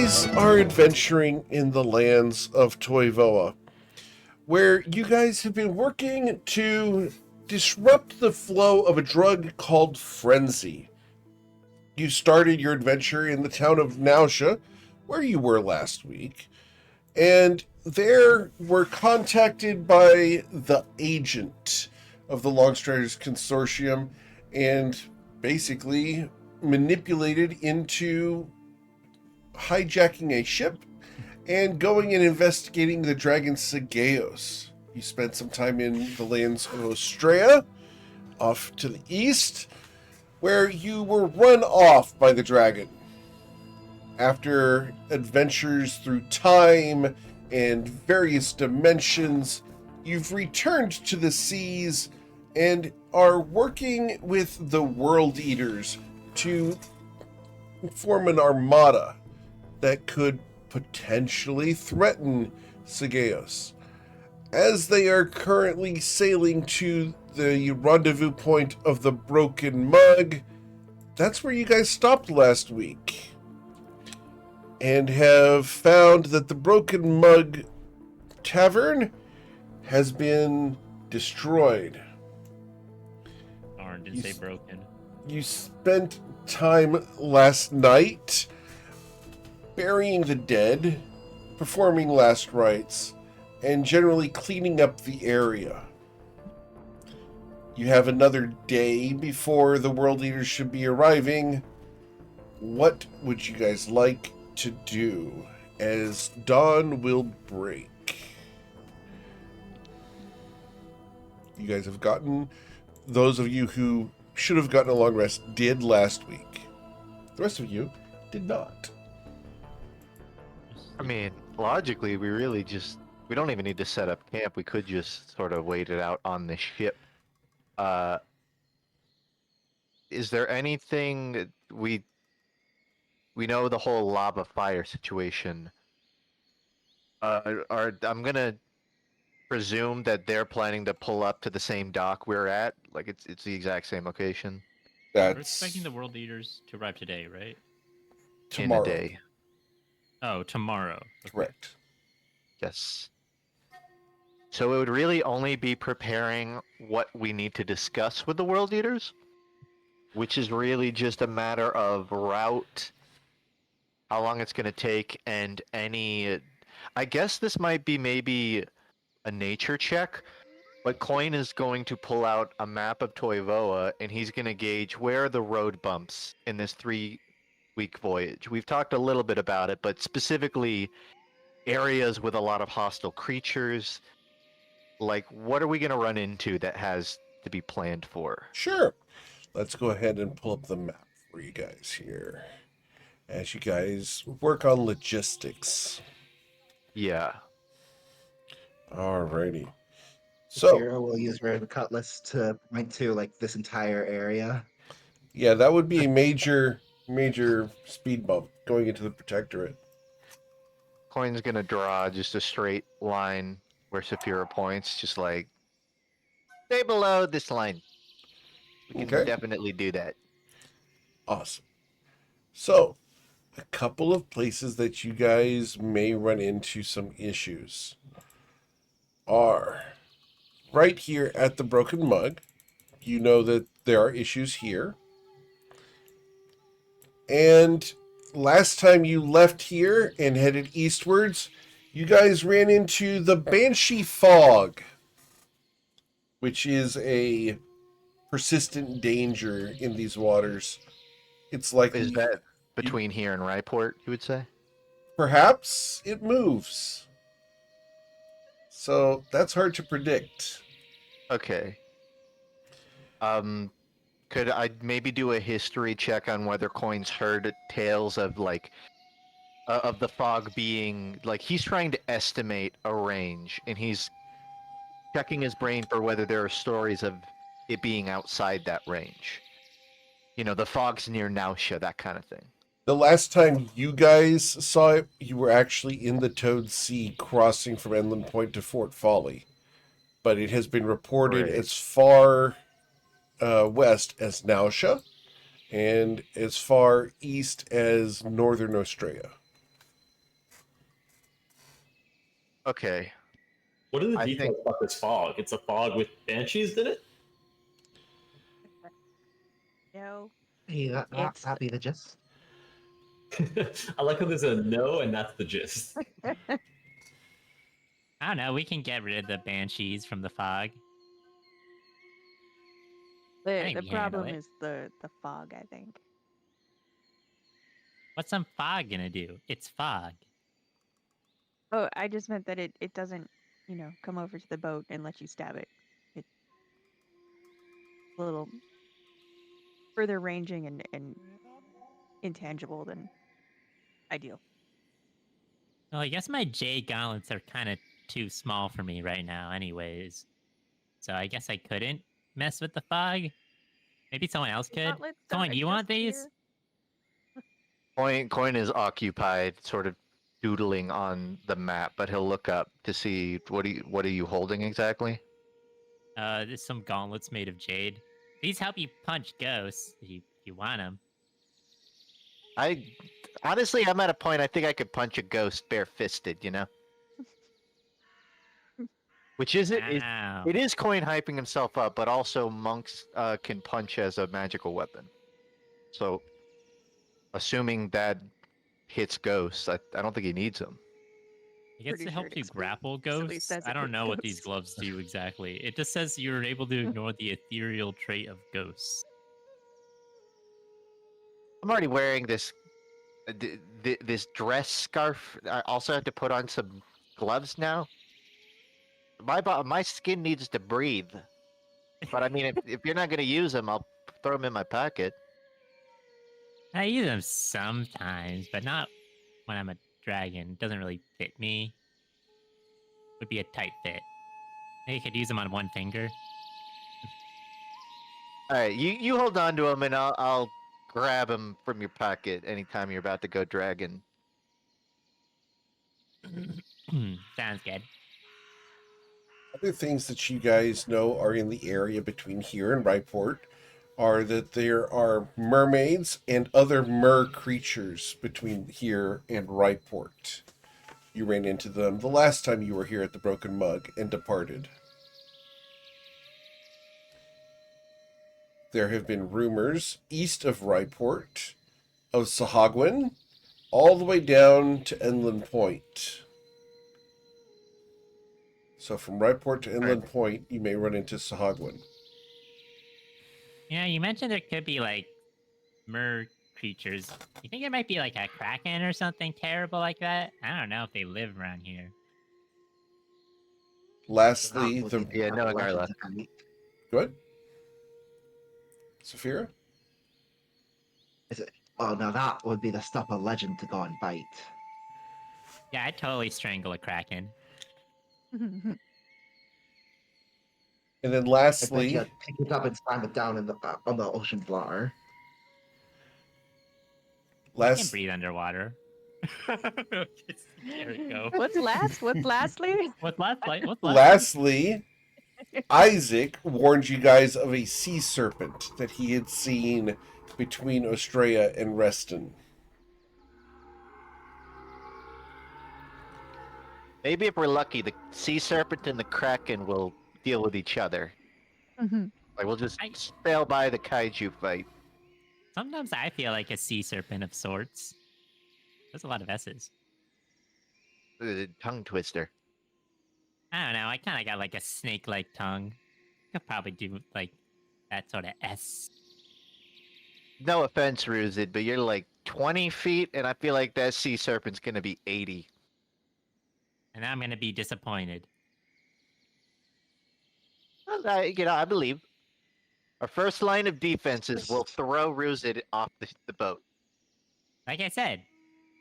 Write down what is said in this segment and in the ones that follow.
guys are adventuring in the lands of Toivoa, where you guys have been working to disrupt the flow of a drug called Frenzy. You started your adventure in the town of Nausea, where you were last week, and there were contacted by the agent of the Longstriders Consortium and basically manipulated into hijacking a ship and going and investigating the dragon Sageos. You spent some time in the lands of Ostrea, off to the east, where you were run off by the dragon. After adventures through time and various dimensions, you've returned to the seas and are working with the World Eaters to form an armada that could potentially threaten Sageos. As they are currently sailing to the rendezvous point of the Broken Mug, that's where you guys stopped last week, and have found that the Broken Mug Tavern has been destroyed. Darn, didn't say broken. You spent time last night burying the dead, performing last rites, and generally cleaning up the area. You have another day before the World Eaters should be arriving. What would you guys like to do as dawn will break? You guys have gotten, those of you who should have gotten a long rest did last week. The rest of you did not. I mean, logically, we don't even need to set up camp. We could just sort of wait it out on the ship. Is there anything that we know the whole lava fire situation? I'm gonna presume that they're planning to pull up to the same dock we're at. Like it's the exact same location. We're expecting the World Eaters to arrive today, right? Tomorrow. In a day. Oh, tomorrow. Okay. Correct. Yes. So it would really only be preparing what we need to discuss with the World Eaters, which is really just a matter of route, how long it's going to take, and any... I guess this might be maybe a nature check, but Coin is going to pull out a map of Toivoa, and he's going to gauge where are the road bumps in this 3-week voyage. We've talked a little bit about it, but specifically areas with a lot of hostile creatures. Like, what are we going to run into that has to be planned for? Sure. Let's go ahead and pull up the map for you guys here as you guys work on logistics. Yeah. Alrighty. So, Hero will use Red Cutlass to point to like this entire area. yeah, that would be a major speed bump going into the Protectorate. Coin's going to draw just a straight line where Saphira points, just like, stay below this line. We can definitely do that. Awesome. So, a couple of places that you guys may run into some issues are right here at the Broken Mug. You know that there are issues here. And last time you left here and headed eastwards, you guys ran into the Banshee Fog, which is a persistent danger in these waters. It's like... Is that between here and Ryport, you would say? Perhaps it moves. So that's hard to predict. Okay. Could I maybe do a history check on whether Coin's heard tales of like of the fog being like he's trying to estimate a range and he's checking his brain for whether there are stories of it being outside that range. You know, the fog's near Nausea, that kind of thing. The last time you guys saw it, you were actually in the Toad Sea crossing from Inland Point to Fort Folly. But it has been reported as far west as Nausea and as far east as northern Ostrea. Okay. What are the I details think- about this fog? It's a fog with banshees in it? No. Hey, It's- that be the gist. I like how there's a no, and that's the gist. I don't know. We can get rid of the banshees from the fog. think The we handle problem it. is the fog, I think. What's some fog gonna do? It's fog. Oh, I just meant that it doesn't, come over to the boat and let you stab it. It's a little further ranging and intangible than ideal. Well, I guess my jade gauntlets are kind of too small for me right now, anyways. So I guess I couldn't mess with the fog. Maybe someone else The could. gauntlets don't Coin, do you want exist these? here. Coin is occupied, sort of doodling on the map, but he'll look up to see what are you holding exactly? There's some gauntlets made of jade. These help you punch ghosts if you want them. I honestly, I'm at a point I think I could punch a ghost bare-fisted, you know. Which is Wow. it is Coin hyping himself up, but also monks can punch as a magical weapon. So, assuming that hits ghosts, I don't think he needs them. I guess Pretty it sure helps it you grapple explicitly ghosts. says I it don't hits know what these ghosts. gloves do exactly. It just says you're able to ignore the ethereal trait of ghosts. I'm already wearing this this dress scarf. I also have to put on some gloves now. My skin needs to breathe. But I mean, if you're not gonna use them, I'll throw them in my pocket. I use them sometimes, but not when I'm a dragon. It doesn't really fit me. Would be a tight fit. Maybe you could use them on one finger. All right, you hold on to them, and I'll grab them from your pocket anytime you're about to go dragon. Sounds good. Other things that you guys know are in the area between here and Ryport are that there are mermaids and other mer creatures between here and Ryport. You ran into them the last time you were here at the Broken Mug and departed. There have been rumors east of Ryport of Sahagwin all the way down to Inland Point. So from Ryport to Inland Point, you may run into Sahagwin. Yeah, you mentioned there could be like mer creatures. You think it might be like a kraken or something terrible like that? I don't know if they live around here. Lastly, That would be Yeah, the no, legend Garla. to fight. Go ahead. Saphira? Is it? Oh, now that would be the stuff of legend to go and fight. Yeah, I'd totally strangle a kraken. And then I bet lastly, you pick it up and slam it down on the ocean floor. I can last, breathe underwater. There we go. What's last? What's lastly? What's last? Like, what's last? lastly, Isaac warned you guys of a sea serpent that he had seen between Ostrea and Reston. Maybe if we're lucky, the sea serpent and the kraken will deal with each other. Mhm. Like we'll just I- sail by the kaiju fight. Sometimes I feel like a sea serpent of sorts. There's a lot of S's. Tongue twister. I don't know. I kind of got like a snake-like tongue. Could probably do like that sort of S. No offense, Ruzid, but you're like 20 feet, and I feel like that sea serpent's gonna be 80. And I'm gonna be disappointed. Well, I believe. Our first line of defenses will throw Ruzid off the boat. Like I said,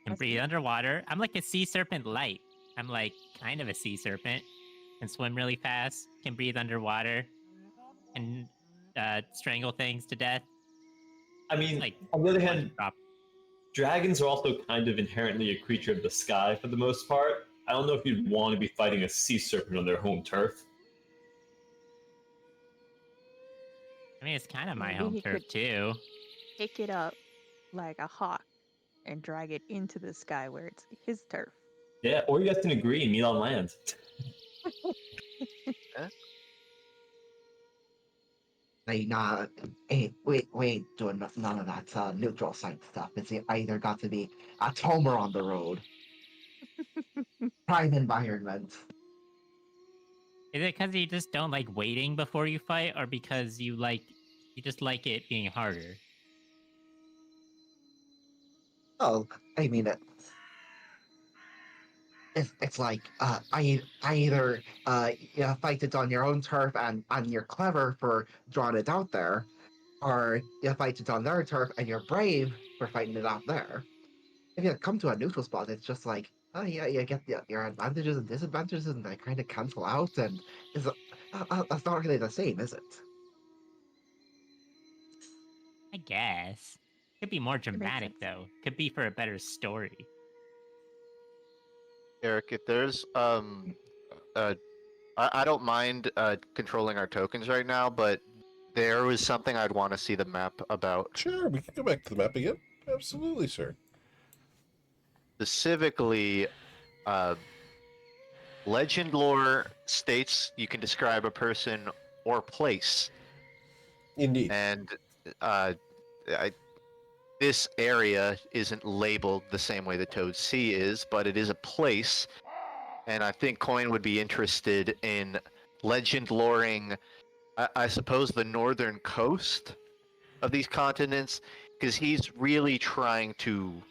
can That's breathe good. underwater. I'm like a sea serpent light. I'm like kind of a sea serpent. Can swim really fast. Can breathe underwater. And strangle things to death. I mean, Like on the other one hand, drop. dragons are also kind of inherently a creature of the sky for the most part. I don't know if you'd want to be fighting a sea serpent on their home turf. I mean, it's kind of my Maybe home he turf could- too. Pick it up like a hawk and drag it into the sky where it's his turf. Yeah, or you guys can agree and meet on land. Like, nah, we ain't doing none of that neutral site stuff. It's either got to be a Tomer on the road, prime environment. Is it because you just don't like waiting before you fight, or because you just like it being harder? Oh, I mean, it's like I either you fight it on your own turf and you're clever for drawing it out there, or you fight it on their turf and you're brave for fighting it out there. If you come to a neutral spot, it's just like, oh yeah, you get your advantages and disadvantages, and they kind of cancel out, and it's that's not really the same, is it? I guess. Could be more It makes dramatic sense. though. Could be for a better story. Eric, if there's I don't mind controlling our tokens right now, but there was something I'd want to see the map about. Sure, we can go back to the map again. Absolutely, sir. Specifically, uh, legend lore states you can describe a person or place, Indeed. and uh, I, this area isn't labeled the same way the Toad Sea is, but it is a place, and I think Coin would be interested in legend loring, I suppose, the northern coast of these continents, because he's really trying to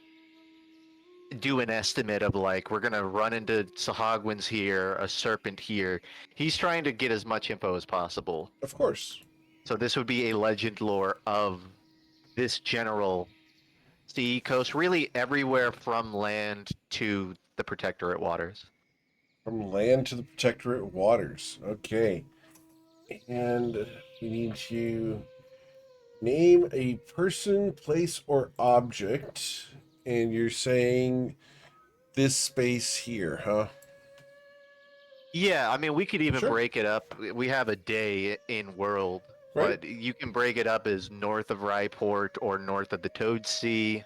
do an estimate of like, we're gonna run into Sahagwins here, a serpent here. He's trying to get as much info as possible. Of course. So this would be a legend lore of this general sea coast, really everywhere from land to the Protectorate waters. From land to the Protectorate waters. Okay. And we need to name a person, place, or object. And you're saying this space here, huh? Yeah, I mean, we could even Sure. break it up. We have a day in world, Right. but you can break it up as north of Ryport or north of the Toad Sea,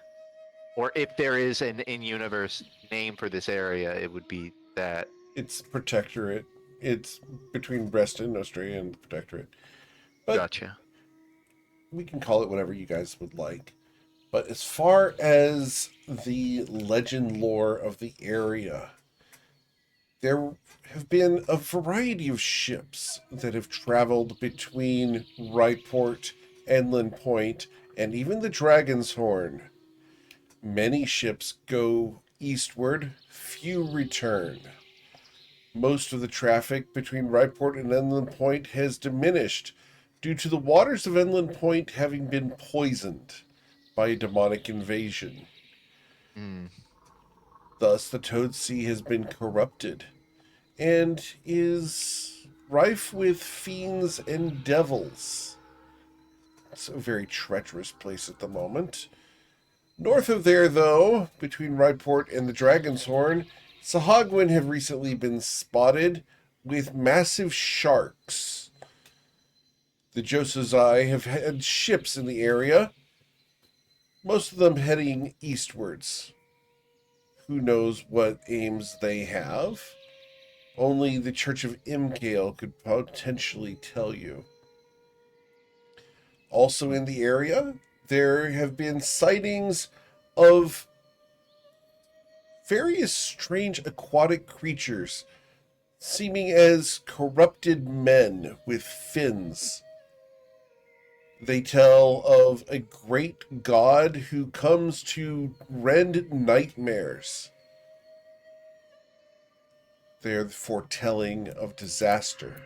or if there is an in-universe name for this area, it would be that. It's Protectorate. It's between Breston, Australia, and the Protectorate. But Gotcha. we can call it whatever you guys would like. But as far as the legend lore of the area, there have been a variety of ships that have traveled between Wrightport, Enland Point, and even the Dragon's Horn. Many ships go eastward, few return. Most of the traffic between Wrightport and Enland Point has diminished due to the waters of Enland Point having been poisoned by a demonic invasion. Hmm. Thus, the Toad Sea has been corrupted and is rife with fiends and devils. It's a very treacherous place at the moment. North of there, though, between Wrightport and the Dragon's Horn, Sahagwin have recently been spotted with massive sharks. The Josazai have had ships in the area, most of them heading eastwards. Who knows what aims they have? Only the Church of Imkale could potentially tell you. Also in the area, there have been sightings of various strange aquatic creatures, seeming as corrupted men with fins. They tell of a great god who comes to rend nightmares. They are the foretelling of disaster.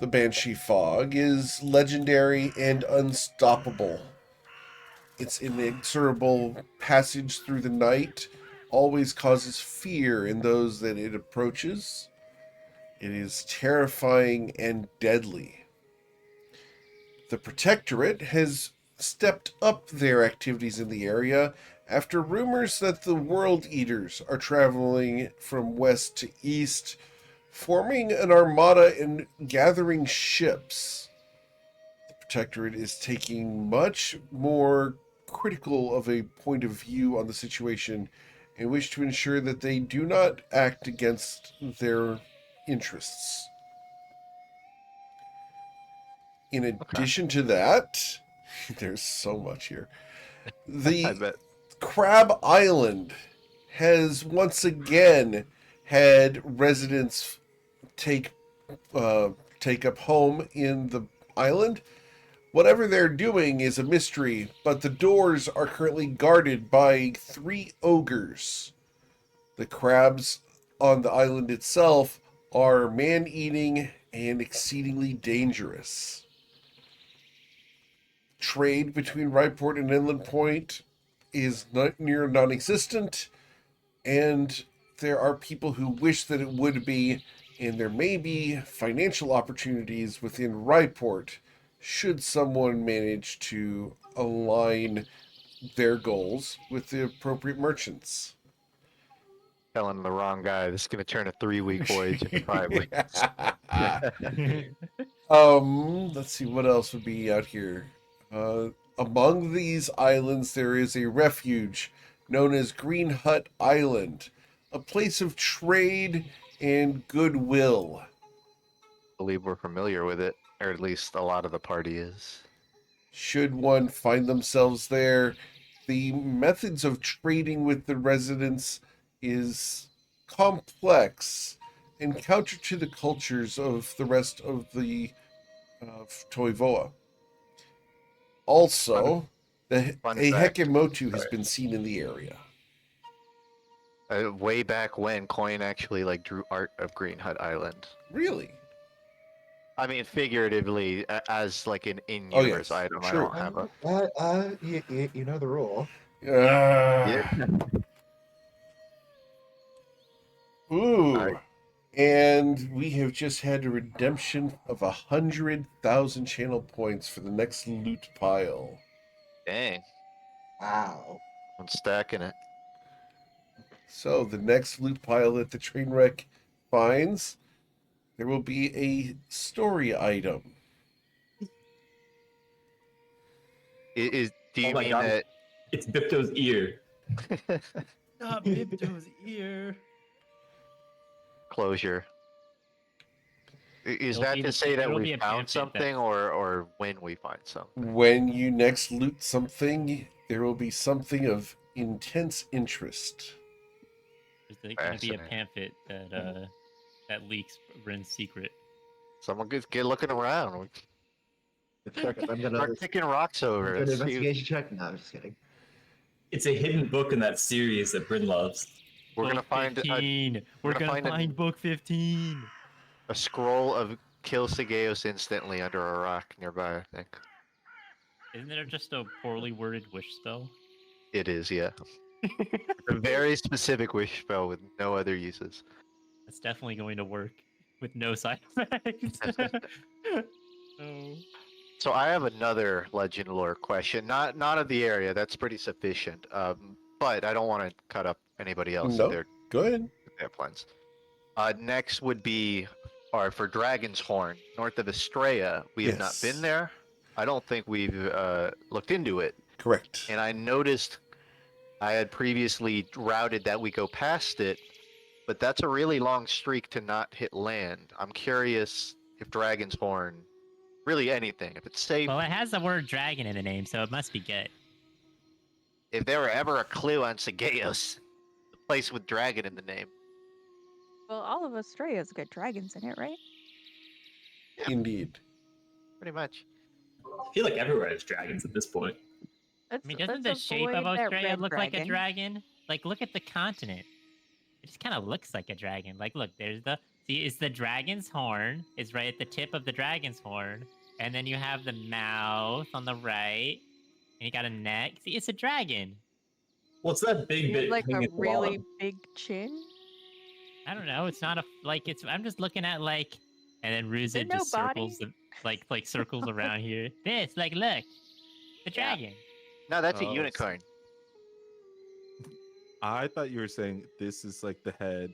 The Banshee Fog is legendary and unstoppable. Its inexorable passage through the night always causes fear in those that it approaches. It is terrifying and deadly. The Protectorate has stepped up their activities in the area after rumors that the World Eaters are traveling from west to east, forming an armada and gathering ships. The Protectorate is taking much more critical of a point of view on the situation and wish to ensure that they do not act against their interests. In addition to that, there's so much here. I The bet. Crab Island has once again had residents take up home in the island. Whatever they're doing is a mystery, but the doors are currently guarded by 3 ogres. The crabs on the island itself are man-eating and exceedingly dangerous. Trade between Ryport and Inland Point is near non-existent, and there are people who wish that it would be, and there may be financial opportunities within Ryport should someone manage to align their goals with the appropriate merchants. Telling the wrong guy. This is going to turn a 3-week voyage into 5 weeks. Let's see what else would be out here. Among these islands, there is a refuge known as Green Hut Island, a place of trade and goodwill. I believe we're familiar with it, or at least a lot of the party is. Should one find themselves there, the methods of trading with the residents is complex and counter to the cultures of the rest of the Toivoa. Also, a fact. Hekemotu has Sorry. been seen in the area. Way back when Coin actually drew art of Green Hut Island. Really? I mean, figuratively, as an Oh, in-universe yes. item. I True. don't have a. You know the rule. Yeah. Ooh. Alright. And we have just had a redemption of 100,000 channel points for the next loot pile. Dang, Wow. I'm stacking it. So the next loot pile that the Trainwreck finds, there will be a story item. Do you Oh my mean God. that? It's Bipto's ear. Stop Bipto's ear. Closure. Is It'll that be to the- say that it'll we be a found pamphlet something, that's- or when we find something? When you next loot something, there will be something of intense interest. There's going to be a Fascinating. pamphlet that leaks Ren's secret. Someone get looking around. I'm gonna Start kicking rocks over. do an Let's see- investigation check. No, I'm just kidding. It's a hidden book in that series that Bryn loves. We're gonna Book find 15. We're gonna gonna find find book 15. a scroll of kill Sigeos instantly under a rock nearby. I think Isn't there just a poorly worded wish spell? it is. Yeah, a very specific wish spell with no other uses. That's definitely going to work with no side effects. Oh. So I have another legend lore question, not of the area. That's pretty sufficient. But I don't want to cut up anybody else No. if they're Go ahead. if they have plans. Next would be, or for Dragon's Horn, north of Estrella. We have not Yes. been there. I don't think we've looked into it. Correct. And I noticed I had previously routed that we go past it, but that's a really long streak to not hit land. I'm curious if Dragon's Horn, really anything, if it's safe, Well, it has the word dragon in the name, so it must be good. if there were ever a clue on Sigeos, the place with dragon in the name. Well, all of Australia's got dragons in it, right? Indeed. Pretty much. I feel like everywhere has dragons at this point. I mean, doesn't the shape of Australia look like a dragon? Like, look at the continent. It just kind of looks like a dragon. Like, look, there's the... See, it's the dragon's horn. Is right at the tip of the dragon's horn. And then you have the mouth on the right. And you got a neck. See, it's a dragon. What's that big bit? Like a hanging at the really bottom? big chin. I don't know. It's not a... Like, it's... I'm just looking at, like... And then there Ruzid no just circles... Like circles around here. This, like, look. The Yeah. dragon. No, that's a Oh, unicorn. I thought you were saying this is like the head,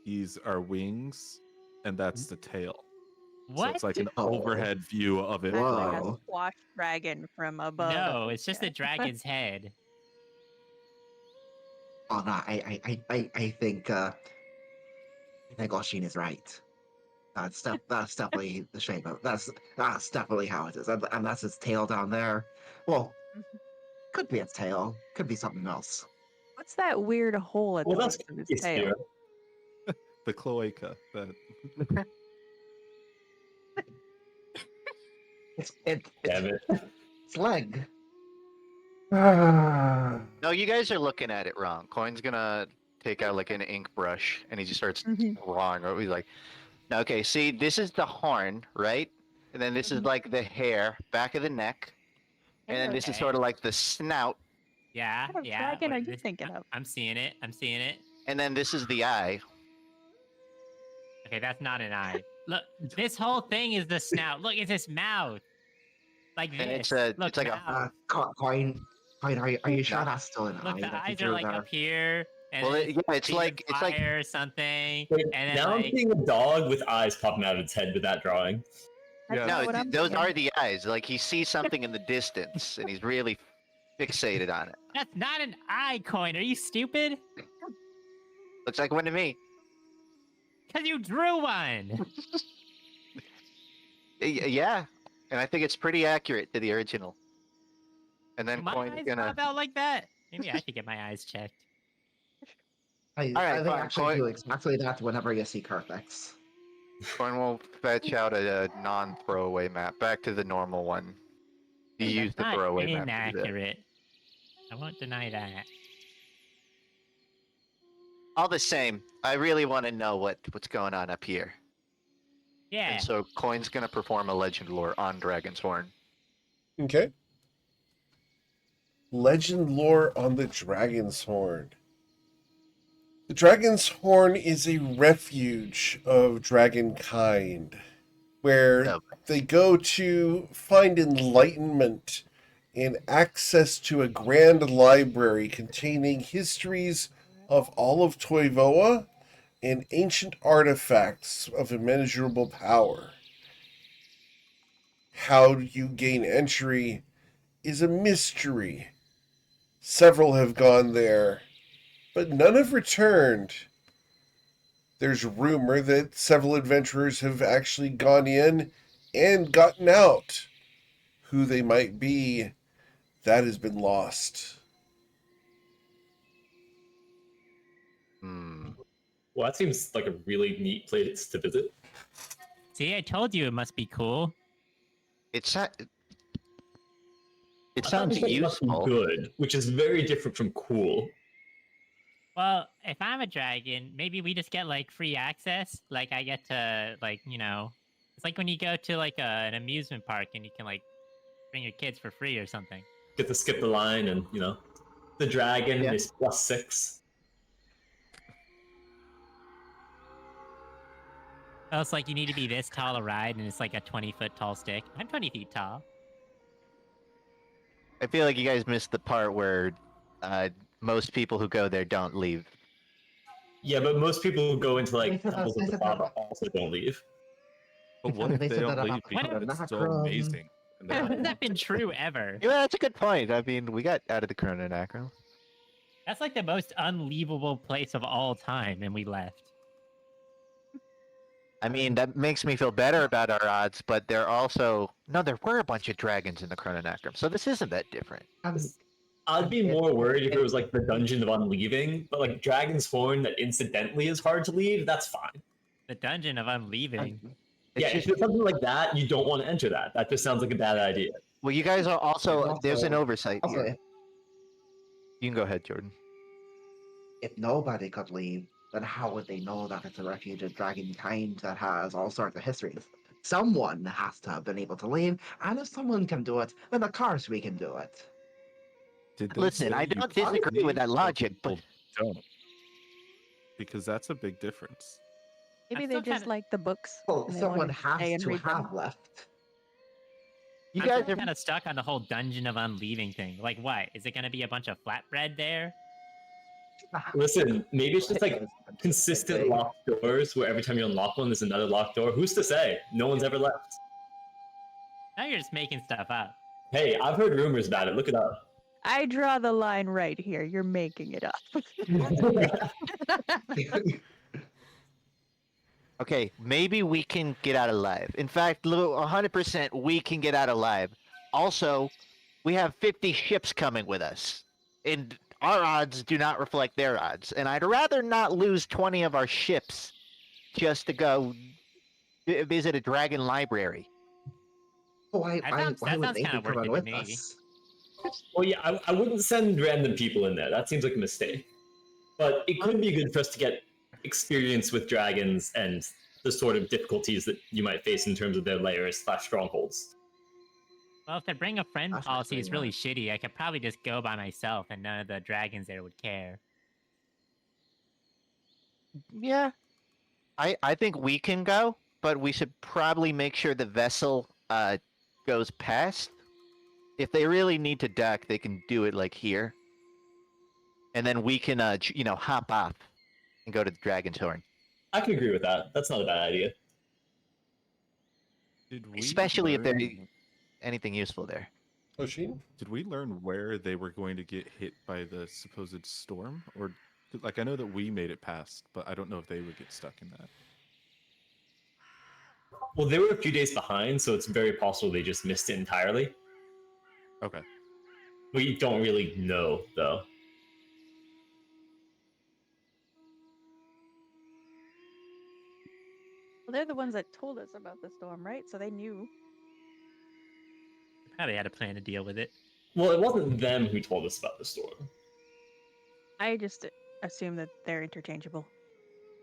these are wings, and that's the tail. What? So it's like an Oh. overhead view of it. That's like a Whoa. squash dragon from above. No, it's just Yeah. a dragon's head. Oh no, I think Oshin is right. That's definitely the shape of that's definitely how it is, and that's its tail down there. Well, could be its tail, could be something else. What's that weird hole at Well, the that's base of his it's tail? The cloaca. That Damn it. It's leg. No, you guys are looking at it wrong. Coin's gonna take out like an ink brush and he just starts drawing. Or he's like, okay, see, this is the horn, right? And then this is like the hair, back of the neck, and then this is Okay. sort of like the snout, Yeah, What kind of yeah. dragon what are you this- thinking of? I'm seeing it. I'm seeing it. and then this is the eye. Okay, that's not an eye. Look, this whole thing is the snout. Look, it's his mouth. Like this. And it's Look, it's like a mouth. Coin, are you sure No. that's still an Look, eye the that you eyes are drew like there? up here. And well, then yeah, it's feet like of fire or something. Wait, And then now I'm like seeing a dog with eyes popping out of its head with that drawing. That's Yeah. not no, what I'm those thinking. are the eyes. Like he sees something in the distance and he's really fixated on it. that's not an eye coin. Are you stupid? Looks like one to me. Because you drew one. Yeah, and I think it's pretty accurate to the original. And then My Coin's eyes gonna. pop out like that. Maybe I should get my eyes checked. I Alright, think fine, actually do Coin. exactly that whenever you see Carfax. Coin will fetch out a non-throwaway map. Back to the normal one. You That's use the not throwaway map to do that. inaccurate. I won't deny that. All the same, I really want to know what's going on up here. Yeah. And so Coin's gonna perform a legend lore on Dragon's Horn. Okay. Legend lore on the Dragon's Horn. The Dragon's Horn is a refuge of dragonkind where Yep. they go to find enlightenment and access to a grand library containing histories of all of Toivoa and ancient artifacts of immeasurable power. How you gain entry is a mystery. Several have gone there, but none have returned. There's rumor that several adventurers have actually gone in and gotten out. Who they might be, that has been lost. Hmm. Well, that seems like a really neat place to visit. See, I told you it must be cool. It sounds I thought you said it must be useful. good, which is very different from cool. Well, if I'm a dragon, maybe we just get like free access. Like I get to like, it's like when you go to like an amusement park and you can like bring your kids for free or something. Get to skip the line, and the dragon Yeah. is +6. Oh, it's like you need to be this tall a ride, and it's like a 20-foot tall stick. I'm 20 feet tall. I feel like you guys missed the part where most people who go there don't leave. Yeah, but most people who go into like They said that- temples they of the said that- Baba also don't leave. But what if They they said don't that leave about because What it's so Chrononacron. amazing? And How they're has that been true ever? Yeah, that's a good point. I mean, we got out of the Chrononacron. That's like the most unleavable place of all time, and we left. I mean, that makes me feel better about our odds, but there were a bunch of dragons in the Chrononacron, so this isn't that different. I'd be more worried if it was like the Dungeon of Unleaving, but like Dragon's Horn that incidentally is hard to leave, that's fine. The Dungeon of Unleaving. Yeah, if it's something like that, you don't want to enter that. That just sounds like a bad idea. Well, you guys are also there's an Also- oversight Also, here. You can go ahead, Jordan. if nobody could leave, then how would they know that it's a refuge of dragonkind that has all sorts of histories? Someone has to have been able to leave, and if someone can do it, then of course we can do it. Did they Listen, say I you don't can't disagree with leave that or logic, but people don't? Because that's a big difference. Maybe I'm they still just kinda- like the books. Well, and they someone wanted to stay has and to read them. have left. you I'm guys still are kind of stuck on the whole Dungeon of Unleaving thing. Like, what? Is it going to be a bunch of flatbread there? Listen, maybe it's just like consistent locked doors where every time you unlock one, there's another locked door. Who's to say? No one's ever left. Now you're just making stuff up. Hey, I've heard rumors about it. Look it up. I draw the line right here. You're making it up. Okay, maybe we can get out alive. In fact, 100% we can get out alive. Also, we have 50 ships coming with us. And our odds do not reflect their odds. And I'd rather not lose 20 of our ships just to go visit a dragon library. Oh, why That would sounds they kind be of worth coming it to with me. us? Well, yeah, I wouldn't send random people in there. That seems like a mistake. But it could be good for us to get experience with dragons and the sort of difficulties that you might face in terms of their lairs / strongholds. Well, if the bring a friend That's policy is actually really not- shitty, I could probably just go by myself and none of the dragons there would care. Yeah. I think we can go, but we should probably make sure the vessel goes past. If they really need to dock, they can do it like here. And then we can hop off and go to the Dragon's Horn. I can agree with that. That's not a bad idea. Did we Especially if there's learn- anything useful there. Oshin? Did we learn where they were going to get hit by the supposed storm? Or, like, I know that we made it past, but I don't know if they would get stuck in that. Well, they were a few days behind, so it's very possible they just missed it entirely. Okay. We don't really know, though. Well, they're the ones that told us about the storm, right? So they knew. Probably had a plan to deal with it. Well, it wasn't them who told us about the storm. I just assume that they're interchangeable.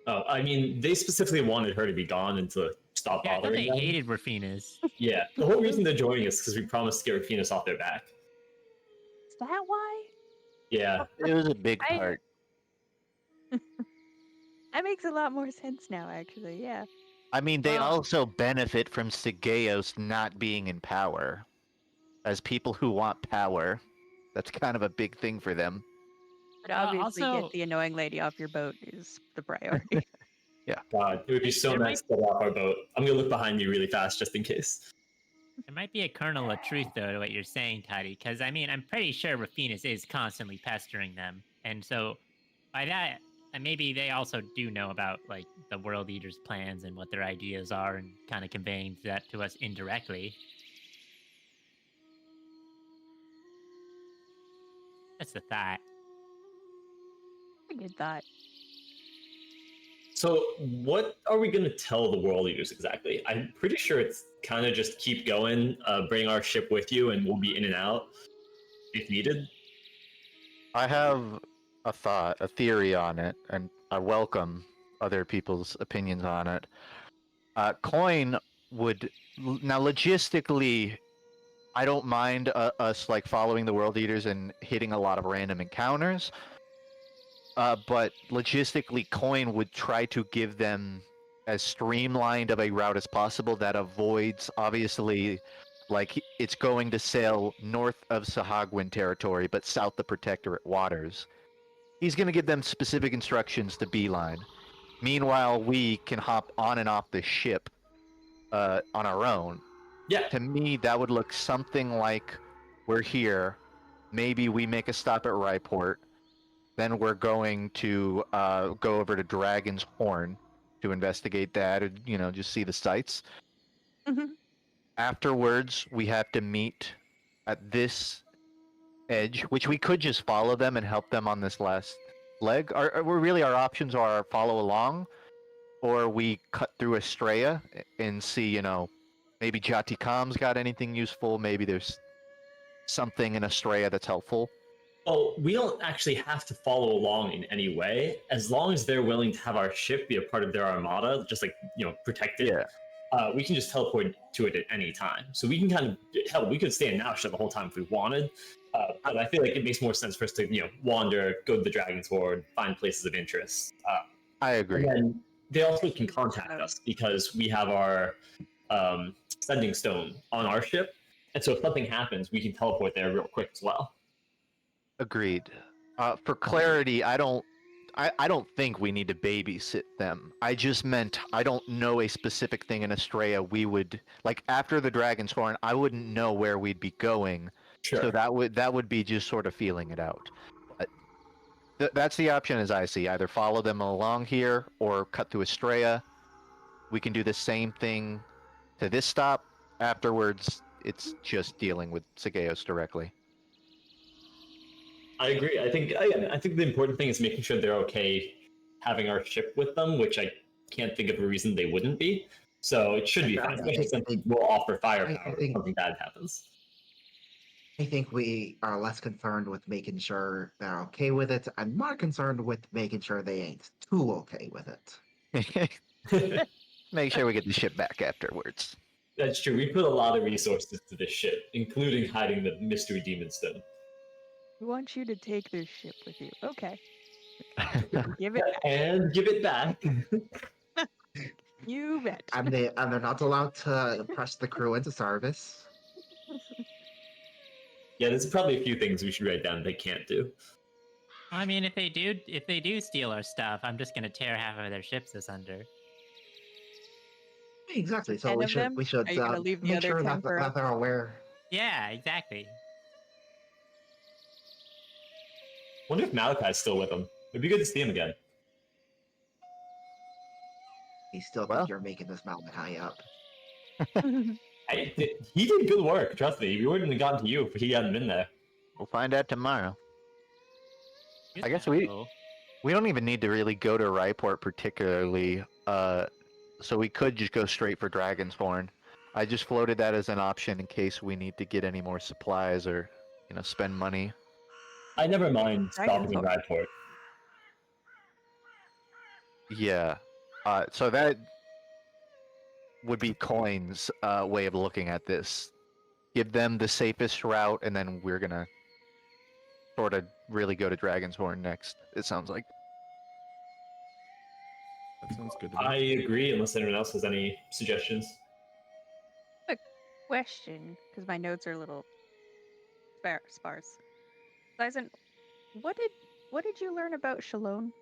Oh, I mean, they specifically wanted her to be gone and to stop Yeah, I thought bothering they them. hated Rafinas. Yeah, the whole reason they're joining us is because we promised to get Rafinas off their back. Is that why? Yeah, It was a big I- part. That makes a lot more sense now, actually. Yeah. I mean, they Well- also benefit from Sigeos not being in power. As people who want power, that's kind of a big thing for them. But obviously, also- get the annoying lady off your boat is the priority. God, it would be so There nice to get off our boat. I'm gonna look behind me really fast just in case. There might be a kernel of truth, though, to what you're saying, Toddy, because, I mean, I'm pretty sure Rafinas is constantly pestering them. And so, by that, and maybe they also do know about, like, the World Eater's plans and what their ideas are and kind of conveying that to us indirectly. That's the thought. I get that. So, what are we gonna tell the world leaders exactly? I'm pretty sure it's kind of just keep going, bring our ship with you, and we'll be in and out if needed. I have a theory on it, and I welcome other people's opinions on it. Coin would now logistically, I don't mind us like following the world eaters and hitting a lot of random encounters. But logistically, Coin would try to give them as streamlined of a route as possible that avoids, obviously, like it's going to sail north of Sahagwin territory, but south the Protectorate waters. He's going to give them specific instructions to beeline. Meanwhile, we can hop on and off the ship on our own. Yeah, To me, that would look something like we're here. Maybe we make a stop at Ryport. Then we're going to go over to Dragon's Horn to investigate that, and, just see the sights. Mhm. Afterwards, we have to meet at this edge, which we could just follow them and help them on this last leg. Our options are follow along, or we cut through Estrella and see, maybe Jati Kam's got anything useful. Maybe there's something in Estrella that's helpful. well, we don't actually have to follow along in any way, as long as they're willing to have our ship be a part of their armada, just like protect it. Yeah. We can just teleport to it at any time. So we can kind of hell, we could stay in Nausha the whole time if we wanted. But I feel like it makes more sense for us to wander, go to the Dragon's Horde, find places of interest. I agree. And then they also can contact us because we have our sending stone on our ship, and so if something happens, we can teleport there real quick as well. Agreed. For clarity, I don't think we need to babysit them. I just meant I don't know a specific thing in Estrella we would like after the Dragon's Horn. I wouldn't know where we'd be going, Sure. So that would be just sort of feeling it out. That's the option as I see. Either follow them along here or cut to Estrella. We can do the same thing to this stop. Afterwards, it's just dealing with Sageos directly. I agree. I think the important thing is making sure they're okay having our ship with them, which I can't think of a reason they wouldn't be. So it should be fine, especially since we'll offer firepower if something bad happens. I think we are less concerned with making sure they're okay with it and more concerned with making sure they ain't too okay with it. Make sure we get the ship back afterwards. That's true. We put a lot of resources to this ship, including hiding the mystery demon stone. We want you to take this ship with you. Okay. Give it back. And give it back. You bet. And they're not allowed to press the crew into service. Yeah, there's probably a few things we should write down they can't do. I mean, if they do steal our stuff, I'm just gonna tear half of their ships asunder. Exactly. So 10 we of should them? we should Are you gonna leave the make other sure 10 that, for us? that they're aware. Yeah, exactly. Wonder if Malachi's still with them. It'd be good to see him again. He still Well. think you're making this Malachi up. He did good work, trust me. We wouldn't have gotten to you if he hadn't been there. We'll find out tomorrow. Good I guess though. we don't even need to really go to Ryport particularly. So we could just go straight for Dragon's Horn. I just floated that as an option in case we need to get any more supplies or, spend money. I never mind Dragon's stopping in Radport. Yeah. So that would be Coin's way of looking at this. Give them the safest route, and then we're gonna sort of really go to Dragon's Horn next. It sounds like. That sounds good to me. I agree, unless anyone else has any suggestions. Question, because my notes are a little sparse. Sizen, what did you learn about Shalom?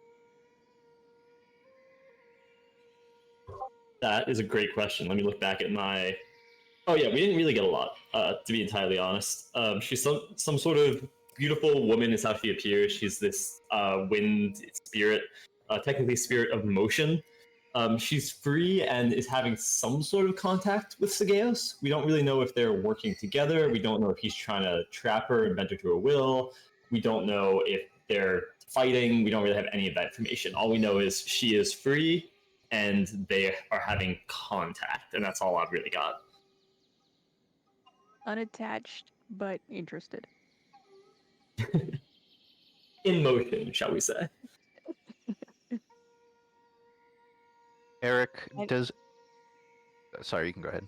That is a great question. Let me look back at my. Oh yeah, we didn't really get a lot, to be entirely honest. She's some sort of beautiful woman is how she appears. She's this wind spirit, technically spirit of motion. She's free and is having some sort of contact with Sageos. We don't really know if they're working together. We don't know if he's trying to trap her and bend her to her will. We don't know if they're fighting. We don't really have any of that information. All we know is she is free and they are having contact, and that's all I've really got. Unattached, but interested. In motion, shall we say. Eric, Sorry, you can go ahead.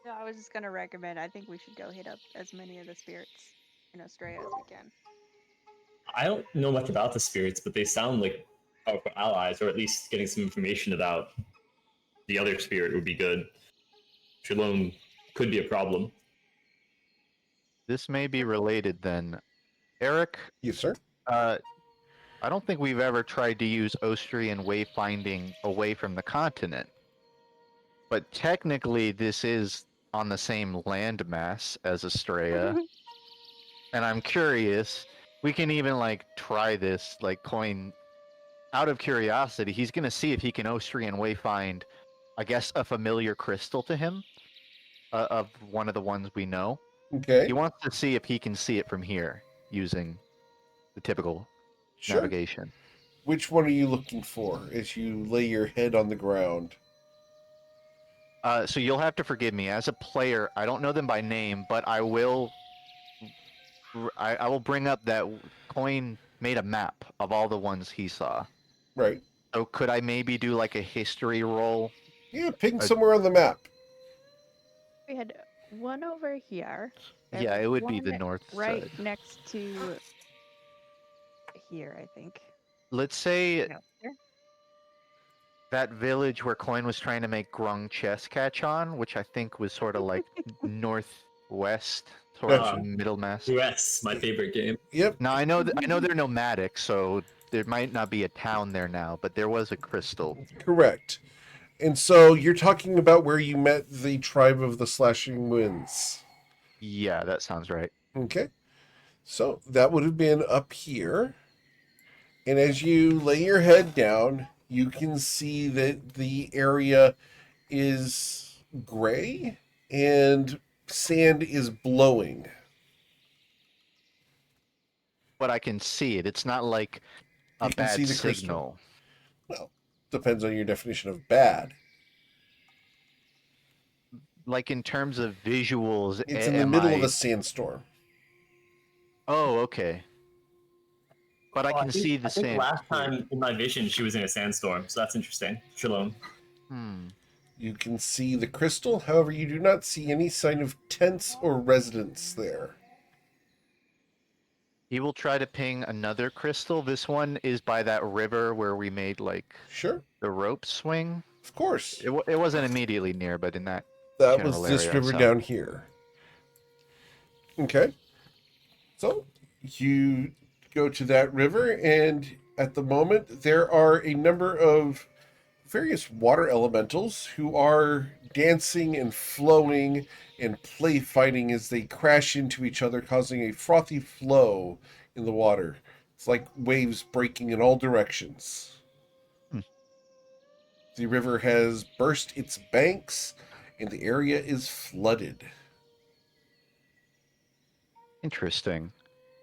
No, I was just gonna recommend. I think we should go hit up as many of the spirits in Australia as we can. I don't know much about the spirits, but they sound like powerful allies, or at least getting some information about the other spirit would be good. Shalom could be a problem. This may be related then. Eric, Yes, sir. I don't think we've ever tried to use Austrian wayfinding away from the continent. But technically, this is on the same landmass as Estrella. And I'm curious, we can even, try this, Coin, out of curiosity, he's going to see if he can Austrian wayfind, I guess, a familiar crystal to him, of one of the ones we know. Okay. He wants to see if he can see it from here, using the typical Sure. navigation. Which one are you looking for as you lay your head on the ground? So you'll have to forgive me. As a player, I don't know them by name, but I will bring up that Coin made a map of all the ones he saw. Right. So could I maybe do a history roll? Yeah, ping somewhere on the map. We had one over here. There Yeah, was it would be the one north right side. next to here, I think. Let's say No, here? that village where Coin was trying to make Grung chess catch on, which I think was sort of northwest, sort Gotcha. of middle mass. US, my favorite game. Yep. Now I know they're nomadic, so there might not be a town there now, but there was a crystal. Correct. And so you're talking about where you met the tribe of the Slashing Winds. Yeah, that sounds right. Okay. So that would have been up here. And as you lay your head down, you can see that the area is gray and sand is blowing. But I can see it. It's not like a You can see bad the crystal. signal. Well, depends on your definition of bad. Like in terms of visuals, It's in the am middle of I? a sandstorm. Oh, okay. But I Well, can see I the think sand. last time in my vision she was in a sandstorm, so that's interesting. Shalom. Hmm. You can see the crystal, however, you do not see any sign of tents or residents there. He will try to ping another crystal. This one is by that river where we made like Sure, the rope swing. of course. It wasn't immediately near, but in that That was general this area. river So down here. Okay. So you go to that river, and at the moment, there are a number of various water elementals who are dancing and flowing and play fighting as they crash into each other, causing a frothy flow in the water. It's like waves breaking in all directions. Hmm. The river has burst its banks, and the area is flooded. interesting.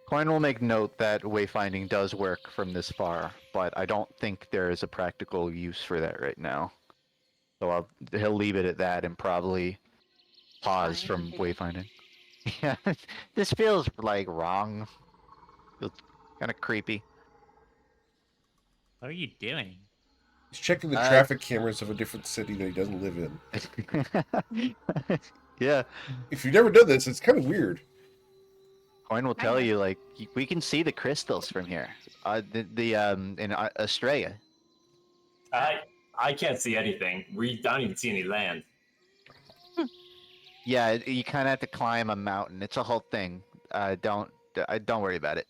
Coin will make note that wayfinding does work from this far, but I don't think there is a practical use for that right now. So he'll leave it at that and probably pause from Fine. wayfinding. Yeah, this feels like wrong. Feels kind of creepy. What are you doing? He's checking the Uh, traffic cameras of a different city that he doesn't live in. Yeah, If you've never done this, it's kind of weird. Coin will I tell have. you like we can see the crystals from here. The in Australia. I can't see anything. I don't even see any land. Yeah, you kind of have to climb a mountain. It's a whole thing. Don't worry about it.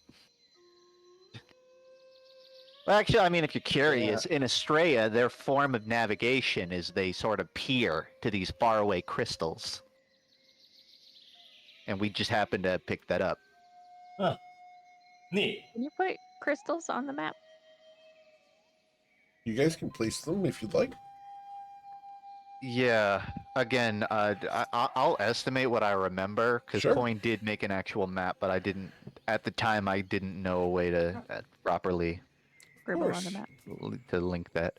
Well, actually, I mean, if you're curious, in Australia, their form of navigation is they sort of peer to these faraway crystals, and we just happen to pick that up. Neat. Can you put crystals on the map? You guys can place them if you'd like. Yeah. Again, I'll estimate what I remember because Sure. Coin did make an actual map, but I didn't at the time. I didn't know a way to properly Scribble on course. the map. to link that.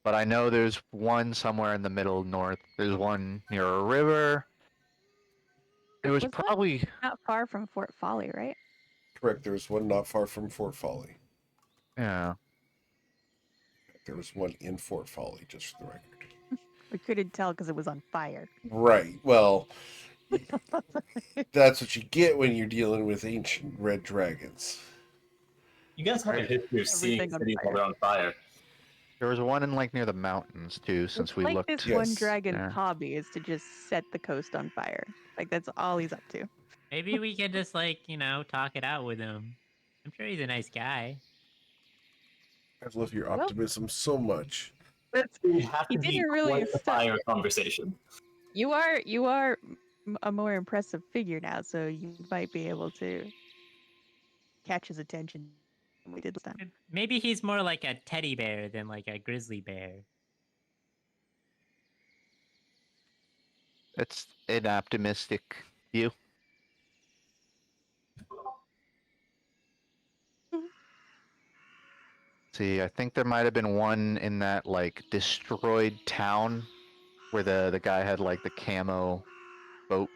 But I know there's one somewhere in the middle north. There's one near a river. It was Was that probably not far from Fort Folly, right? Correct. There was one not far from Fort Folly. yeah. There was one in Fort Folly, just for the record. We couldn't tell because it was on fire. Right. Well, that's what you get when you're dealing with ancient red dragons. You guys have a history of seeing Everything on cities while fire. they're on fire. There was one in like near the mountains too, since It's we like looked. this Yes. one dragon's there. hobby is to just set the coast on fire. Like that's all he's up to. Maybe we could just like, talk it out with him. I'm sure he's a nice guy. I love your Well- optimism so much. It has He to be didn't really quite a start- fire conversation. You are a more impressive figure now, so you might be able to catch his attention than we did last time. Maybe he's more like a teddy bear than like a grizzly bear. It's an optimistic view. See, I think there might have been one in that like destroyed town where the guy had like the camo boat.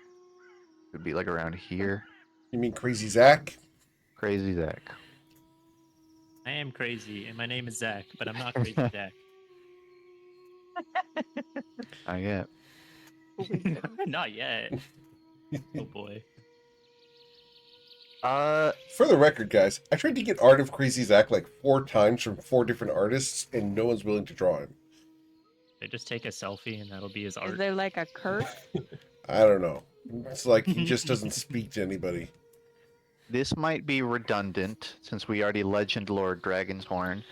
Would be like around here. You mean Crazy Zach? Crazy Zach. I am crazy, and my name is Zach, but I'm not crazy Zach. I get. Not yet. Oh boy. For the record, guys, I tried to get art of Crazy Zach like 4 times from 4 different artists, and no one's willing to draw him. They just take a selfie, and that'll be his Is art. there like a curse? I don't know. It's like he just doesn't speak to anybody. This might be redundant since we already legend Lord Dragon's Horn,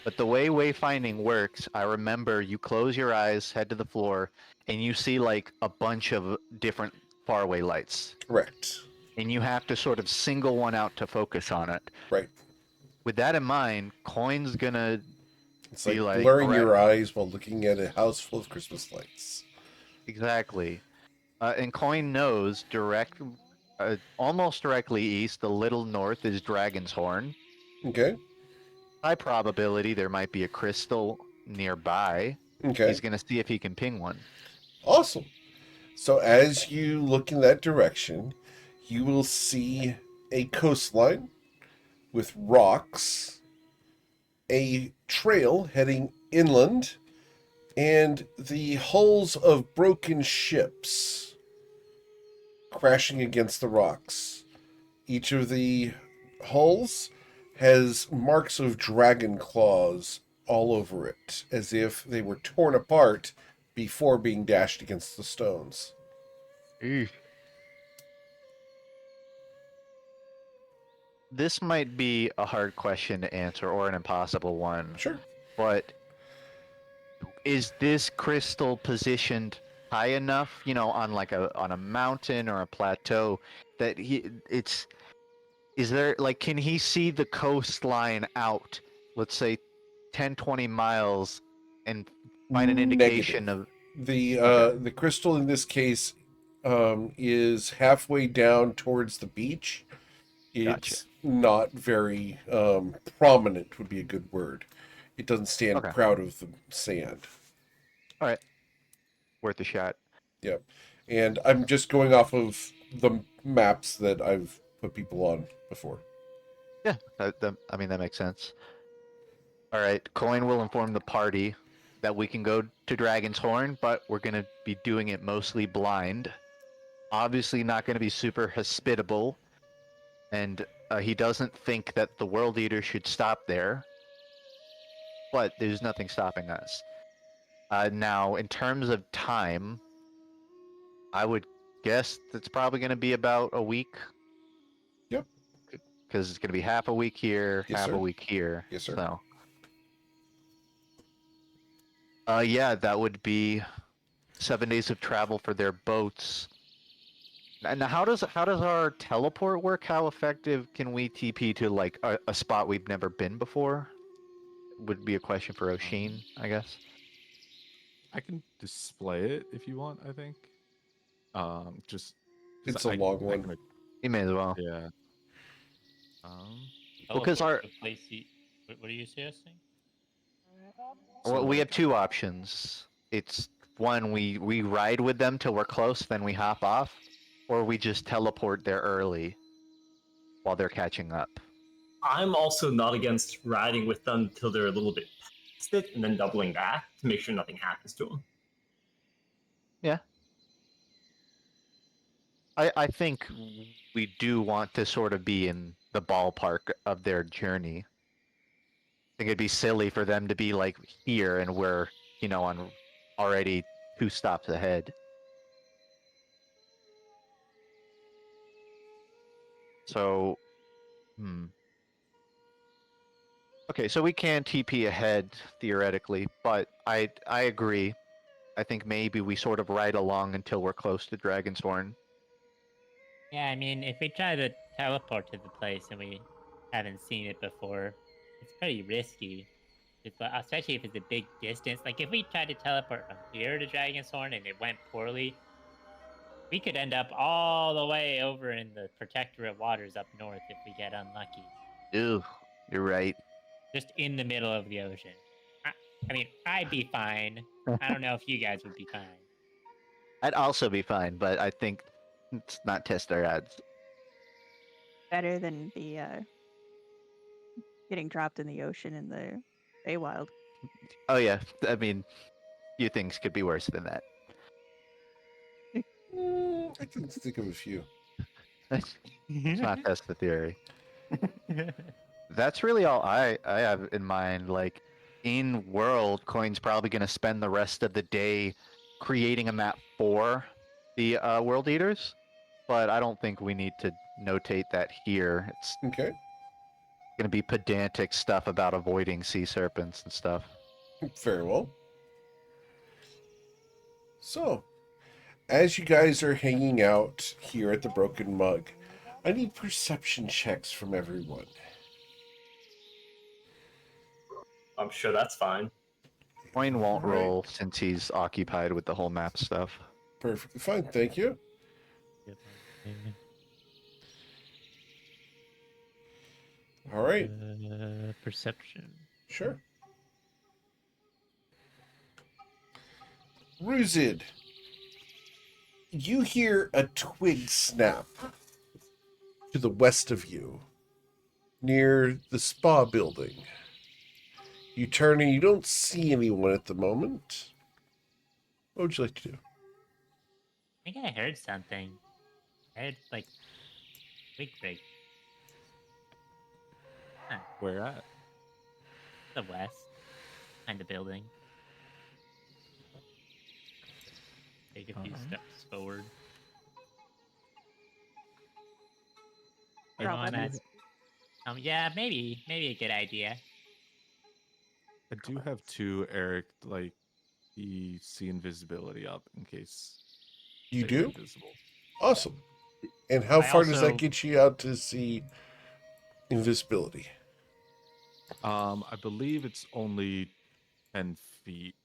but the way wayfinding works, I remember you close your eyes, head to the floor, and you see like a bunch of different faraway lights. Correct. and you have to sort of single one out to focus on it. Right. With that in mind, Coin's gonna It's be like like, blurring all right, your eyes while looking at a house full of Christmas lights. exactly. And Coin knows almost directly east, a little north is Dragon's Horn. Okay. High probability there might be a crystal nearby. Okay. He's gonna see if he can ping one. Awesome. So as you look in that direction, you will see a coastline with rocks, a trail heading inland, and the hulls of broken ships crashing against the rocks. Each of the hulls has marks of dragon claws all over it, as if they were torn apart before being dashed against the stones. This might be a hard question to answer or an impossible one, Sure. but is this crystal positioned high enough, on a mountain or a plateau that can he see the coastline out, let's say 10, 20 miles and find an indication Negative. of The crystal in this case is halfway down towards the beach. Gotcha. It's not very prominent would be a good word. It doesn't stand Okay. proud of the sand. All right. Worth a shot. Yep. And I'm just going off of the maps that I've put people on before. Yeah, that makes sense. All right, Coin will inform the party that we can go to Dragon's Horn, but we're going to be doing it mostly blind. Obviously not going to be super hospitable, and he doesn't think that the World Eater should stop there, but there's nothing stopping us. Now, in terms of time, I would guess it's probably going to be about a week. Yep. Because it's going to be half a week here, Yes, half sir. a week here. Yes, sir. So, yeah, that would be 7 days of travel for their boats. And how does our teleport work? How effective can we TP to like a spot we've never been before? Would be a question for Oshin, I guess. I can display it if you want. I think. Just 'cause It's a long one. You may as well. Yeah. Well, 'cause our- The place what are you suggesting? Well, we have two options. It's one, we ride with them till we're close, then we hop off, or we just teleport there early while they're catching up. I'm also not against riding with them till they're a little bit past it and then doubling back to make sure nothing happens to them. Yeah. I think we do want to sort of be in the ballpark of their journey. I think it'd be silly for them to be like here and we're, on already 2 stops ahead. So, Okay, so we can TP ahead theoretically, but I agree. I think maybe we sort of ride along until we're close to Dragon's Horn. Yeah, I mean, if we try to teleport to the place and we haven't seen it before, it's pretty risky. Especially if it's a big distance. Like, if we tried to teleport from here to Dragon's Horn and it went poorly, we could end up all the way over in the Protectorate waters up north if we get unlucky. Ew, you're right. Just in the middle of the ocean. I mean, I'd be fine. I don't know if you guys would be fine. I'd also be fine, but I think let's not test our odds. Better than the getting dropped in the ocean in the Feywild. Oh yeah, I mean, few things could be worse than that. I can think of a few. Let's not test the theory. That's really all I have in mind. Like, in world, Coin's probably going to spend the rest of the day creating a map for the World Eaters, but I don't think we need to notate that here. It's Okay. going to be pedantic stuff about avoiding sea serpents and stuff. Very well. So, as you guys are hanging out here at the Broken Mug, I need perception checks from everyone. I'm sure that's fine. Wayne won't All right. roll since he's occupied with the whole map stuff. Perfectly fine, thank you. All right, Perception. sure. Ruzid, you hear a twig snap to the west of you, near the spa building. You turn and you don't see anyone at the moment. What would you like to do? I think I heard something. I heard like twig break. Where at? The west, behind the building. Take a few steps forward. Drop Anyone weapons. yeah, maybe a good idea. I do have two, Eric. Like, you see invisibility up in case You they're do? invisible. Awesome. And how I far does also- that get you out to see invisibility? I believe it's only 10 feet.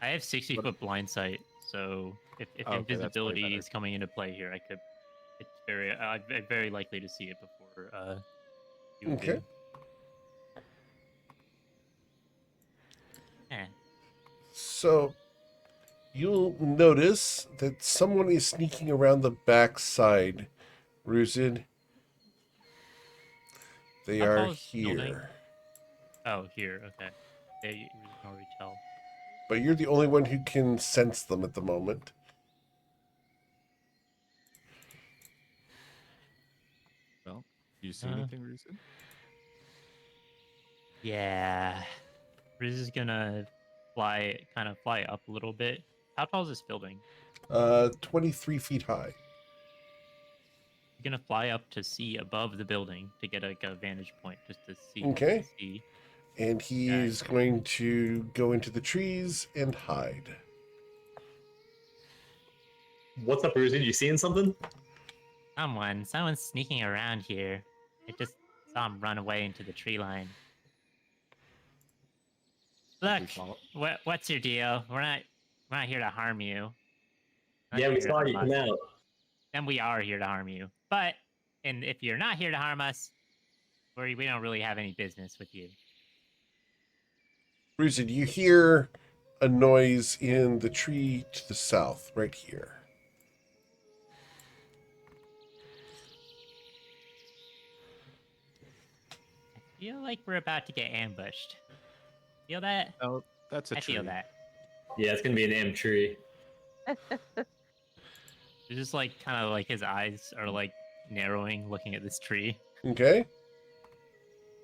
I have 60-foot blind sight, so if Okay, that's way invisibility better. is coming into play here, it's very likely to see it before you Okay. do. Eh. So you'll notice that someone is sneaking around the backside, Ruzid. They How are tall is the building? here. Oh, here. Okay. Yeah, you can already tell. But you're the only one who can sense them at the moment. Well, do you see Uh, anything, Reason? Yeah. Riz is gonna kind of fly up a little bit. How tall is this building? 23 feet high. You're gonna fly up to see above the building to get like a vantage point, just to see. Okay. See. And he Okay. is going to go into the trees and hide. What's up, Brucey? You seeing something? Someone's sneaking around here. I just saw him run away into the tree line. Look, what's your deal? We're not here to harm you. We're not Yeah, we here to saw harm you us. come out. Then we are here to harm you. And if you're not here to harm us, we don't really have any business with you. Ruzid, you hear a noise in the tree to the south, right here. I feel like we're about to get ambushed. Feel that? Oh, that's a I tree. feel that. Yeah, it's gonna be an M tree. It's just like kind of like his eyes are like narrowing, looking at this tree. Okay?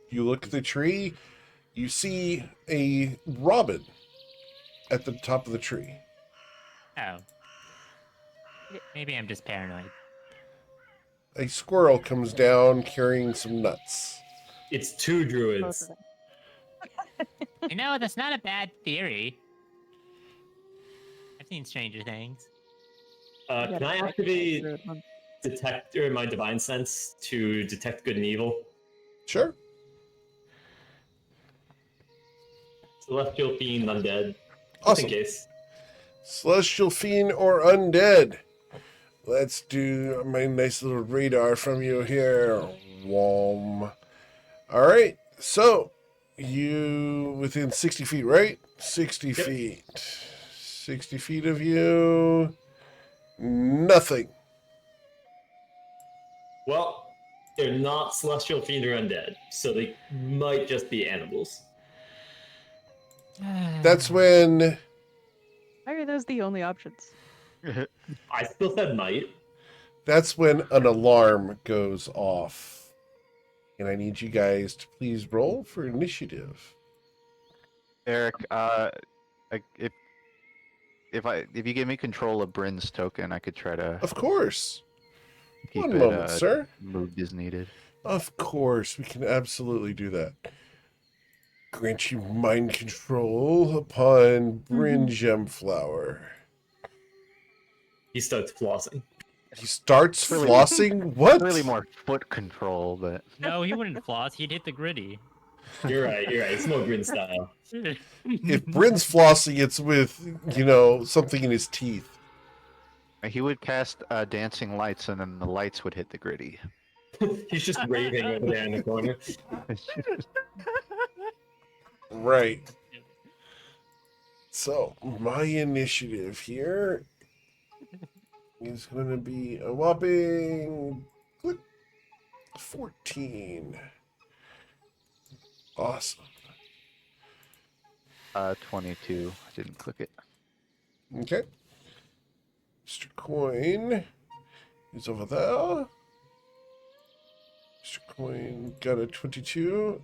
You look at the tree, you see a robin at the top of the tree. Oh. Maybe I'm just paranoid. A squirrel comes down carrying some nuts. It's two Both druids. of them. You know, that's not a bad theory. I've seen stranger things. You Can gotta I check activate through them. detect or my divine sense to detect good and evil? Sure. Celestial fiend, undead. Just Awesome. in case. Celestial fiend or undead. Let's do my nice little radar from you here. Wom. All right. So, you within 60 feet, right? 60 Yep. feet. 60 feet of you. Nothing. Well, they're not celestial fiend or undead, so they might just be animals. That's when Why are those the only options? I still said might. an alarm goes off. And I need you guys to please roll for initiative. Eric, if you give me control of Bryn's token, I could try to Of course. keep One it moment, sir. moved as needed. Of course, we can absolutely do that. Grant you mind control upon Bryn Gemflower. He starts flossing. He starts Really- flossing? What? Really more foot control, but No, he wouldn't floss. He'd hit the gritty. You're right. You're right. It's more Grin style. If Bryn's flossing, it's with, something in his teeth. he would cast dancing lights, and then the lights would hit the gritty. He's just raving over there in the corner. Right. So, my initiative here is going to be a whopping 14. Awesome. 22. I didn't click it. Okay. Mr. Coin is over there. Mr. Coin got a 22.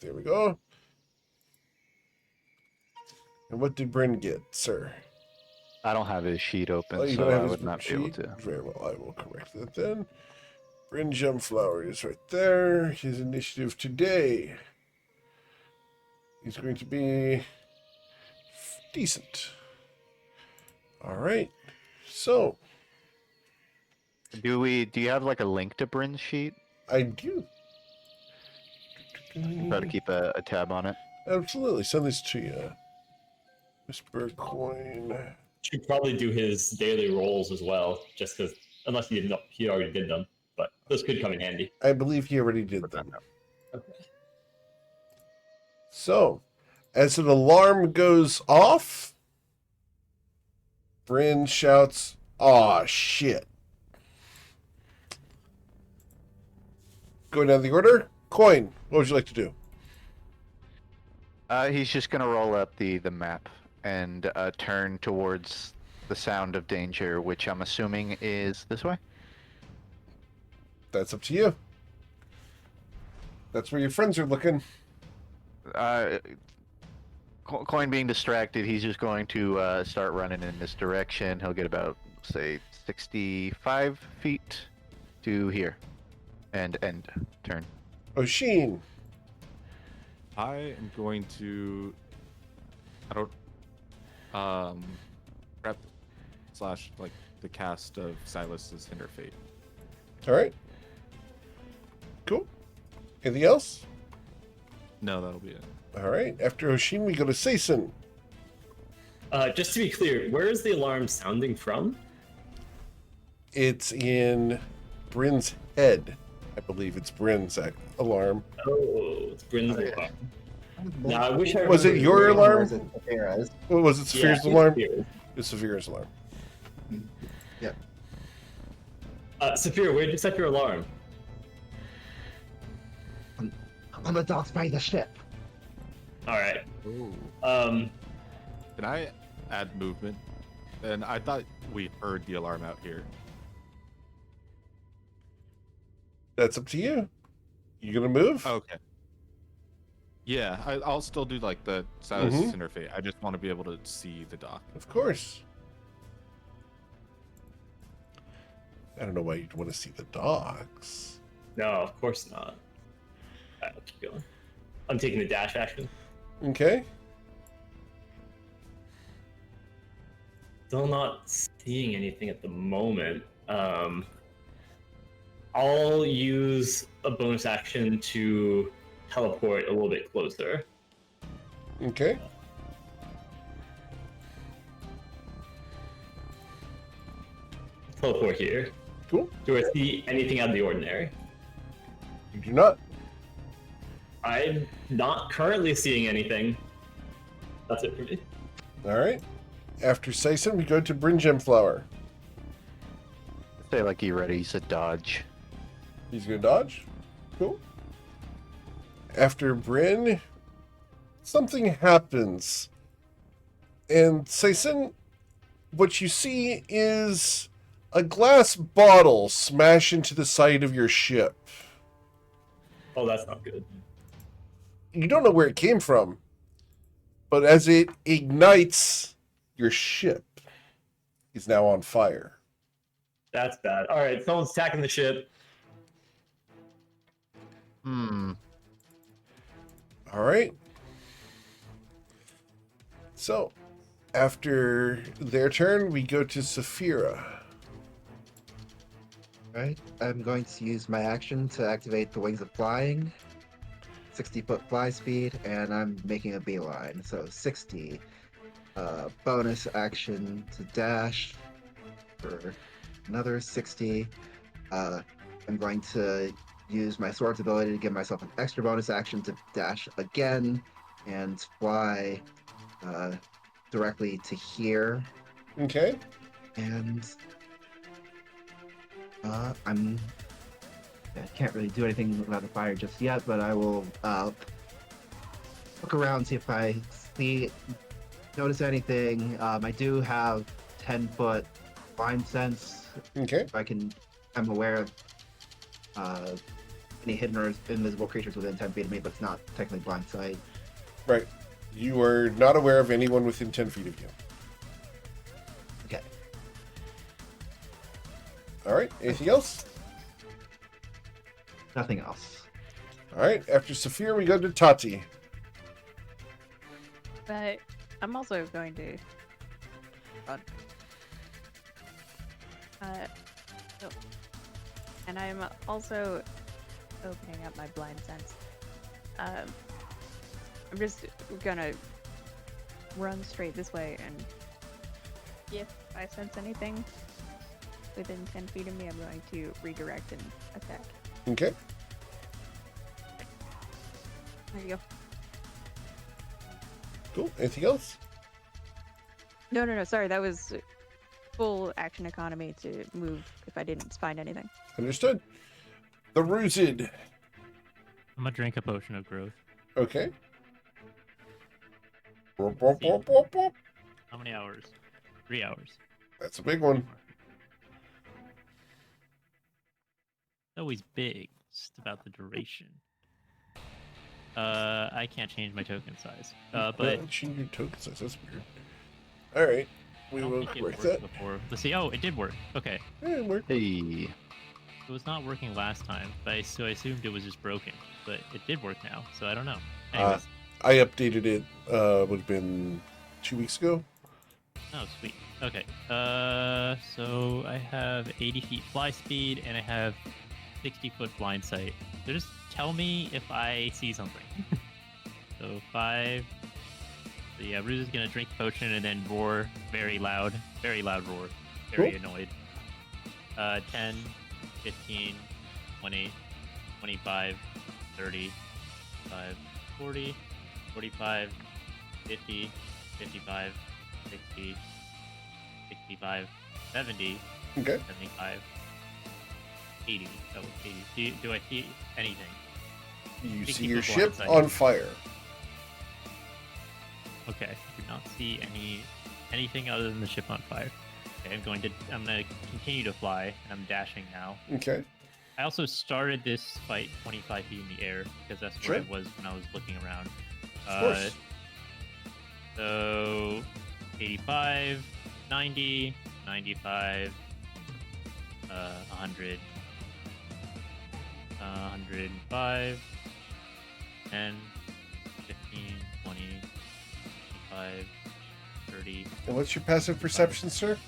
There we go. And what did Bryn get, sir? I don't have his sheet open, Oh, you so don't have I his would not be able sheet? to. Very well, I will correct that then. Bryn Gemflower is right there. His initiative today is going to be decent. All right. So, Do you have like a link to Bryn's sheet? I do. Try to keep a tab on it. Absolutely. Send this to you. Whisper Coin. Should probably do his daily rolls as well, just because unless he already did them, but those could come in handy. I believe he already did Put that them. up. Okay. So, as an alarm goes off, Bryn shouts, "Aw, shit." Going down the order, Coin, what would you like to do? He's just gonna roll up the map and turn towards the sound of danger, which I'm assuming is this way. That's up to you. That's where your friends are looking. Coin being distracted, he's just going to start running in this direction. He'll get about, say, 65 feet to here. And end turn. Oshin, I am going to. Prep / like the cast of Silas's Hinder Fate. all right. Cool. Anything else? No, that'll be it. All right. After Oshin, we go to Sason. Just to be clear, where is the alarm sounding from? It's in Bryn's head. I believe it's Bryn's alarm. Oh, it's Bryn's yeah. alarm. Now, I wish I Was it remembered your where- alarm? Or is it Sarah's? What was it? Yeah, Saphir's alarm? Saphir. It's Saphir's alarm. Saphir, where'd you set your alarm? On the docks by the ship. All right. Ooh. Um, Can I add movement? And I thought we heard the alarm out here. That's up to you. You gonna move? Okay. Yeah, I'll still do like the Silas's Mhm. Hinder Fate. I just want to be able to see the dock. Of course. I don't know why you'd want to see the dogs. no, of course not. All right, I'll keep going. I'm taking the dash action. Okay. Still not seeing anything at the moment. I'll use a bonus action to teleport a little bit closer. Okay. Teleport here. Cool. Do I see anything out of the ordinary? You do not. I'm not currently seeing anything. That's it for me. All right. After Sason, we go to Bryn Gemflower. Say like you ready. He said dodge. He's gonna dodge. Cool. After Bryn, something happens. And Sason, what you see is a glass bottle smash into the side of your ship. Oh, that's not good. You don't know where it came from, but as it ignites, your ship is now on fire. That's bad. All right, someone's attacking the ship. All right. So, After their turn, we go to Saphira. Right. I'm going to use my action to activate the Wings of Flying. 60-foot fly speed, and I'm making a beeline. So 60. Bonus action to dash for another 60. I'm going to use my sword's ability to give myself an extra bonus action to dash again and fly directly to here. Okay. And I can't really do anything about the fire just yet, but I will look around, see if I notice anything. I do have 10-foot blind sense. Okay. I'm aware of any hidden or invisible creatures within 10 feet of me, but it's not technically blind sight. Right. You are not aware of anyone within 10 feet of you. Okay. All right. Anything else? Nothing else. All right. After Saphir, we go to Tati. But I'm also going to. Oh. And I'm also opening up my blind sense. I'm just gonna run straight this way, and if I sense anything within 10 feet of me, I'm going to redirect and attack. Okay. There you go. Cool. Anything else? No. Sorry, that was full action economy to move if I didn't find anything. Understood. The Rooted. I'm gonna drink a potion of growth. Okay. How many hours? 3 hours. That's a big one. Always big. It's just about the duration. I can't change my token size. But Change your token size. That's weird. All right. I We don't will think it correct worked that. before. Let's see. Oh, it did work. Okay. Yeah, it worked. Hey. It was not working last time, so I assumed it was just broken. But it did work now, so I don't know. Anyways. I updated it. Would have been 2 weeks ago. Oh, sweet. Okay. So I have 80 feet fly speed, and I have 60-foot blind sight. So just tell me if I see something. So 5. So yeah, Ruse is gonna drink the potion and then roar very loud roar, very Cool. annoyed. 10, 15, 20, 25, 30, 5, 40, 45, 50, 55, 60, 65, 70, Okay. 75, 80. Oh, 80. Do I see anything? You 60 see your foot ship blind sight. on fire. Okay. Do not see anything other than the ship on fire. Okay, I'm gonna continue to fly, and I'm dashing now. Okay. I also started this fight 25 feet in the air because that's Sure. where I was when I was looking around. Of course. So 85, 90, 95, 100, 105, 10, 15, 20, 25, 30, And what's your passive perception, sir?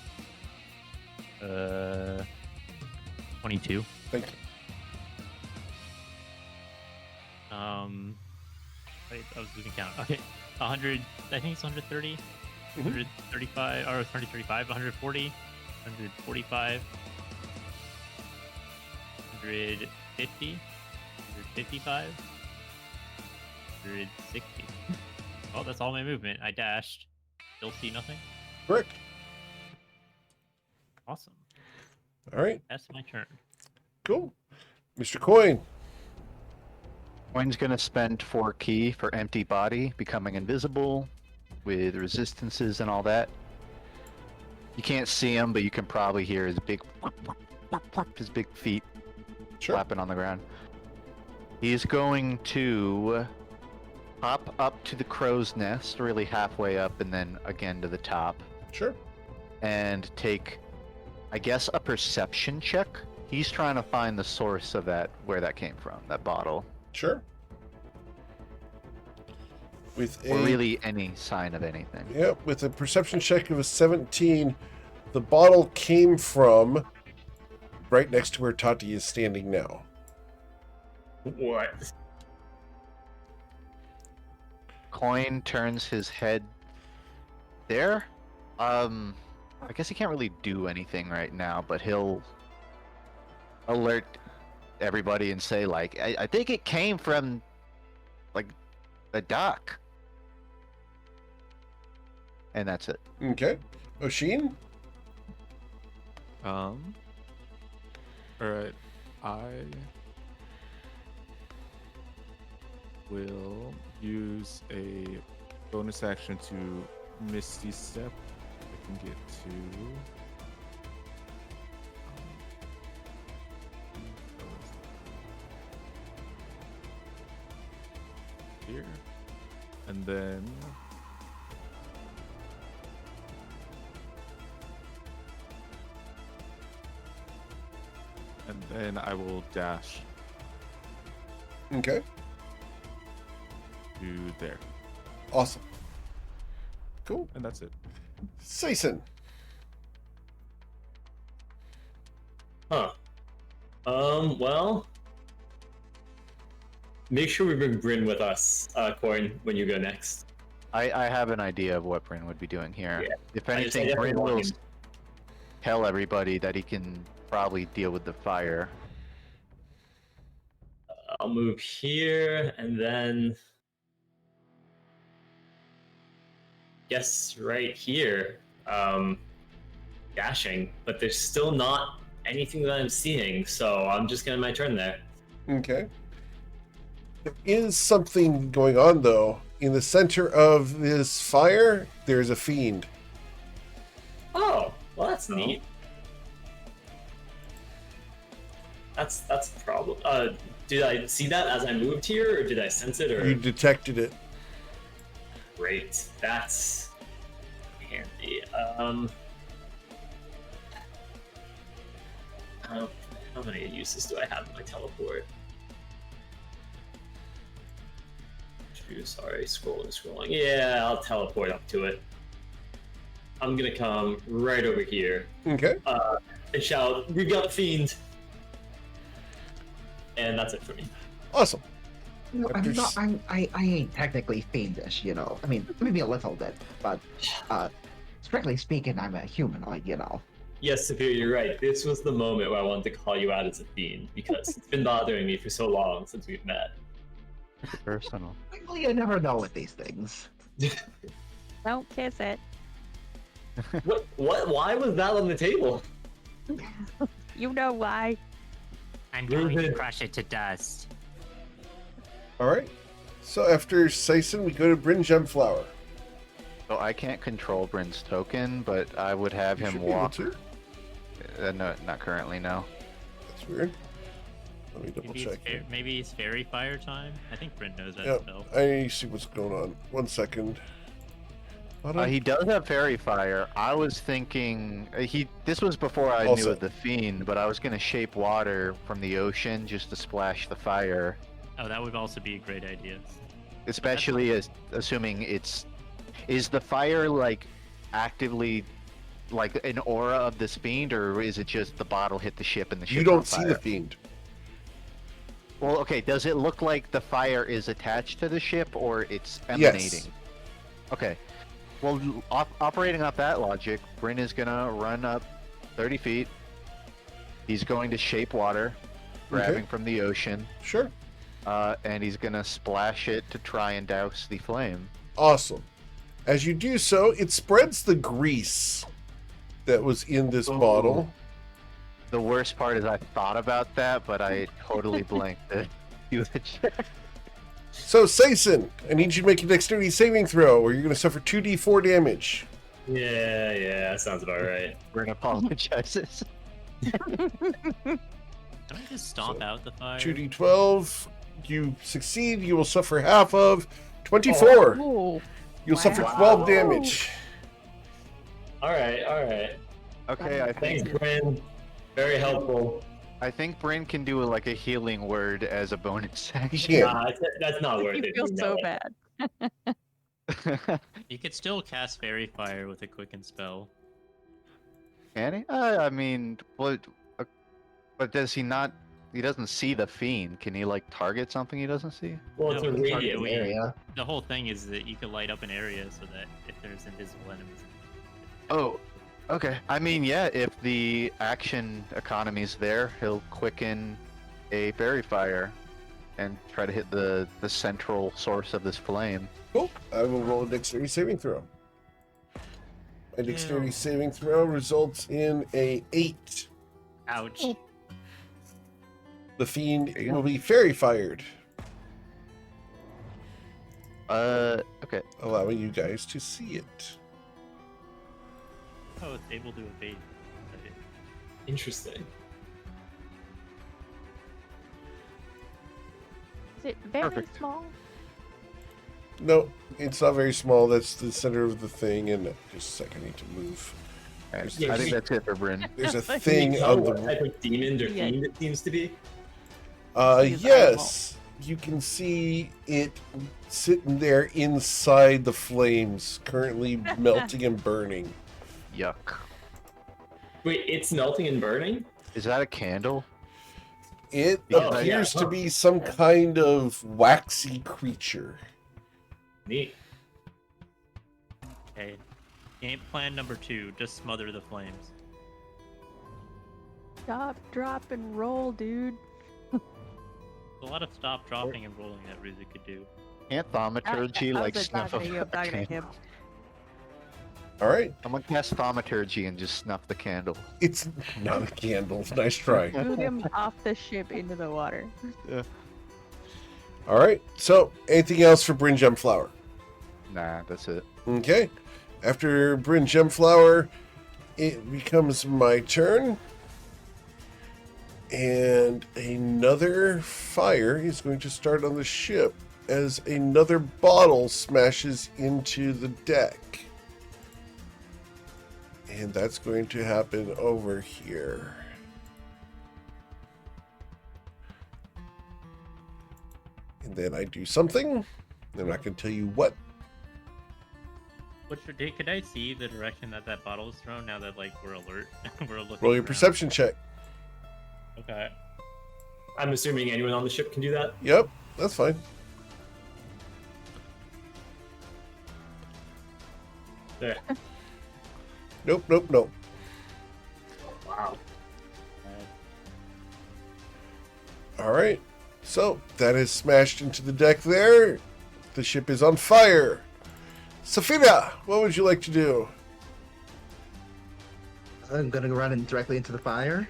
22. Thank you. Wait, I was losing count. Okay, 100. I think it's 130, 135, or 135, 140, 145, 150, 155, 160. Oh, that's all my movement. I dashed. Still see nothing. Correct. Awesome. All right. That's my turn. Cool. Mr. Coin. Coin's gonna spend 4 key for empty body, becoming invisible, with resistances and all that. You can't see him, but you can probably hear his big feet Sure. flapping on the ground. He's going to hop up to the crow's nest, really halfway up, and then again to the top, Sure. and take, I guess, a perception check. He's trying to find the source of that, where that came from, that bottle. Sure. With or really any sign of anything. Yep, with a perception check of a 17, the bottle came from right next to where Tati is standing now. What? Coin turns his head there. I guess he can't really do anything right now, but he'll alert everybody and say, like, I think it came from, like, a dock. And that's it. Okay. Oshin? Alright. I will use a bonus action to Misty Step. I can get to here. And then I will dash Okay. to there. Awesome. Cool. And that's it. Sayson. Huh. Well, make sure we bring Bryn with us, Corin, when you go next. I have an idea of what Bryn would be doing here. Yeah. If I just- I anything, definitely Bryn want will him. tell everybody that he can probably deal with the fire. I'll move here, and then guess right here. Dashing, but there's still not anything that I'm seeing, so I'm just gonna my turn there. Okay. There is something going on, though. In the center of this fire, there's a fiend. Oh, well, that's neat. That's a problem. Did I see that as I moved here, or did I sense it? Or You detected it. great, that's handy. How many uses do I have in my teleport? Sorry, scrolling. Yeah, I'll teleport up to it. I'm gonna come right over here Okay. and shout, "We got a fiend!" And that's it for me. Awesome. No, I'm After not. s- I ain't technically fiendish, you know. I mean, maybe a little bit, but strictly speaking, I'm a humanoid, you know. Yes, Sophia, you're right. This was the moment where I wanted to call you out as a fiend because it's been bothering me for so long since we've met. Personal. Well, you never know with these things. Don't kiss it. What? Why was that on the table? You know why. I'm going to Ruben. crush it to dust. All right. So after Sayson, we go to Bryn Gemflower. So I can't control Bryn's token, but I would have You him should be able walk. to. No, not currently, no. That's weird. Let me double check. here. Maybe it's fairy fire time. I think Bryn knows that Yep. spell. I see what's going on. 1 second. He does have fairy fire. I was thinking This was before I Also- knew of the fiend, but I was gonna shape water from the ocean just to splash the fire, Oh, that would also be a great idea. especially as assuming is the fire like actively like an aura of this fiend, or is it just the bottle hit the ship and the ship? You don't see the fiend. Well, okay. Does it look like the fire is attached to the ship, or it's emanating? Yes. Okay. Well, operating off that logic, Bryn is gonna run up 30 feet. He's going to shape water, grabbing from the ocean, Sure. and he's gonna splash it to try and douse the flame. Awesome. As you do so, it spreads the grease that was in this bottle. The worst part is I thought about that, but I totally blanked it. So, Sayson, I need you to make a dexterity saving throw, or you're going to suffer 2d4 damage. Yeah, that sounds about right. Bryn apologizes. Can I just stomp out the fire? 2d12. You succeed, you will suffer half of 24. Oh, You'll suffer wow. 12 damage. All right. Okay, I Thanks, think Bryn. Very helpful. Bryn can do like a healing word as a bonus action. Yeah. Nah, that's not worth You it. feel you know so it. bad. You could still cast Fairy Fire with a quicken spell. Can he? I mean, but does he not? He doesn't see the fiend. Can he like target something he doesn't see? Well, it's No, a it's radiant target area. The whole thing is that you can light up an area so that if there's invisible enemies. Oh, okay. I mean, yeah. If the action economy's there, he'll quicken a fairy fire and try to hit the central source of this flame. Cool. I will roll a dexterity saving throw. A dexterity Ew. saving throw results in a 8. Ouch. The fiend There you go. will be fairy fired, Okay. allowing you guys to see it. Oh, it's able to evade. Okay. Interesting. Is it very Perfect. small? No, it's not very small. That's the center of the thing. And just a second, I need to move. There's, Yeah, I think that's it for Bryn. there's a Can you thing Can you on tell what the. type of demon or Yeah. fiend it seems to be? His Yes, you can see it sitting there inside the flames, currently melting and burning. Yuck. Wait, it's melting and burning? Is that a candle? It Oh, appears yeah, to huh. be some kind of waxy creature. Neat. Okay. Game plan number 2: just smother the flames. Stop, drop, and roll, dude. A lot of stop, dropping, and rolling that Ruza could do. Can't thaumaturgy I like wasn't snuff talking to you, I'm a talking to him. candle? All right, Someone cast thaumaturgy and just snuff the candle. it's not a candle. Nice try. Boot him off the ship into the water. All right, so anything else for Bryn Gemflower? Nah, that's it. Okay, after Bryn Gemflower, it becomes my turn. And another fire is going to start on the ship as another bottle smashes into the deck. And that's going to happen over here. And then I do something. I'm not going to tell you what. Could I see the direction that that bottle is thrown now that like we're alert? We're looking. Roll your around? perception check. Okay. I'm assuming anyone on the ship can do that. Yep, that's fine. There. Nope, nope, nope. Wow. All right. So that is smashed into the deck there. The ship is on fire. Safira, what would you like to do? I'm gonna run in directly into the fire.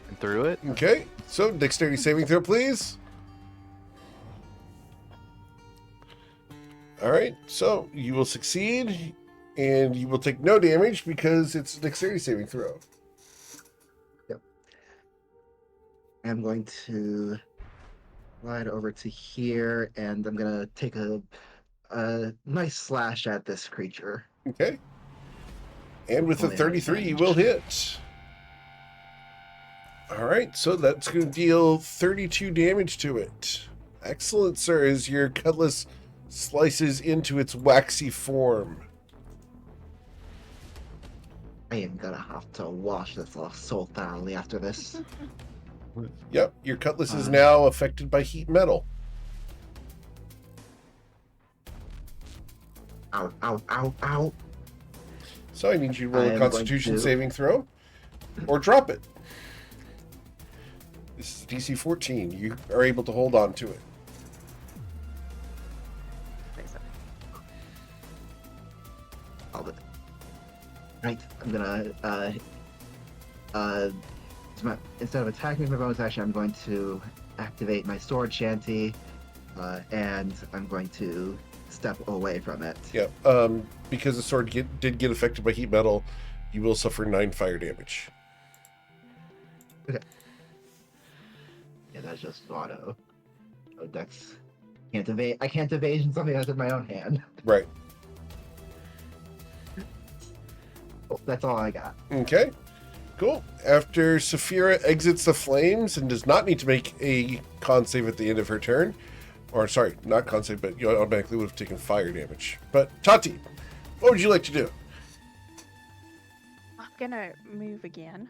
And through it? Okay. So dexterity saving throw, please. All right. So you will succeed, and you will take no damage because it's a dexterity saving throw. I'm going to slide over to here, and I'm gonna take a nice slash at this creature. Okay. And with a Only 33, you advantage. will hit. All right, so that's going to deal 32 damage to it. Excellent, sir, as your cutlass slices into its waxy form. I am gonna have to wash this off so thoroughly after this. Yep, your cutlass is Uh. now affected by heat metal. Ow, ow, ow, ow. So I need you to roll I a am going Constitution to- saving throw, or drop it. This is DC 14. You are able to hold on to it. All the... Right, I'm gonna instead of attacking with my bonus action, I'm going to activate my sword shanty, and I'm going to step away from it. Yeah, because the sword did get affected by heat metal, you will suffer 9 fire damage. Yeah, that's just auto. Oh, that's can't evade. I can't evade something that's in my own hand. Right. Oh, that's all I got. Okay. Cool. After Saphira exits the flames and does not need to make a con save at the end of her turn, Or, sorry, not con save, but you automatically would have taken fire damage. But, Tati, what would you like to do? I'm gonna move again.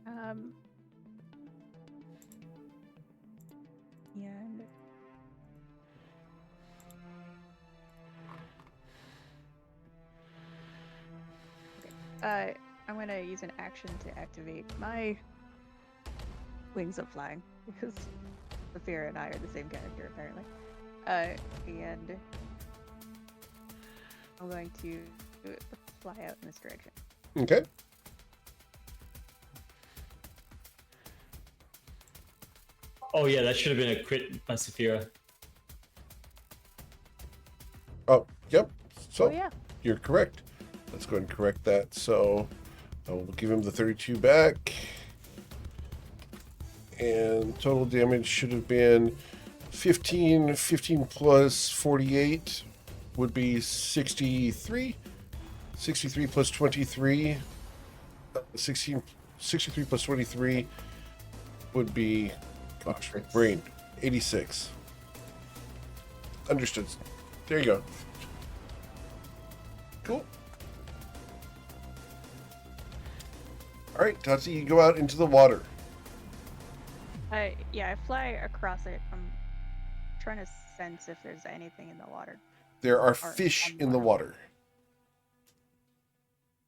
And okay. I'm gonna use an action to activate my Wings of Flying because Saphira and I are the same character apparently. And I'm going to fly out in this direction. Okay. Oh yeah, that should have been a crit by Saphira. Oh, yep. So, Oh yeah. you're correct. Let's go ahead and correct that. So, I will give him the 32 back. And total damage should have been 15 plus 48 would be 63. 63 plus 23. 63 plus 23 would be, gosh, brain, 86. Understood. There you go. Cool. All right, Tati, you go out into the water. Yeah, I fly across it. I'm trying to sense if there's anything in the water. There are Or fish on in the water.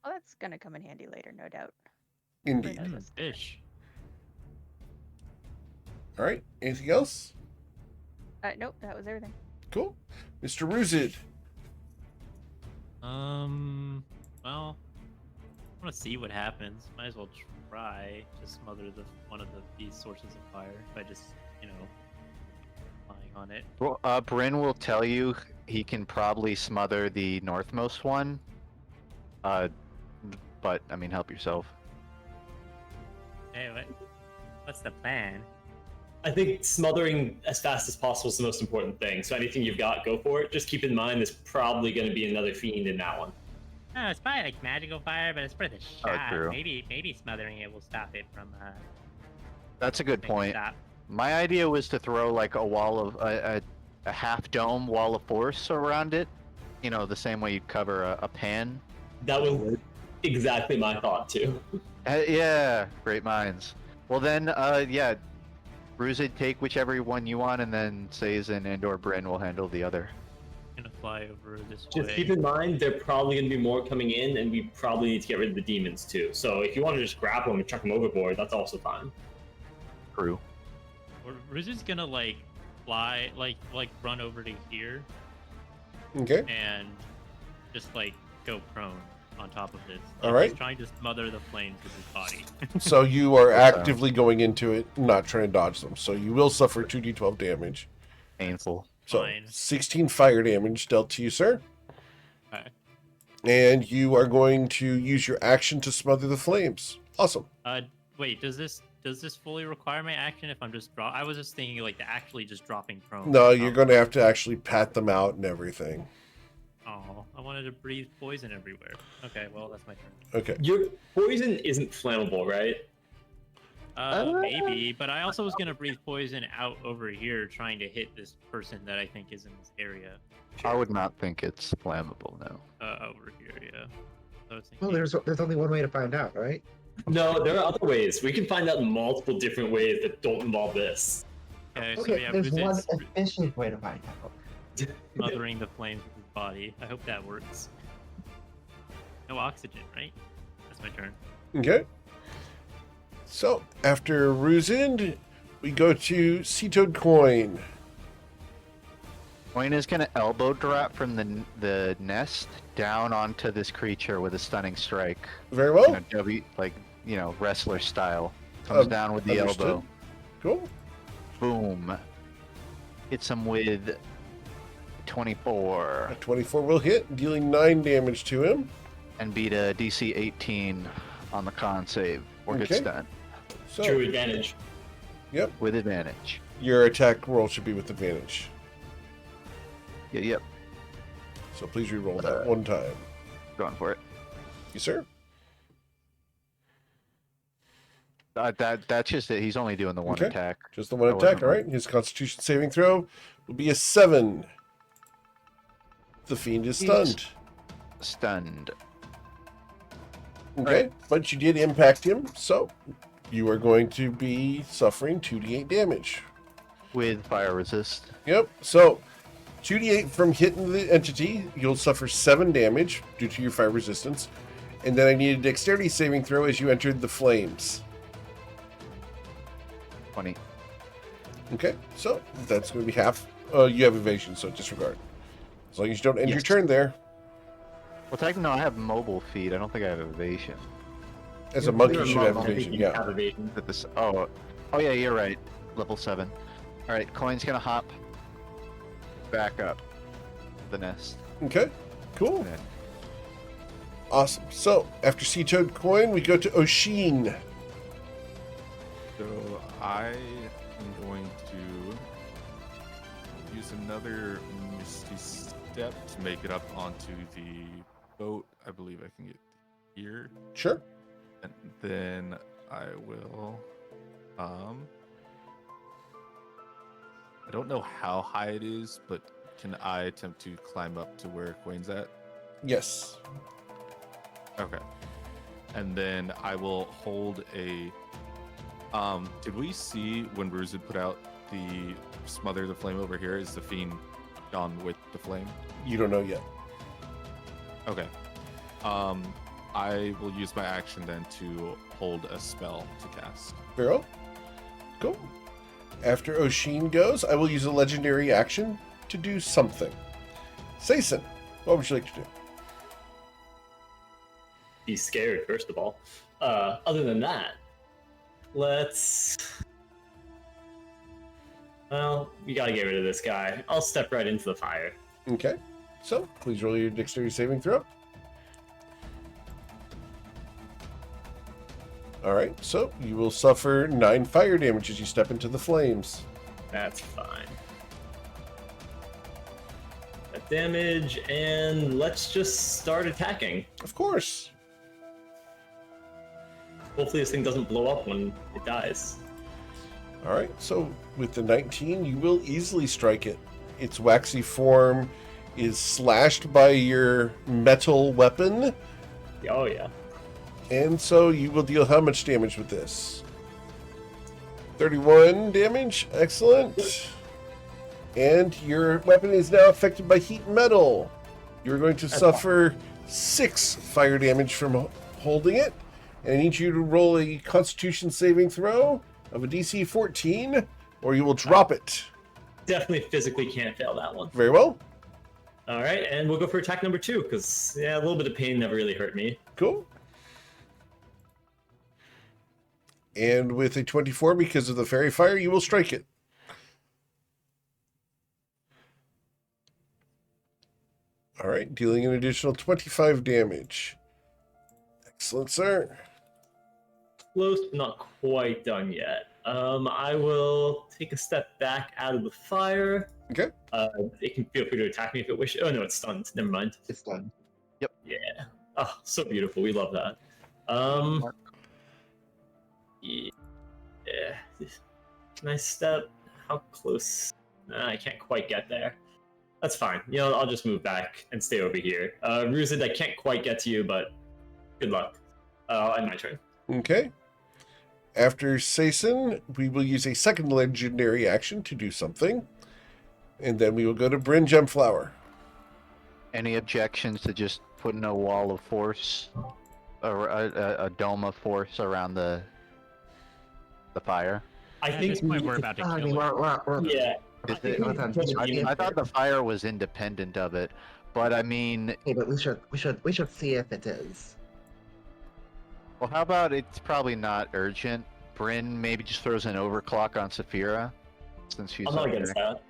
Oh, that's gonna come in handy later, no doubt. Indeed. Fish. All right. Anything else? Nope, that was everything. Cool. Mr. Ruzid. Well, I want to see what happens. Might as well try to smother one of these sources of fire by just, flying on it. Well, Bryn will tell you he can probably smother the northmost one. But I mean, help yourself. Hey, what's the plan? I think smothering as fast as possible is the most important thing. So anything you've got, go for it. Just keep in mind there's probably going to be another fiend in that one. No, it's probably like magical fire, but it's for the shot. true. Maybe smothering it will stop it from. That's a good making it point. Stop. My idea was to throw like a wall of a half dome wall of force around it. You know, the same way you cover a pan. That was exactly my thought too. Yeah, great minds. Well then, yeah, Ruzid, take whichever one you want, and then Sazin and/or Bryn will handle the other. I'm gonna fly over this Just way. keep in mind there are probably going to be more coming in, and we probably need to get rid of the demons too. So if you want to just grab them and chuck them overboard, that's also fine. True. Ruzid's gonna fly, run over to here Okay. and just go prone on top of this. All right. He's trying to smother the flames with his body. So you are actively going into it, not trying to dodge them. So you will suffer 2d12 damage. Painful. So Fine. 16 fire damage dealt to you, sir. Okay. And you are going to use your action to smother the flames. Awesome. Wait, does this fully require my action if I'm just I was just thinking actually just dropping prone. No, you're going to have to actually pat them out and everything. Oh, I wanted to breathe poison everywhere. Okay, well that's my turn. Okay. Your poison isn't flammable, right? Maybe, but I also was gonna breathe poison out over here, trying to hit this person that I think is in this area. I would not think it's flammable, no. Over here, yeah. So I was Well, thinking, there's only one way to find out, right? No, there are other ways. We can find out multiple different ways that don't involve this. okay, so Okay, yeah, there's one Ruzid's efficient way to find out. smothering the flames with his body. I hope that works. No oxygen, right? That's my turn. Okay. So after Ruzid, we go to Sea-Toad Coin. Coin is gonna elbow drop from the nest down onto this creature with a stunning strike. Very well. Wrestler style. Comes down with the Understood. elbow. Cool. Boom. Hits him with 24 A 24 will hit, dealing 9 damage to him. and beat a DC 18 on the con save or Okay. get stunned So, True advantage. yep, with advantage. your attack roll should be with advantage. Yep. So please re-roll that one time. Going for it. Yes, sir. That's just it. He's only doing the one Okay. attack. Just the one That attack. wasn't All right. His Constitution saving throw will be a 7. The fiend is He's- stunned. Stunned. Okay, but you did impact him, so you are going to be suffering 2d8 damage. With fire resist. Yep, so 2d8 from hitting the entity, you'll suffer 7 damage due to your fire resistance, and then I need a dexterity saving throw as you entered the flames. 20. Okay, so that's going to be half. You have evasion, so disregard. As long as you don't end your turn there. Well, technically, no, I have mobile feet. I don't think I have evasion. As a monkey, you should have I think evasion, you yeah. have evasion. At this, oh yeah, you're right. Level 7. All right, Coin's gonna hop back up the nest. Okay, cool. Yeah. Awesome. So, after Sea Toad Coin, we go to Oshin. So I am going to use another Misty Step to make it up onto the boat. I believe I can get here. Sure. And then I will I don't know how high it is, but can I attempt to climb up to where Quain's at? Yes. Okay. And then I will hold a did we see when Bruce had put out the smother the flame over here? Is the fiend gone with the flame? You don't know yet. Okay. I will use my action then to hold a spell to cast. Very well. Cool. After Oshin goes, I will use a legendary action to do something. Sayson, what would you like to do? Be scared, first of all. Other than that, let's... Well, we gotta get rid of this guy. I'll step right into the fire. Okay. So, please roll your dexterity saving throw. Alright, so you will suffer 9 fire damage as you step into the flames. That's fine. That damage, and let's just start attacking. Of course. Hopefully this thing doesn't blow up when it dies. Alright, so with the 19, you will easily strike it. Its waxy form is slashed by your metal weapon, Oh yeah. and so you will deal how much damage with this? 31 damage. Excellent. And your weapon is now affected by heat metal. You're going to suffer 6 fire damage from holding it. And I need you to roll a Constitution saving throw of a DC 14, or you will drop it. Definitely physically can't fail that one. Very well. All right, and we'll go for attack number 2, because, yeah, a little bit of pain never really hurt me. Cool. And with a 24, because of the fairy fire, you will strike it. All right, dealing an additional 25 damage. Excellent, sir. Close, but not quite done yet. I will take a step back out of the fire. Okay. It can feel free to attack me if it wishes. Oh no, it's stunned. Never mind. It's done. Yeah. Oh, so beautiful. We love that. Yeah. Nice step. How close? Nah, I can't quite get there. That's fine. You know, I'll just move back and stay over here. Ruzid, I can't quite get to you, but good luck. I'll end my turn. Okay. After Sayson, we will use a second legendary action to do something. And then we will go to Bryn Gemflower. Any objections to just putting a wall of force, or a dome of force around the fire? I At think this point, we're about to I mean, kill it. we're yeah. Is Okay, it- listen, I thought the fire was independent of it, but I mean, okay, but we should see if it is. well, how about it's probably not urgent. Bryn maybe just throws an overclock on Saphira, since she's I'm not up against there. that.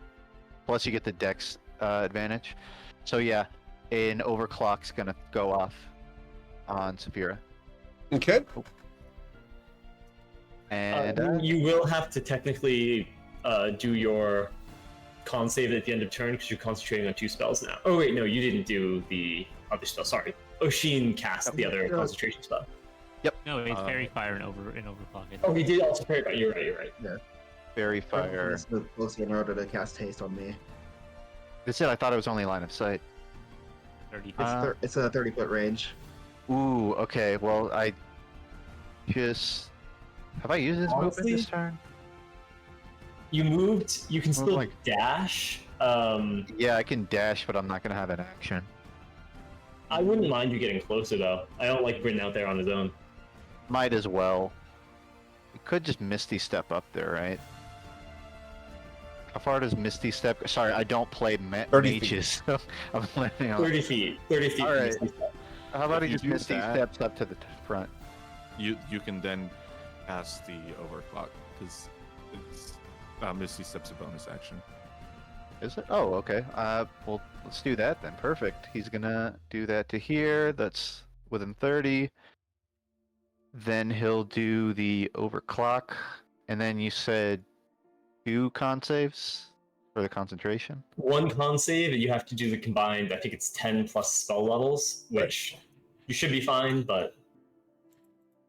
Plus you get the dex advantage. So yeah, an overclock's gonna go off on Saphira. Okay. And You will have to technically do your con save at the end of turn because you're concentrating on 2 spells now. Oh wait, no, you didn't do the other spell. Sorry, Oshin cast the other No. concentration spell. No, it's fairy fire and overclock. Oh, we did also parry fire. You're right. Fairy fire. Just move closer in order to cast haste on me. That's it. I thought it was only line of sight. 30 feet. It's a 30-foot range. Ooh, okay. Well, I just have I used this movement Honestly, this turn? You moved. You can still like- dash. Yeah, I can dash, but I'm not gonna have an action. I wouldn't mind you getting closer though. I don't like Britton out there on his own. Might as well. We could just Misty Step up there, right? How far does Misty Step? Sorry, I don't play 30 feet. mages. So I'm letting out. 30 feet. 30 feet. All right. from this. How about he If you just do Misty that- Steps up to the front? You can then cast the overclock because it's Misty Step's a bonus action. Is it? Oh, okay. Well, let's do that then. Perfect. He's gonna do that to here. That's within 30. Then he'll do the overclock, and then you said 2 con saves for the concentration. 1 con save, and you have to do the combined. I think it's 10 plus spell levels, which you should be fine. But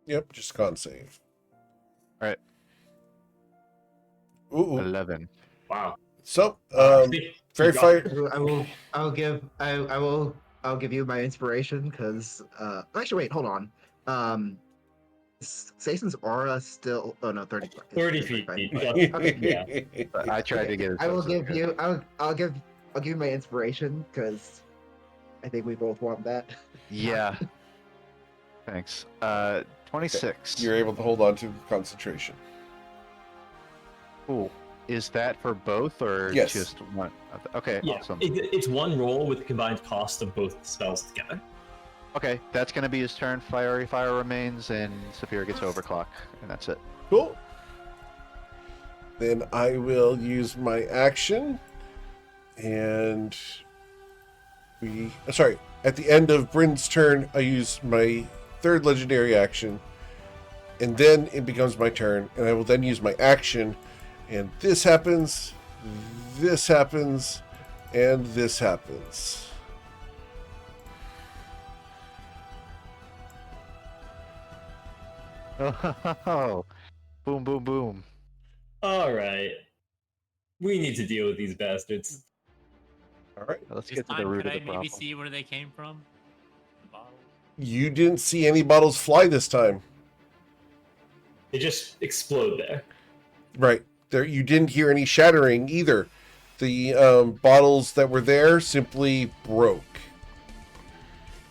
Yep, just con save. All right. Ooh. 11. wow. So, Actually, fairy you got- fire. I'll give you my inspiration because actually wait, hold on. Saison's aura still 30 30 feet. You got- yeah. But I tried to get it. I will give you I'll give you my inspiration because I think we both want that. Yeah. Thanks. 26. You're able to hold on to concentration. Cool. Is that for both or Yes. just one? Okay, Yeah, awesome. it's 1 roll with the combined cost of both spells together. Okay, that's gonna be his turn. Fiery fire remains, and Saphira gets overclock, and that's it. Cool. Then I will use my action, and at the end of Bryn's turn, I use my 3rd legendary action, and then it becomes my turn, and I will then use my action, and this happens, and this happens. Oh, boom, boom, boom. All right. We need to deal with these bastards. All right. Let's This get to the time, root could of I the maybe problem. see where they came from? The bottles? You didn't see any bottles fly this time. They just explode there. Right. There, you didn't hear any shattering either. The bottles that were there simply broke.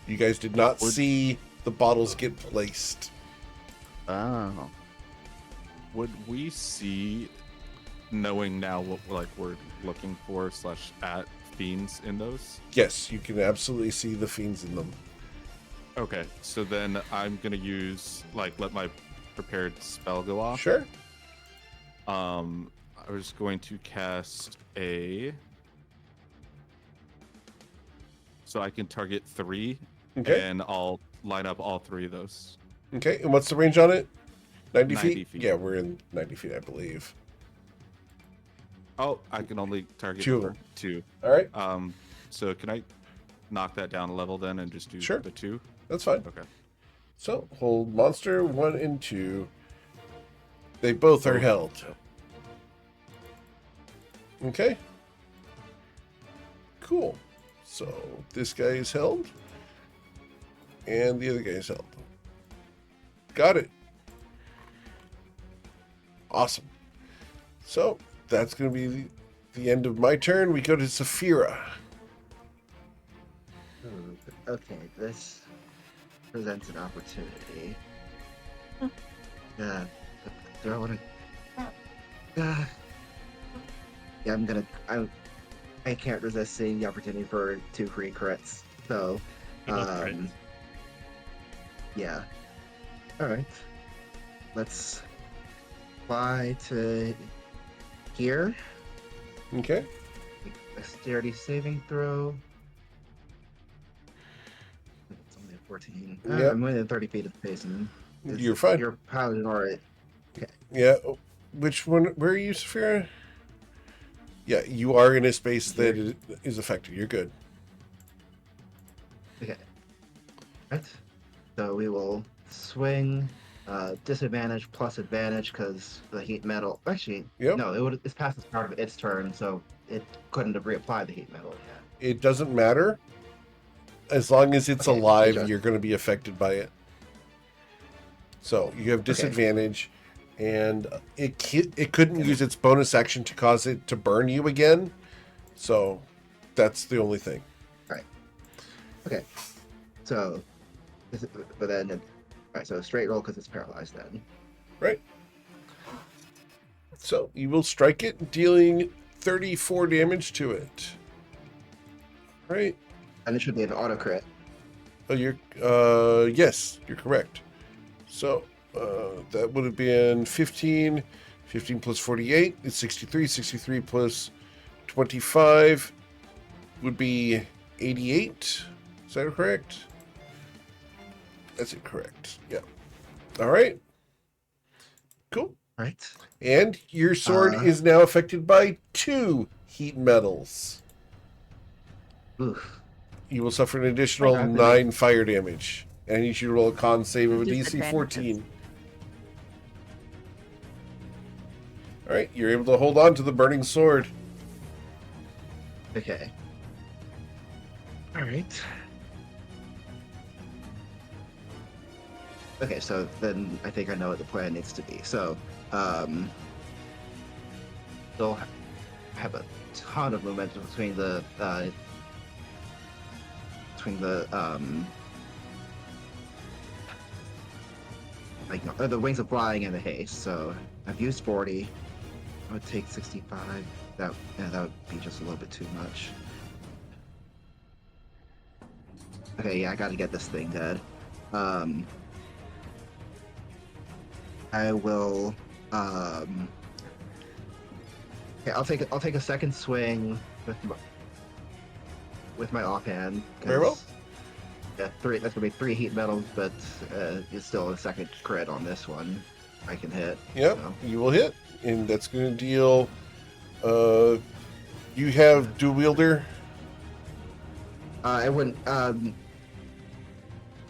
You guys did not see the bottles get placed. Oh. Would we see, knowing now what we're looking for / at fiends in those? Yes, you can absolutely see the fiends in them. Okay, so then I'm gonna use let my prepared spell go off. Sure. I was going to cast so I can target 3, Okay. and I'll line up all 3 of those. Okay. And what's the range on it? 90 feet? 90 feet. Yeah, we're in 90 feet, I believe. Oh, I can only target 2 of them. 2. All right. So can I knock that down a level then and just do Sure. the 2? That's fine. Okay. So hold monster 1 and 2. They both are held. Okay. Cool. So this guy is held. And the other guy is held. Got it. Awesome. So that's going to be the end of my turn. We go to Saphira. Okay, this presents an opportunity. Do I want to? Yeah, I can't resist seeing the opportunity for 2 free crits. So, Both crits. yeah. All right. Let's fly to here. Okay. Dexterity saving throw. It's only a 14. Yep. I'm within 30 feet of the basin. You're fine. You're piloting all right. Yeah. Which one? Where are you, Saphira? Yeah, you are in a space that is affected. You're good. Okay. Right. So we will swing. Disadvantage plus advantage because the heat metal. Actually, Yep. no, it's past the start of its turn, so it couldn't have reapplied the heat metal yet. It doesn't matter. As long as it's Okay, alive, so just- you're going to be affected by it. So you have disadvantage, and it couldn't use its bonus action to cause it to burn you again. So that's the only thing. Okay, so but then alright, so straight roll because it's paralyzed then. Right. So you will strike it, dealing 34 damage to it. Right. And it should be an auto crit. Oh, yes, you're correct. So that would have been 15 plus 48 is 63. 63 plus 25 would be 88. Is that correct? That's correct. Yeah. All right. Cool. Right. And your sword is now affected by 2 heat metals. Oof. You will suffer an additional 9 fire damage. And I need you to roll a con save of a DC 14. Alright, you're able to hold on to the burning sword. Okay. Alright. Okay, so then I think I know what the plan needs to be. So, they'll have a ton of momentum between the the wings of flying and the haste. So I've used 40. I would take 65. That would be just a little bit too much. Okay, yeah, I gotta get this thing dead. I will. Okay, I'll take a second swing with my offhand. Very well. Yeah, three. That's gonna be 3 heat metals, but it's still a second crit on this one. I can hit. Yep, so. you will hit, and that's going to deal. You have dual wielder. I wouldn't.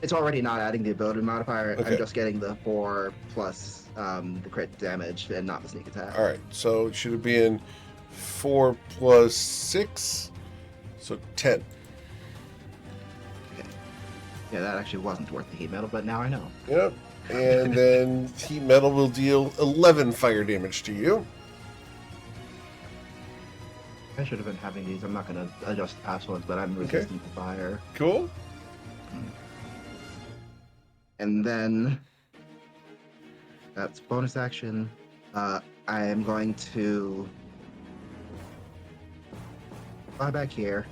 It's already not adding the ability modifier. Okay. I'm just getting the 4 plus the crit damage and not the sneak attack. All right, so it should have been 4 plus 6, so 10. Okay. Yeah, that actually wasn't worth the heat metal, but now I know. Yep. And then heat metal will deal 11 fire damage to you. I should have been having these. I'm not going to adjust the past ones, but I'm resistant to fire. Cool. And then that's bonus action. I am going to fly back here.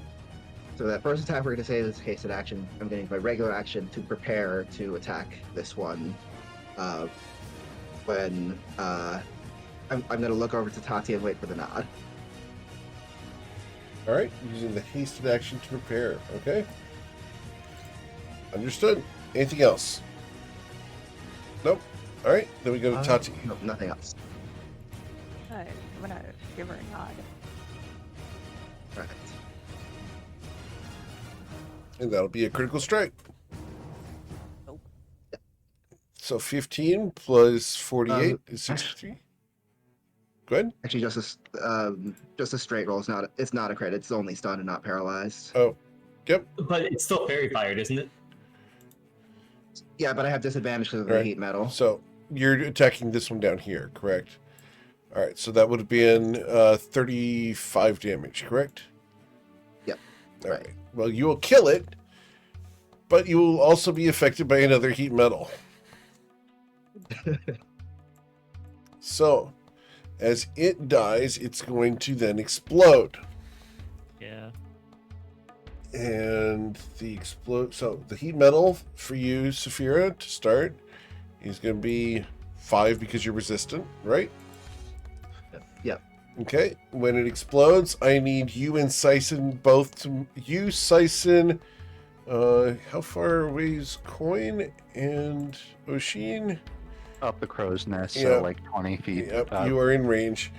So that first attack we're going to say is hasted action. I'm getting my regular action to prepare to attack this one. When I'm going to look over to Tati and wait for the nod. All right, using the hasted action to prepare. Okay. Understood. Anything else? Nope. All right, then we go to Tati. No, nothing else. I'm gonna give her a nod. Right. And that'll be a critical strike. Nope. So 15 plus 48 is 63. Go ahead. Actually, just a straight roll. It's not a crit. It's only stunned and not paralyzed. Oh, yep. But it's still fairy fired, isn't it? Yeah, but I have disadvantage because of the Right. heat metal. So you're attacking this one down here, correct? All right, so that would have been 35 damage, correct? Yep. All right. Well, you will kill it, but you will also be affected by another heat metal. So, as it dies, it's going to then explode. Yeah. And so the heat metal for you, Saphira, to start is going to be 5 because you're resistant, right? Yep. Okay. When it explodes, I need you and Sison both to. You, Sison, how far away is Coin and Oshin? Up the crow's nest, Yeah. so like 20 feet. Yep, you are in range.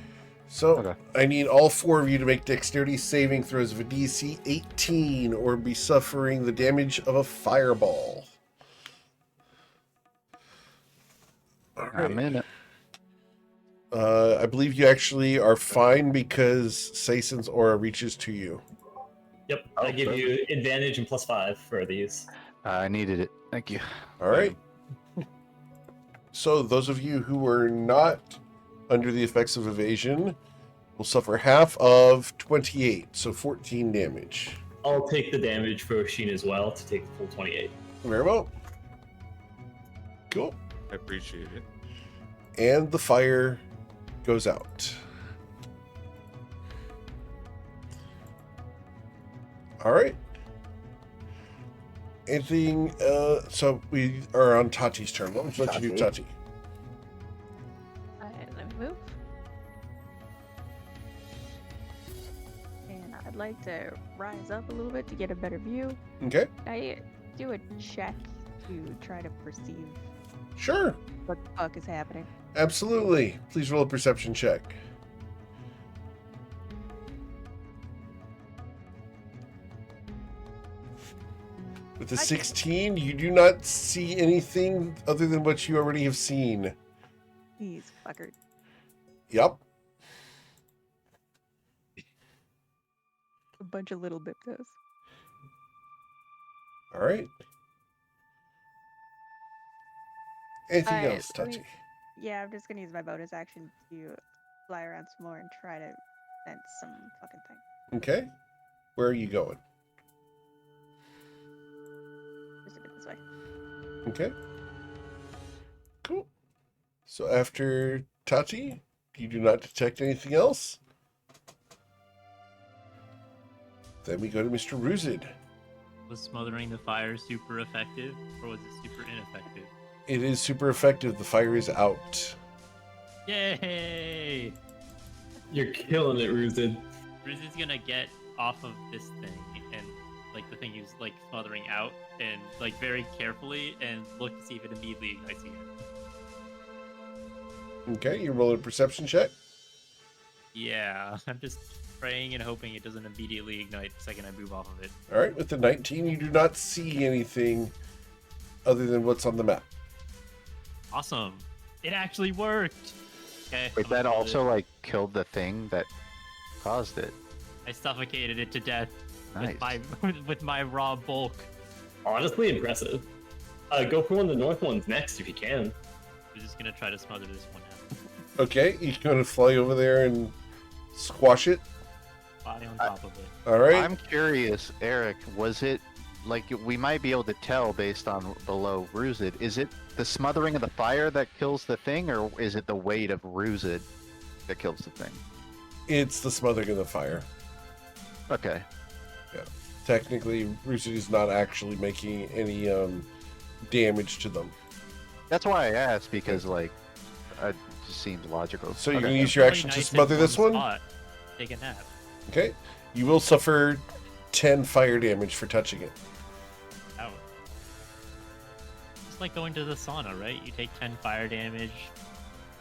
So Okay. I need all 4 of you to make dexterity saving throws of a DC 18 or be suffering the damage of a fireball. All I'm right. in it. I believe you actually are fine because Saison's aura reaches to you. Yep, Oh, I give perfect. you advantage and +5 for these. I needed it. Thank you. All right. So those of you who were not under the effects of evasion will suffer half of 28, so 14 damage. I'll take the damage for Sheen as well to take the full 28. Very well. Cool. I appreciate it. And the fire goes out. All right. Anything? So we are on Tati's turn. What would you like to do, Tati? Let me move. And I'd like to rise up a little bit to get a better view. Okay. I do a check to try to perceive Sure. what the fuck is happening. Absolutely. Please roll a perception check. With a 16, you do not see anything other than what you already have seen. These fuckers. Yep. A bunch of little biptos. All right. Anything Alright, else, Tati? Yeah, I'm just gonna use my bonus action to fly around some more and try to sense some fucking thing. Okay. Where are you going? Just a bit this way. Okay. Cool. So after Tati, you do not detect anything else. Then we go to Mr. Ruzid. Was smothering the fire super effective, or was it super ineffective? It is super effective. The fire is out. Yay! You're killing it, Ruzid. Riz is gonna get off of this thing and like the thing he was like smothering out and like very carefully and look to see if it immediately ignites again. Okay, you roll a perception check. Yeah, I'm just praying and hoping it doesn't immediately ignite the second I move off of it. All right, with the 19, you do not see anything other than what's on the map. Awesome! It actually worked. Okay. Wait, I'm that gonna also do it. like killed the thing that caused it. I suffocated it to death Nice. with my raw bulk. Honestly impressive. Go for one of the north ones next if you can. I'm just gonna try to smother this one now. Okay, you're going to fly over there and squash it. Fly on top of it. All right. I'm curious, Eric, was it like we might be able to tell based on below Ruzid? Is it the smothering of the fire that kills the thing, or is it the weight of Ruzid that kills the thing? It's the smothering of the fire. Okay. Technically, Ruzid is not actually making any damage to them. That's why I asked, because like it just seems logical. So you're Okay. going to use your Really action to nice smother in this one? spot. Take a nap. Okay. You will suffer 10 fire damage for touching it. Ouch. It's like going to the sauna, right? You take 10 fire damage,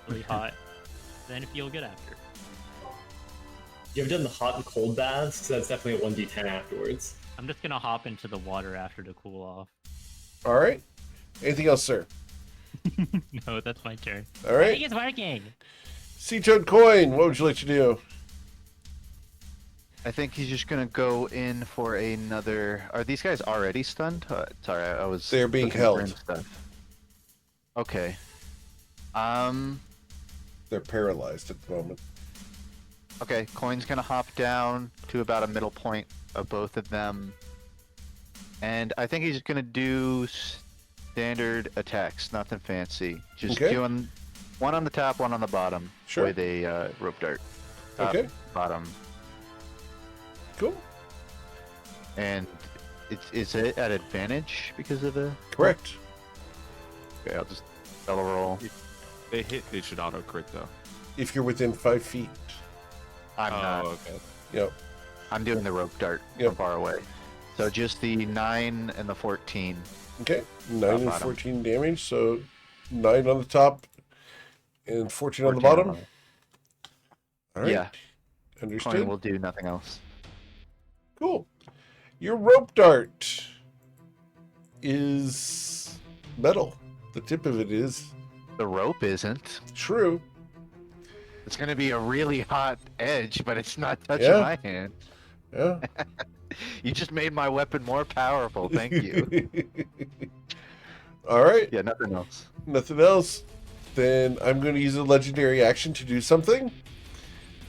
really hot, then feel good after. You ever done the hot and cold baths? Because that's definitely a 1d10 afterwards. I'm just gonna hop into the water after to cool off. All right. Anything else, sir? No, that's my turn. All I right. think it's working. Sea Toad Coin, what would you like to do? I think he's just gonna go in for another. Are these guys already stunned? Sorry, I was. They're being looking held. for stuff. Okay. They're paralyzed at the moment. Okay. Coin's gonna hop down to about a middle point of both of them, and I think he's gonna do standard attacks, nothing fancy. Just Okay. doing one on the top, one on the bottom Sure. with a rope dart. Top, Okay. Bottom. Cool. And is it at advantage because of the? Correct. Okay, I'll just double roll. They hit, they should auto crit though. If you're within 5 feet. I'm not. Okay. Yep. I'm doing the rope dart Yep. from far away. So just the 9 and the 14. Okay. 9 and bottom. 14 damage. So 9 on the top and 14 on the 14 bottom. on All right. Yeah, Understood. coin will do nothing else. Cool. Your rope dart is metal. The tip of it is. The rope isn't. True. It's gonna be a really hot edge, but it's not touching Yeah. my hand. Yeah. You just made my weapon more powerful. Thank you. All right. Yeah, nothing else. Nothing else. Then I'm going to use a legendary action to do something.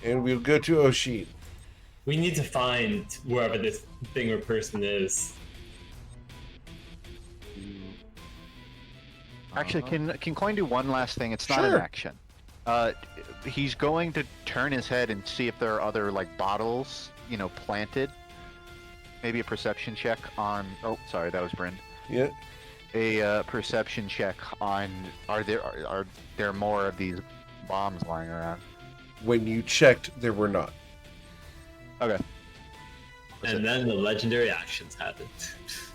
And we'll go to Oshin. We need to find wherever this thing or person is. Actually, can Coin do one last thing? It's not Sure. an action. He's going to turn his head and see if there are other like bottles, planted. Maybe a perception check on. Oh, sorry, that was Bryn. Yeah. A perception check on. Are there more of these bombs lying around? When you checked, there were not. Okay. And then the legendary actions happened.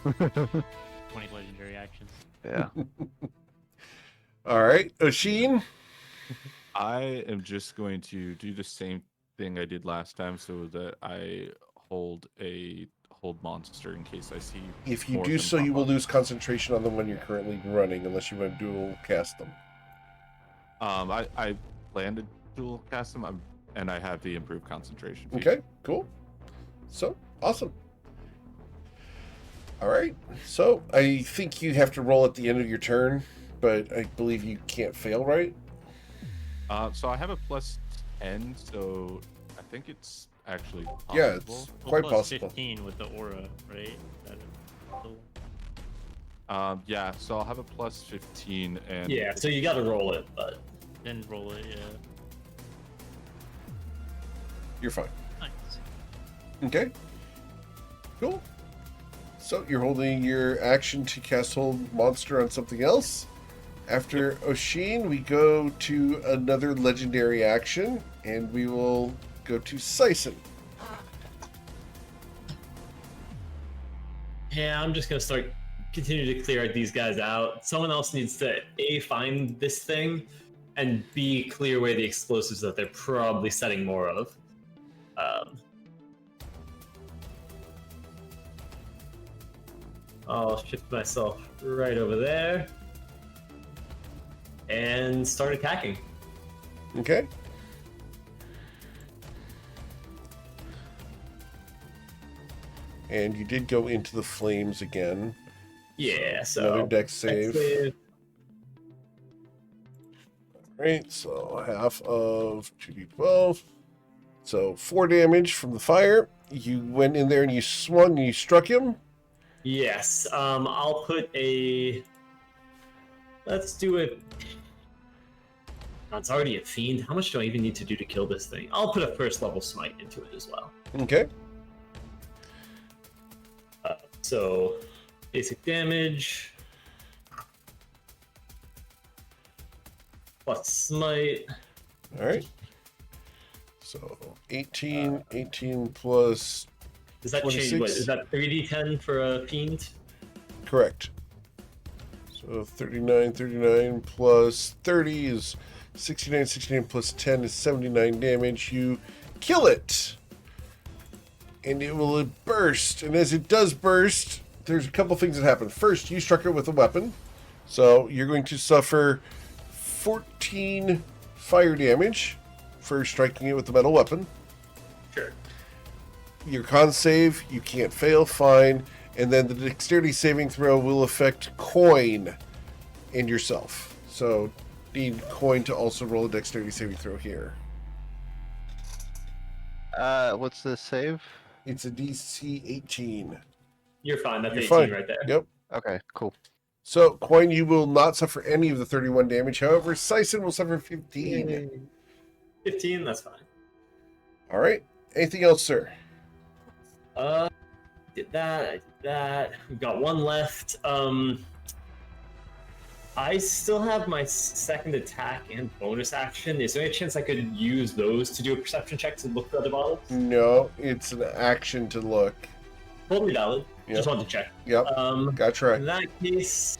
20 legendary actions. Yeah. All right. Oshin. I am just going to do the same thing I did last time, so that I hold monster in case I see. If you more do of them so, you pop will up. lose concentration on the one you're currently running, unless you want to dual cast them. I plan to dual cast them, and I have the improved concentration. feat. Okay, cool. So, awesome. All right. So, I think you have to roll at the end of your turn, but I believe you can't fail, right? So I have a +10, so I think it's actually possible. Yeah, it's quite plus possible. 15 with the aura, right? Yeah, so I'll have a +15, and Yeah, so you gotta roll it, but Then roll it, yeah. You're fine. Nice. Okay. Cool. So, you're holding your action to cast Hold Monster on something else. After Oshin, we go to another legendary action, and we will go to Sison. yeah, I'm just gonna continue to clear these guys out. Someone else needs to A, find this thing, and B, clear away the explosives that they're probably setting more of. I'll shift myself right over there and start attacking. Okay. And you did go into the flames again. Yeah, so Another dex save. save. Right, so half of 2d12. So 4 damage from the fire. You went in there and you swung and you struck him. Yes, I'll put a. Let's do it. Oh, it's already a fiend. How much do I even need to do to kill this thing? I'll put a first level smite into it as well. Okay. So, basic damage plus smite. All right. So 18 plus. Does that change? 26. What is that? 3d10 for a fiend? Correct. So 39 plus 30 is 69 plus 10 is 79 damage. You kill it. And it will burst. And as it does burst, there's a couple things that happen. First, you struck it with a weapon. So you're going to suffer 14 fire damage for striking it with the metal weapon. Sure. Your con save, you can't fail, fine. And then the dexterity saving throw will affect Coin and yourself. So need Coin to also roll a dexterity saving throw here. What's the save? It's a DC 18. You're fine. That's You're 18 fine. right there. Yep. Okay, cool. So, Coin, you will not suffer any of the 31 damage. However, Sison will suffer 15. 15, that's fine. All right. Anything else, sir? Did that. We've got one left. I still have my second attack and bonus action. Is there any chance I could use those to do a perception check to look for other bottles? No, it's an action to look. Totally valid. Yep. Just wanted to check. Yep. Gotta try. In that case,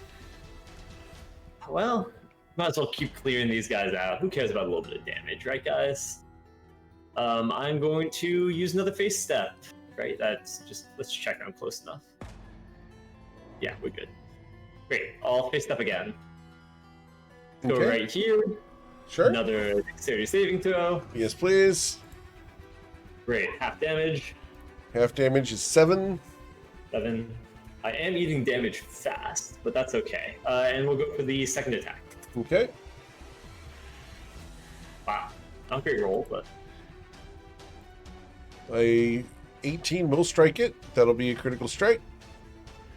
well, might as well keep clearing these guys out. Who cares about a little bit of damage, right, guys? I'm going to use another face step. Right, that's just, let's check I'm close enough. Yeah, we're good. Great, I'll face step again. Go Okay. right here. Sure. Another dexterity saving throw. Yes, please. Great. Half damage. Half damage is 7. 7. I am eating damage fast, but that's okay. And we'll go for the second attack. Okay. Wow. Not great roll, but A 18 will strike it. That'll be a critical strike.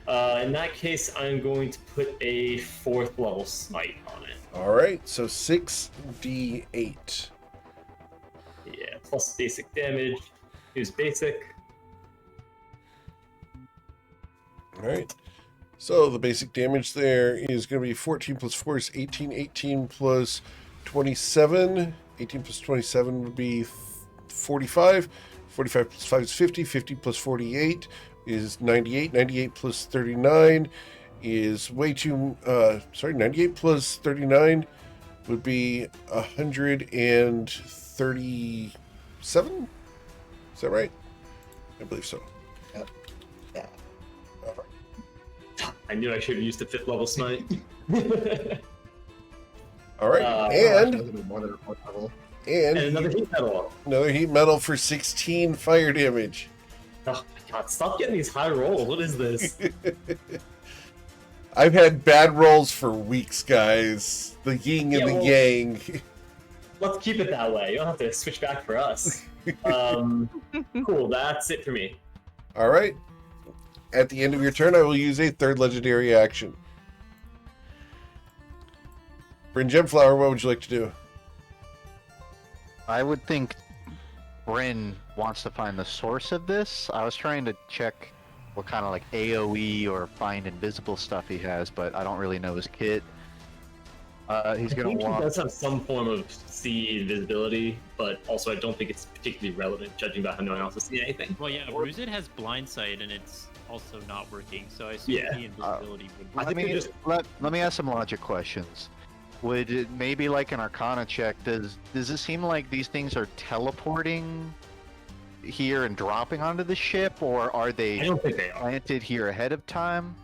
in that case, I'm going to put a 4th level smite on it. All right. So 6d8. Yeah, plus basic damage. Use basic. All right. So the basic damage there is going to be 14 plus 4 is 18. 18 plus 27. 18 plus 27 would be 45. 45 plus 5 is 50. 50 plus 48 is 98. 98 plus 39 is way too... 98 plus 39 would be 137? Is that right? I believe so. Yeah. All right. I knew I should have used the 5th level smite. All right. And More than a fourth level. and another heat metal. another heat metal for 16 fire damage. Oh my god, stop getting these high rolls. What is this? I've had bad rolls for weeks, guys. The yin and Yeah, the well- yang. Let's keep it that way. You don't have to switch back for us. Cool, that's it for me. All right. At the end of your turn, I will use a third legendary action. Bryn Gemflower, what would you like to do? I would think Bryn wants to find the source of this. I was trying to check what kind of like AoE or find invisible stuff he has, but I don't really know his kit. He's I gonna think he walk. does have some form of sea invisibility, but also I don't think it's particularly relevant, judging by how no one else has seen anything. Well, yeah, Bruzid has blind sight, and it's also not working, so I assume Yeah. the invisibility would I think they just- Let me ask some logic questions. Would it maybe like an Arcana check? Does it seem like these things are teleporting here and dropping onto the ship, or are I they don't think they are. planted here ahead of time?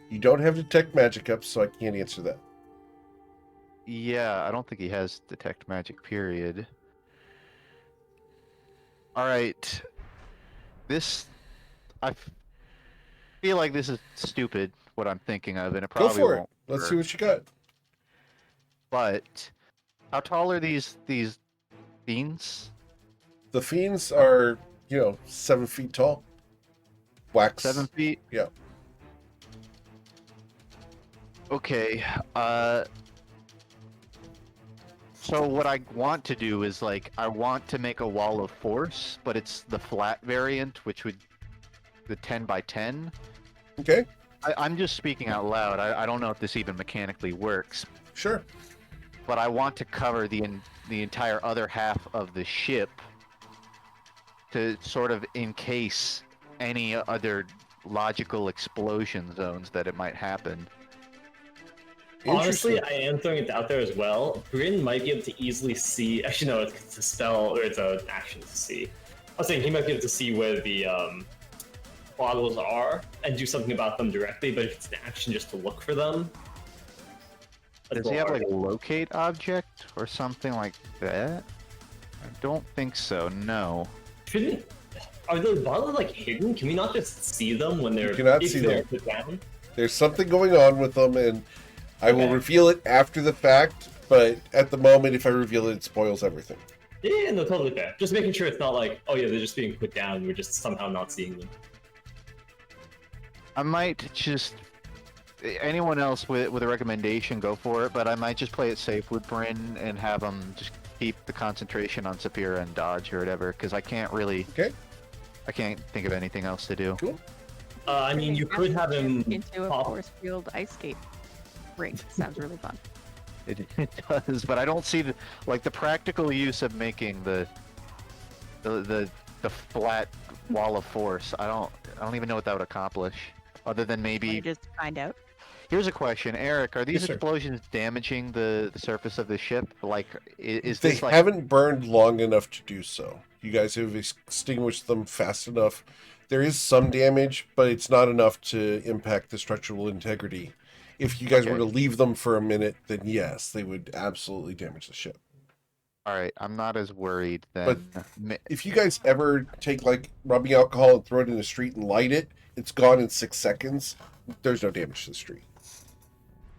You don't have detect magic up, so I can't answer that. Yeah, I don't think he has detect magic. Period. All right, I feel like this is stupid. What I'm thinking of, and it Go probably for it. won't. Let's work. see what you got. But how tall are these fiends? The fiends are, 7 feet tall. Wax. 7 feet? Yeah. Okay. So what I want to do is I want to make a wall of force, but it's the flat variant, which would the 10 by 10. Okay. I'm just speaking out loud. I don't know if this even mechanically works, Sure. but I want to cover the entire other half of the ship to sort of encase any other logical explosion zones that it might happen. Honestly, Interesting. I am throwing it out there as well. Bryn might be able to easily see. Actually, no, it's a spell or it's an action to see. I was saying he might be able to see where the bottles are and do something about them directly. But if it's an action just to look for them, that's Does he have hard. like a locate object or something like that? I don't think so. No. Shouldn't are those bottles hidden? Can we not just see them when they're cannot if see they're them. put down? There's something going on with them, and I will Okay. reveal it after the fact, but at the moment, if I reveal it, it spoils everything. Yeah, no, totally fair. Just making sure it's not like, oh yeah, they're just being put down. We're just somehow not seeing them. I might just. Anyone else with a recommendation, go for it. But I might just play it safe with Bryn and have him just keep the concentration on Sapira and dodge or whatever, because I can't really. Okay. I can't think of anything else to do. Cool. I mean, you could have him into a pop. force field ice skate ring. Sounds really fun. It does, but I don't see the practical use of making the flat wall of force. I don't even know what that would accomplish, other than Wanna maybe. just find out. Here's a question, Eric: are these Yes, sir. explosions damaging the surface of the ship? Like, is They this like? haven't burned long enough to do so. You guys have extinguished them fast enough There is some damage, but it's not enough to impact the structural integrity. If you guys were to leave them for a minute, then yes, they would absolutely damage the ship. All right, I'm not as worried then. If you guys ever take like rubbing alcohol and throw it in the street and light it, it's gone in 6 seconds. There's no damage to the street.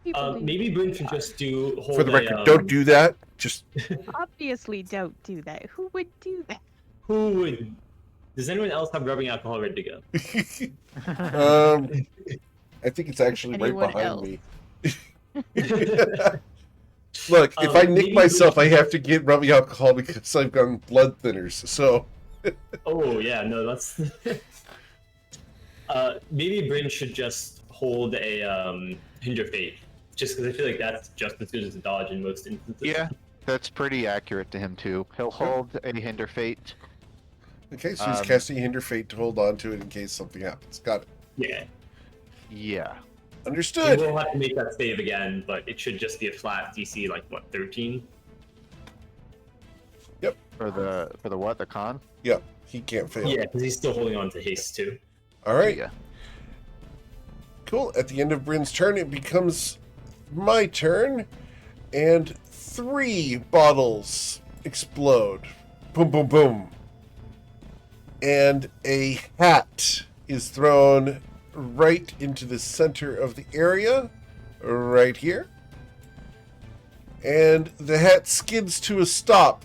Maybe Bryn should just hold For the record, don't do that. Just Obviously, don't do that. Who would do that? Who would? Does anyone else have rubbing alcohol ready to go? I think it's actually Anyone right behind else? me. Look, if I nick myself, I have to get rubbing alcohol because I've gone blood thinners. So. Oh yeah, no, that's. Maybe Bryn should just hold a hinder fate, just because I feel like that's just as good as a dodge in most instances. Yeah, that's pretty accurate to him too. He'll hold a hinder fate. Okay, so he's casting hinder fate to hold on to it in case something happens. Got it. Yeah. Yeah. Understood. We'll have to make that save again, but it should just be a flat DC, like what, 13? Yep. For the what? The con? Yep. He can't fail. Yeah, because he's still holding on to haste too. All right. Yeah. Cool. At the end of Bryn's turn, it becomes my turn, and 3 bottles explode. Boom, boom, boom. And a hat is thrown right into the center of the area, right here. And the hat skids to a stop.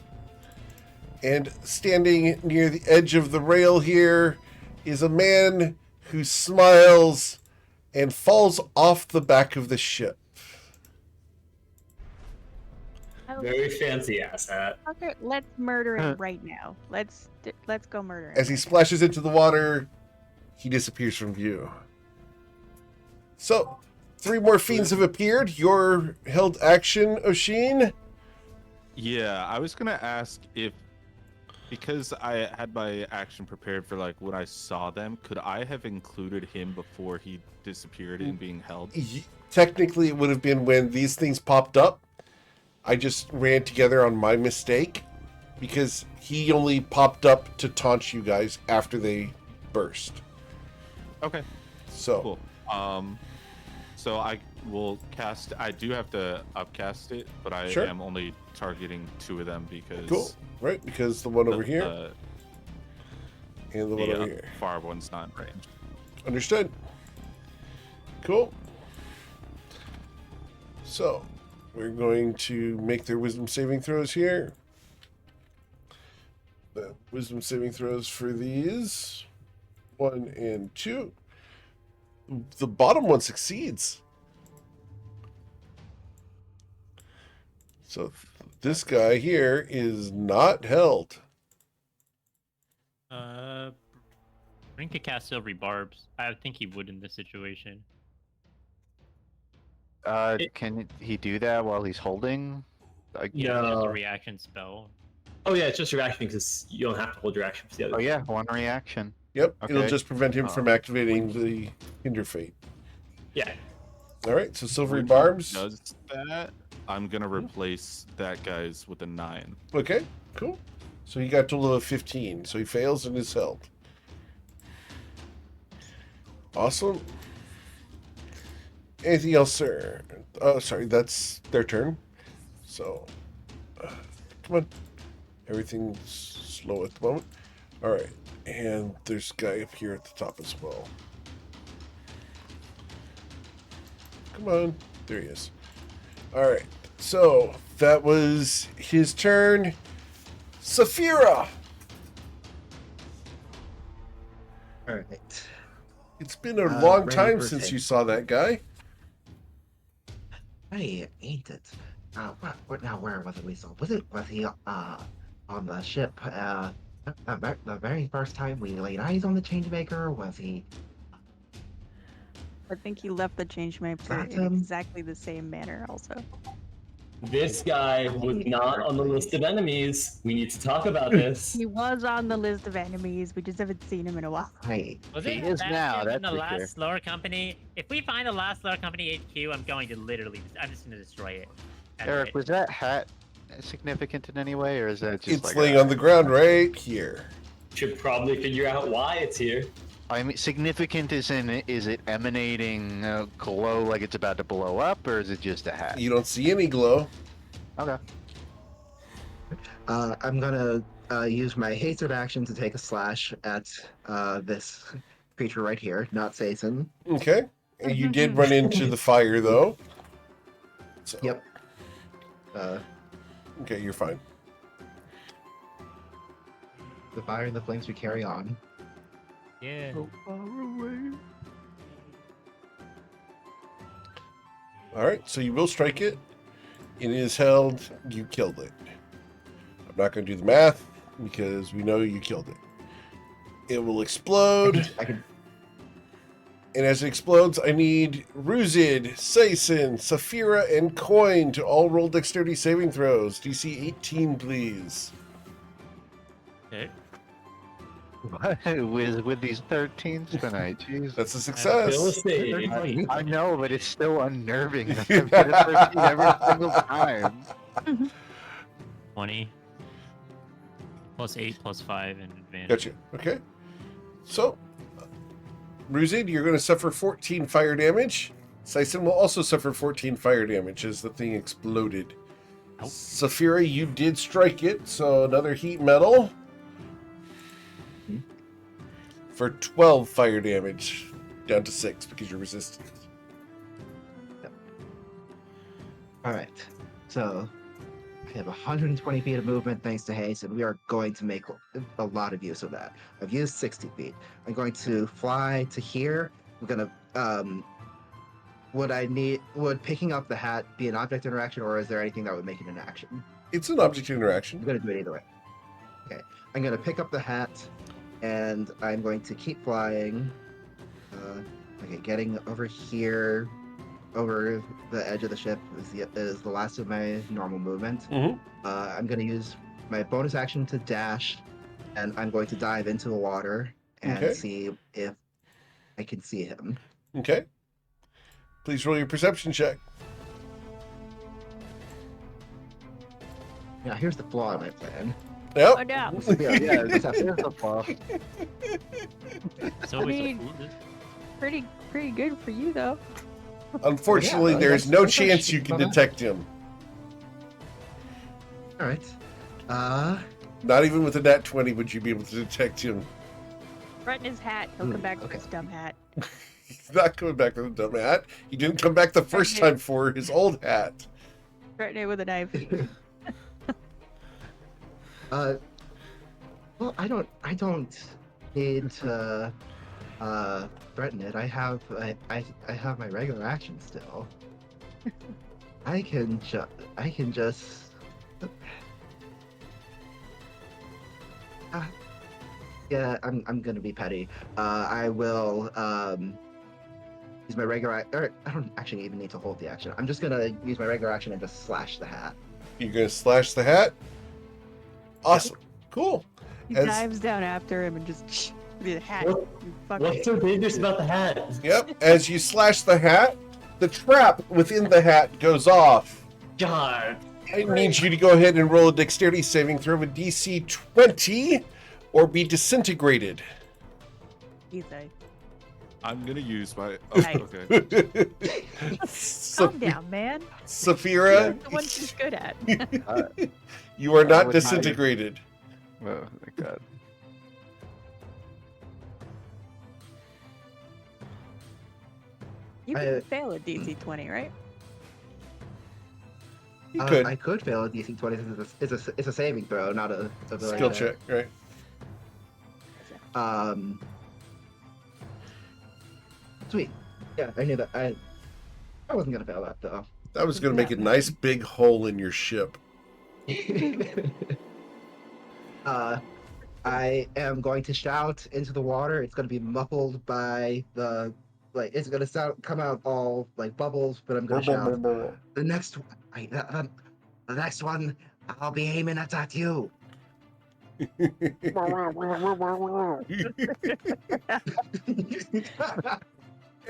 And standing near the edge of the rail here is a man who smiles and falls off the back of the ship. Very fancy ass hat. Okay, let's murder him right now. Let's go murder him. As he splashes into the water, he disappears from view. So, 3 more fiends have appeared. Your held action, Oshin. Yeah, I was gonna ask if, because I had my action prepared for like when I saw them, could I have included him before he disappeared in being held? Technically, it would have been when these things popped up. I just ran together on my mistake because he only popped up to taunt you guys after they burst. Okay. So Cool. So I will cast. I do have to upcast it, but I Sure. am only targeting 2 of them because cool, right? Because the one over here and the one the over here. far one's not in range. Understood. Cool. So, we're going to make their wisdom saving throws here. The wisdom saving throws for these 1 and 2. The bottom one succeeds. So, this guy here is not held. Bryn could cast Silvery Barbs. I think he would in this situation. Can he do that while he's holding? Like, Yeah, it's just a No. reaction spell. Oh yeah, it's just your action because you don't have to hold your action for the other. Oh yeah, 1 reaction. Yep, it'll Okay. just prevent him from activating the Hinder Fate. Yeah. All right, so Silvery When he Barbs. does that, I'm gonna replace that guy's with a 9. Okay, cool. So he got a total of 15. So he fails and is held. Awesome. Anything else, sir? Oh, sorry, that's their turn. So, come on. Everything's slow at the moment. All right, and there's a guy up here at the top as well. Come on. There he is. All right, so that was his turn. Saphira! All right. It's been a Uh, long ready time for since save. you saw that guy. Hey, ain't it? What now? Where was it we saw? Was he on the ship? The very first time we laid eyes on the Changemaker? Was he? I think he left the Changemaker That's in him. exactly the same manner. Also, This guy was not on the list of enemies. We need to talk about this. he was on the list of enemies. We just haven't seen him in a while. Hey, Was He it is that now, ship in that's the for last sure. Lower Company? If we find the last Lower Company HQ, I'm going to literally, I'm just going to destroy it. That's Eric, it. was that hat significant in any way, or is that just It's like laying on the ground right here. Should probably figure out why it's here. I mean, significant is it emanating glow like it's about to blow up, or is it just a hat? You don't see any glow. Okay. I'm gonna use my hasted action to take a slash at this creature right here, not Satan. Okay. And you did run into the fire, though. So, Yep. Okay, you're fine. The fire and the flames we carry on. Yeah. All right, so you will strike it. It is held. You killed it. I'm not going to do the math because we know you killed it. It will explode. I can. And as it explodes, I need Ruzid, Saison, Saphira, and Coin to all roll dexterity saving throws. DC 18, please. Okay. with these 13s tonight, jeez. That's a Real success. estate. I know, but it's still unnerving. That I've got a 13 every single time. 20. Plus 8, plus 5, and advantage. Gotcha. Okay. So, Ruzid, you're going to suffer 14 fire damage. Saison will also suffer 14 fire damage as the thing exploded. Nope. Saphira, you did strike it, so another heat metal. For 12 fire damage, down to 6 because you're resistant. All right. So I have 120 feet of movement thanks to haste, and we are going to make a lot of use of that. I've used 60 feet. I'm going to fly to here. I'm gonna. Would picking up the hat be an object interaction, or is there anything that would make it an action? It's an object interaction. I'm gonna do it either way. Okay. I'm gonna pick up the hat, and I'm going to keep flying. Okay, getting over here, over the edge of the ship is the last of my normal movement. Mhm. I'm going to use my bonus action to dash, and I'm going to dive into the water and Okay. see if I can see him. Okay. Please roll your perception check. Now, here's the flaw in my plan. Yep. Oh no. Yeah, here's the flaw. So it's mean- Pretty good for you though. Unfortunately, Yeah, there is that's- no that's chance actually you can not bad. detect him. All right. Not even with a nat 20 would you be able to detect him. Threaten his hat. He'll come back with okay. his dumb hat. He's not coming back with a dumb hat. He didn't come back the first time for his old hat. Threaten it with a knife. Well, I don't need to threaten it. I have my regular action still. I can just yeah, I'm gonna be petty. I will use my regular or I don't actually even need to hold the action. I'm just gonna use my regular action and just slash the hat. You're going to slash the hat? Awesome. Cool. He As- dives down after him and just the hat. What- You fuck What's it. so dangerous about the hat? Yep. As you slash the hat, the trap within the hat goes off. God. I need you to go ahead and roll a dexterity saving throw with DC 20 or be disintegrated. Easy. I'm gonna use my. Oh, Nice. okay. Calm down, man. Saphira, That's the one she's good at. you are not would not- disintegrated. Oh, thank God. You can fail a DC 20, right? You could. I could fail a DC 20 since it's a saving throw, not a ability Skill check. check, right? Sweet. Yeah, I knew that. I wasn't gonna fail that though. That was going to make a nice big hole in your ship. I am going to shout into the water. It's going to be muffled by the it's going to come out all like bubbles, but I'm going to shout. The next one, I'll be aiming at you.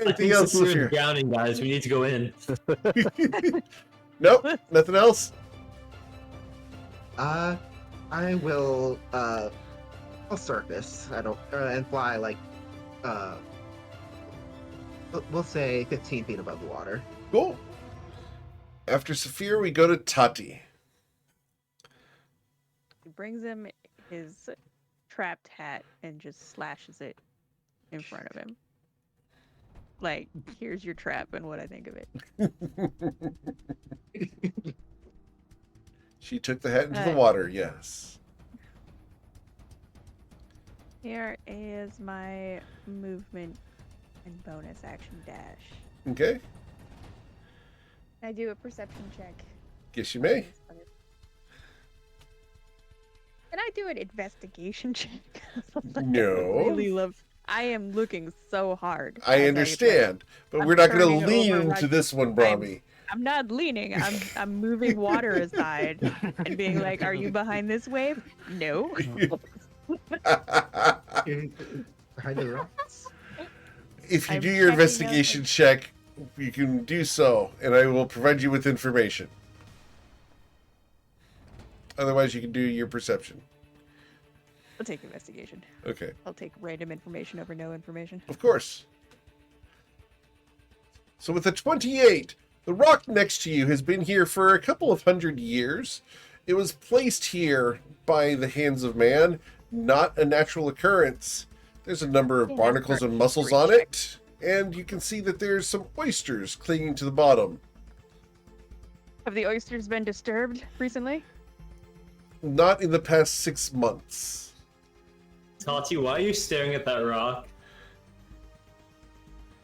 I Anything think else, Saphira's Saphira? drowning, guys. We need to go in. Nope, nothing else? I will I'll surface. I don't and fly like we'll say 15 feet above the water. Cool. After Saphir, we go to Tati. He brings him his trapped hat and just slashes it in front of him. Like, here's your trap and what I think of it. She took the hat into the water, yes. Here is my movement and bonus action dash. Okay. I do a perception check. Guess you may. Can I do an investigation check? No. I am looking so hard. I understand, but we're not going to lean into this one, Brahmi. I'm not leaning. I'm moving water aside and being like, "Are you behind this wave?" No. Behind the rocks? If you I'm do your checking investigation check, you can do so, and I will provide you with information. Otherwise, you can do your perception. I'll take investigation. Okay. I'll take random information over no information. Of course. So with a 28, the rock next to you has been here for a couple of 100 years. It was placed here by the hands of man, not a natural occurrence. There's a number of barnacles and mussels on it, and you can see that there's some oysters clinging to the bottom. Have the oysters been disturbed recently? Not in the past 6 months. Tati, why are you staring at that rock?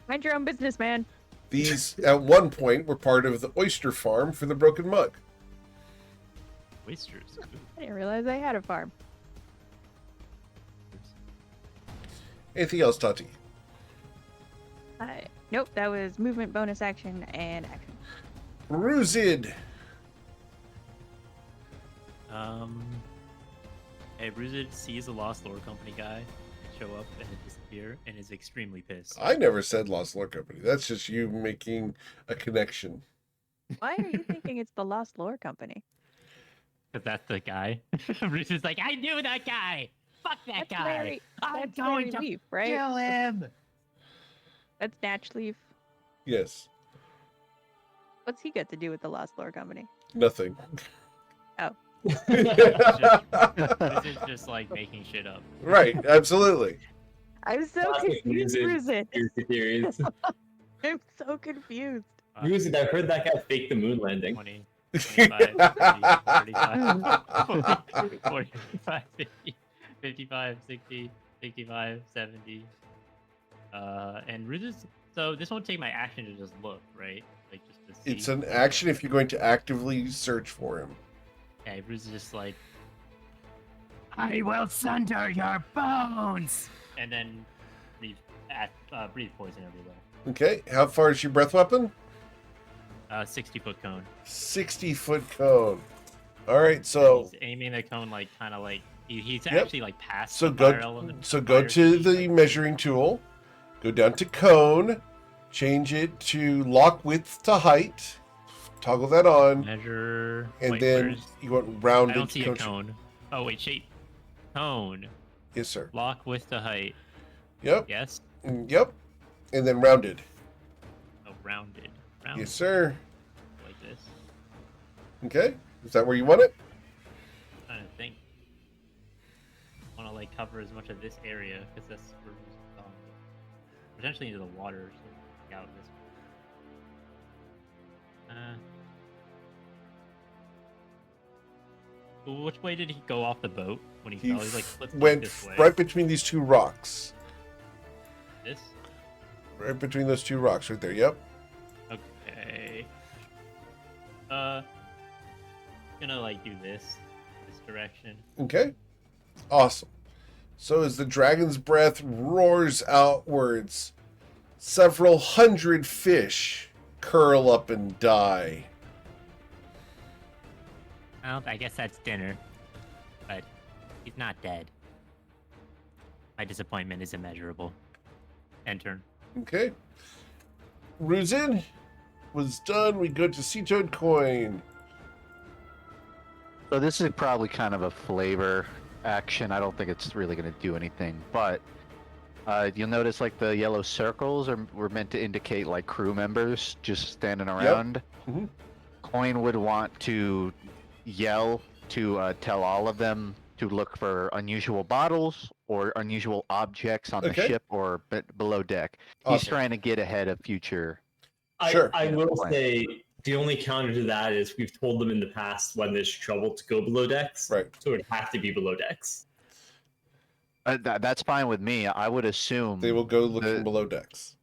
Mind your own business, man. These, at one point, were part of the oyster farm for the Broken Mug. Oysters. I didn't realize I had a farm. Anything else, Tati? Nope, that was movement, bonus action, and action. Ruzid. Hey, Bruzid sees a Lost Lore Company guy show up and disappear and is extremely pissed. I never said Lost Lore Company. That's just you making a connection. Why are you thinking it's the Lost Lore Company? Because that's the guy. Bruzid's like, I knew that guy! Fuck that That's guy! Larry- I'm that's going Larry to Leaf, right? kill him! That's Natch Leaf. Yes. What's he got to do with the Lost Lore Company? Nothing. This is just like making shit up. Right, absolutely. I'm so Classic confused, Ruzid. Ruzid. Conspiracy theories. I'm so confused. Ruzid, I heard that guy faked the moon landing. 20, 25, 30, 35, 40, 45, 50, 55, 60, 65, 70. And Ruzid's... So this won't take my action to just look, right? Like just to see. It's an action if you're going to actively search for him. Okay, Bruce is just like, I will sunder your bones! And then breathe poison everywhere. Okay, how far is your breath weapon? 60-foot cone. 60-foot cone. All right, so He's aiming the cone like kind of like he's Yep. actually like past. so the go fire element, so go fire to speed, the measuring tool, go down to cone, change it to lock width to height, toggle that on, measure, and wait, then where's- you want I rounded don't see a cone. Oh wait, shape. Cone. Yes, sir. Lock width to height. Yep. Yes. Yep. And then rounded. Oh, rounded. Rounded. Yes, sir. Like this. Okay. Is that where you want it? I'm trying to think. Want to like cover as much of this area because that's where we're going. Potentially into the water. So like, out this. Which way did he go off the boat when he He fell? He's like flipped went this way. right between these two rocks. This. Right between those two rocks, right there. Yep. Okay. Gonna like do this direction. Okay. Awesome. So as the dragon's breath roars outwards, several hundred fish curl up and die. Well, I guess that's dinner. But he's not dead. My disappointment is immeasurable. End turn. Okay. Ruzin was done. We go to Sea Toad Coin. So this is probably kind of a flavor action. I don't think it's really going to do anything, but You'll notice like the yellow circles were meant to indicate like crew members just standing around. Mhm. Coin would want to yell to tell all of them to look for unusual bottles or unusual objects on the Okay. ship or below deck. He's Awesome. trying to get ahead of future. Sure. I will Fine. say the only counter to that is we've told them in the past when there's trouble to go below decks. Right. So it would have to be below decks. That's fine with me. I would assume They will go looking below decks.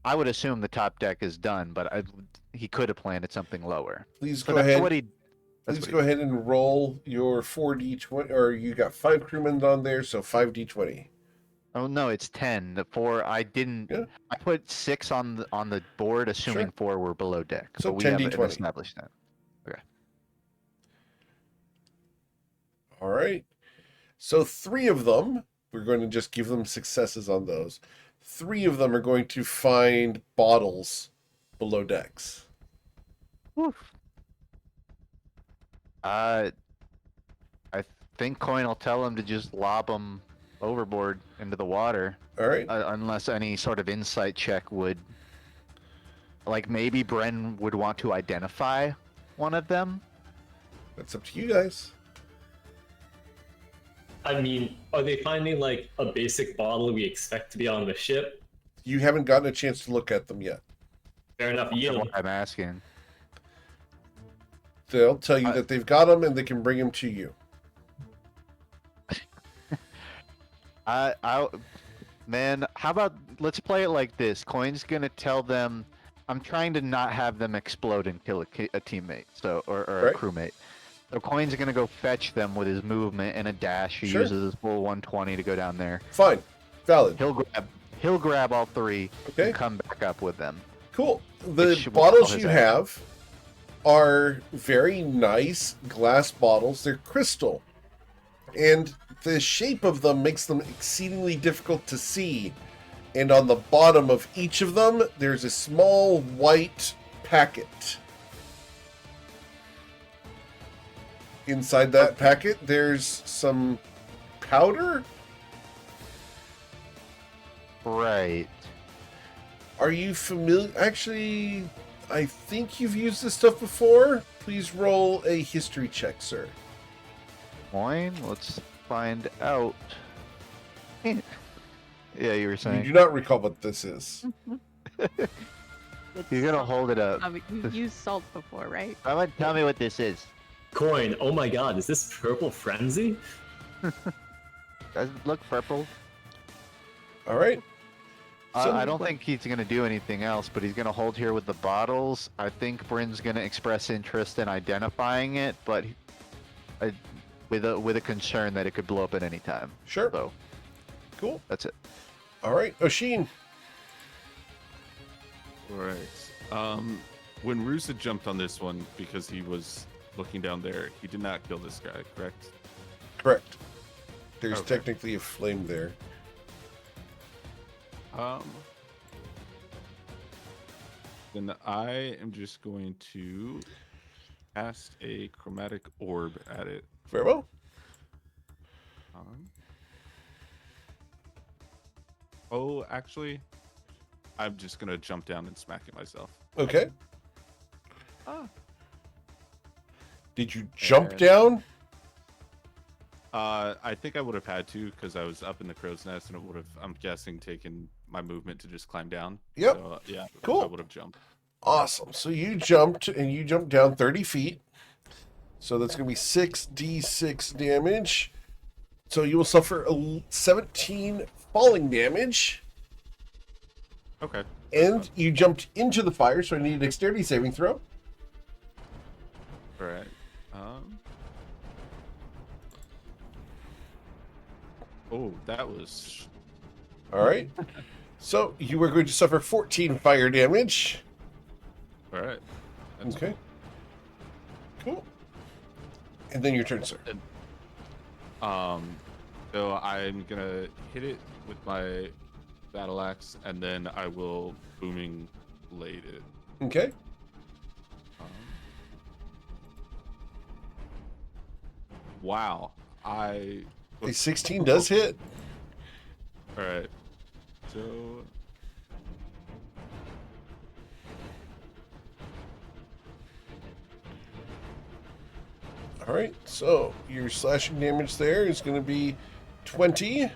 I would assume the top deck is done, but he could have planted something lower. Please So go that's ahead. what he. Please go ahead and roll your 4d20, or you got 5 crewmen on there, so 5d20. Oh no, it's 10. The 4 I didn't. Yeah. I put 6 on the board, assuming Sure. 4 were below deck. So but we 10 haven't D20. established that. All right. So 3 of them, we're going to just give them successes on those. 3 of them are going to find bottles below decks. Oof. I think Coin will tell him to just lob them overboard into the water, All right. unless any sort of insight check would. Like maybe Bren would want to identify one of them. That's up to you guys. I mean, are they finding like a basic bottle we expect to be on the ship? You haven't gotten a chance to look at them yet. Fair enough. That's Yield. what I'm asking. They'll tell you that they've got them and they can bring them to you. Man, how about let's play it like this? Coin's gonna tell them. I'm trying to not have them explode and kill a teammate, or Right. a crewmate. So Coin's gonna go fetch them with his movement and a dash. He Sure. uses his full 120 to go down there. Fine. Valid. He'll grab all 3 Okay. and come back up with them. Cool. The Which will bottles call his you action. have are very nice glass bottles. They're crystal. And the shape of them makes them exceedingly difficult to see. And on the bottom of each of them, there's a small white packet. Inside that packet, there's some powder. Right. Are you familiar? Actually, I think you've used this stuff before. Please roll a history check, sir. Coin. Let's find out. Yeah, you were You saying. do not recall what this is. You're gonna hold it up. You've used salt before, right? How about tell me what this is? Coin. Oh my God! Is this purple frenzy? Does it look purple? All right. So- I don't think he's gonna do anything else, but he's gonna hold here with the bottles. I think Bryn's gonna express interest in identifying it, but with a concern that it could blow up at any time. Sure. So Cool. that's it. All right. Oshin. All right. When Rusa jumped on this one because he was looking down there, he did not kill this guy, correct? Correct. There's Okay. technically a flame there. Then I am just going to cast a chromatic orb at it. Very well. Oh, actually, I'm just gonna jump down and smack it myself. Okay. Ah. Did you jump And- down? I think I would have had to because I was up in the crow's nest, and it would have, I'm guessing, taken my movement to just climb down. Yep. So, yeah. Cool. I would have jumped. Awesome. So you jumped and you jumped down 30 feet. So that's going to be 6d6 damage. So you will suffer 17 falling damage. Okay. And you jumped into the fire, so I need a dexterity saving throw. All right. Oh, that was. All right. So you are going to suffer 14 fire damage. All right. That's Okay. Cool. And then your turn, sir. So I'm gonna hit it with my battle axe, and then I will booming blade it. Okay. Wow. A 16 does hit. All right. So All right, so your slashing damage there is going to be 20.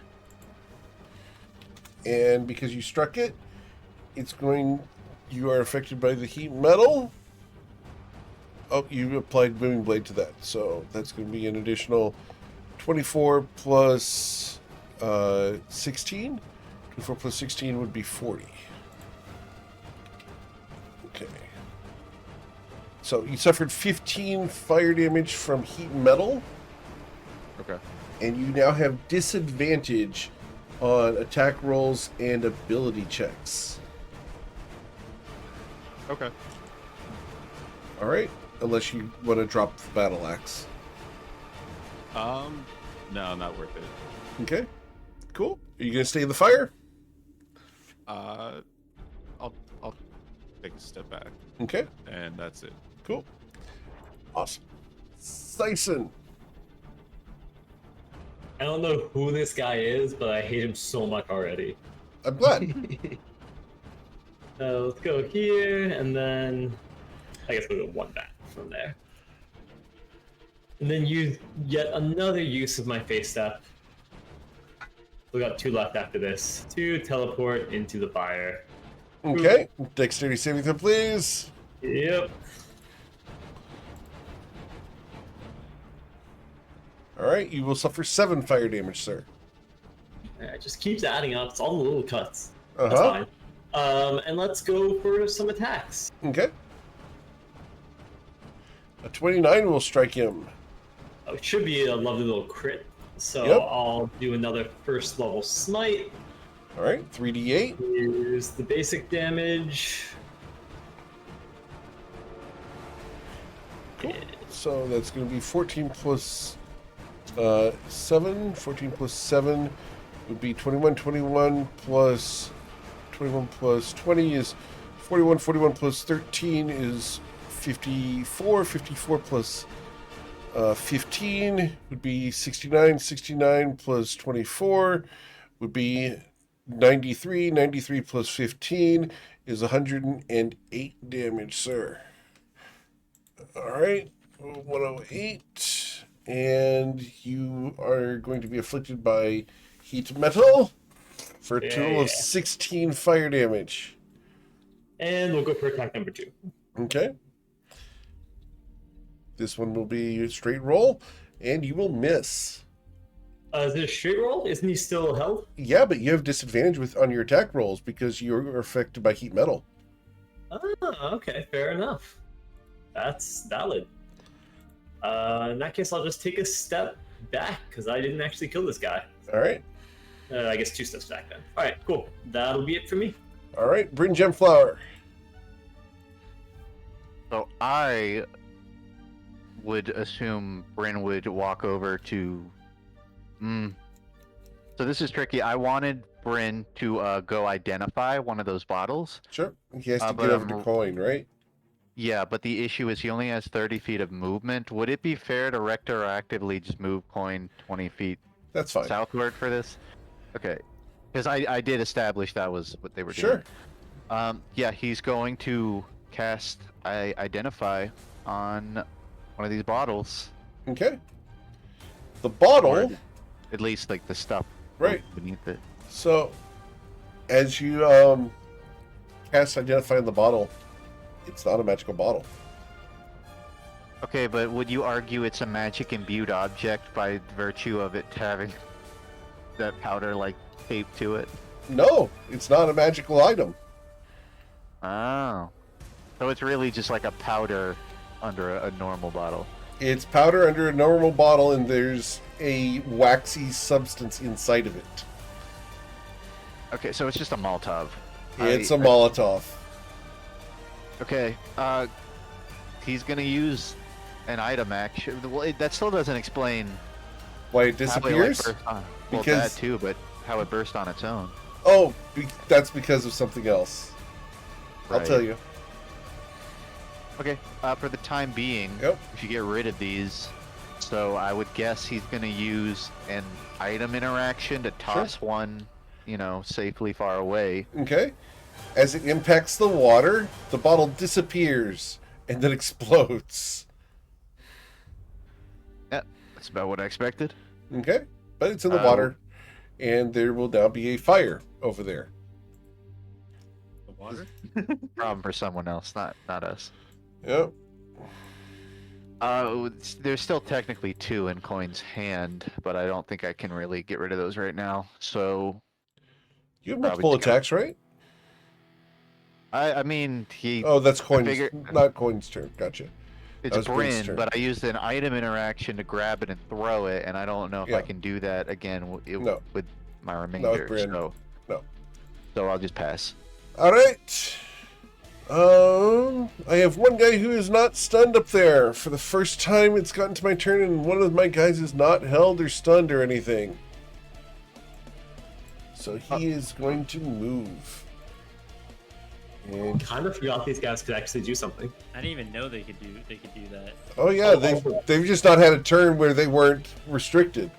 And because you struck it, you are affected by the heat metal. Oh, you applied Booming Blade to that, so that's going to be an additional 24 plus 16. 24 plus 16 would be 40. Okay. So you suffered 15 fire damage from heat metal, okay. and you now have disadvantage on attack rolls and ability checks. Okay. All right, unless you want to drop the battle axe. No, not worth it. Okay, cool. Are you gonna stay in the fire? I'll take a step back, Okay, and that's it. cool. Awesome. Sison. I don't know who this guy is, but I hate him so much already. I'm glad. Let's go here, and then I guess we'll go one back from there. And then use yet another use of my face step. We got 2 left after this. To teleport into the fire. Okay, dexterity saving throw, please. Yep. All right, you will suffer 7 fire damage, sir. It just keeps adding up. It's all the little cuts. Uh That's huh. fine. And let's go for some attacks. Okay. A 29 will strike him. Oh, it should be a lovely little crit. So Yep. I'll do another first level smite. All right, 3d8. Here's the basic damage. Cool. So that's going to be 14 plus 7. 14 plus 7 would be 21. 21 plus 20 is 41. 41 plus 13 is 54. 54 plus 15 would be 69. 69 plus 24 would be 93. 93 plus 15 is 108 damage, sir. All right, 108, and you are going to be afflicted by heat metal for a total of 16 fire damage. And we'll go for attack number 2. Okay. This one will be a straight roll, and you will miss. Is it a straight roll? Isn't he still held? Yeah, but you have disadvantage on your attack rolls because you're affected by heat metal. Ah, okay, fair enough. That's valid. In that case, I'll just take a step back because I didn't actually kill this guy. All right. I guess 2 steps back then. All right, cool. That'll be it for me. All right, Bryn Gemflower. So I would assume Bryn would walk over to. So this is tricky. I wanted Bryn to go identify one of those bottles. Sure. He has to but get over I'm- the coin, right? Yeah, but the issue is he only has 30 feet of movement. Would it be fair to retroactively just move coin 20 feet That's fine. southward for this? Okay. Because I did establish that was what they were Sure. doing. Yeah, he's going to cast Identify on one of these bottles. Okay. The bottle. Or at least like the stuff Right. beneath it. So, as you cast Identify on the bottle, it's not a magical bottle. Okay, but would you argue it's a magic imbued object by virtue of it having that powder like taped to it? No, it's not a magical item. Oh. So it's really just like a powder under a normal bottle. It's powder under a normal bottle, and there's a waxy substance inside of it. Okay, so it's just a Molotov. It's a Molotov. Okay, he's gonna use an item action. Well, that still doesn't explain Why it how it, disappears? burst on. Well, Because- that too, but how it burst on its own. Oh, that's because of something else. I'll Right. tell you. Okay, for the time being, Yep. if you get rid of these, so I would guess he's gonna use an item interaction to toss one safely far away. Okay. As it impacts the water, the bottle disappears and then explodes. Yeah, that's about what I expected. Okay. But it's in the water, and there will now be a fire over there. The water? Problem for someone else, not us. Yep. There's still technically 2 in Coin's hand, but I don't think I can really get rid of those right now. So You have Probably multiple just gonna- attacks, right? I mean, Oh, that's Coin's, figure- not Coin's turn. Gotcha. it's that was Bryn's Bryn, turn. but I used an item interaction to grab it and throw it, and I don't know if Yeah. I can do that again No. with my remainder. Bryn. So No. I'll just pass. All right. I have one guy who is not stunned up there. For the first time, it's gotten to my turn, and one of my guys is not held or stunned or anything. So he is going to move. And Kind of forgot these guys could actually do something. I didn't even know they could do that. oh yeah, they've just not had a turn where they weren't restricted.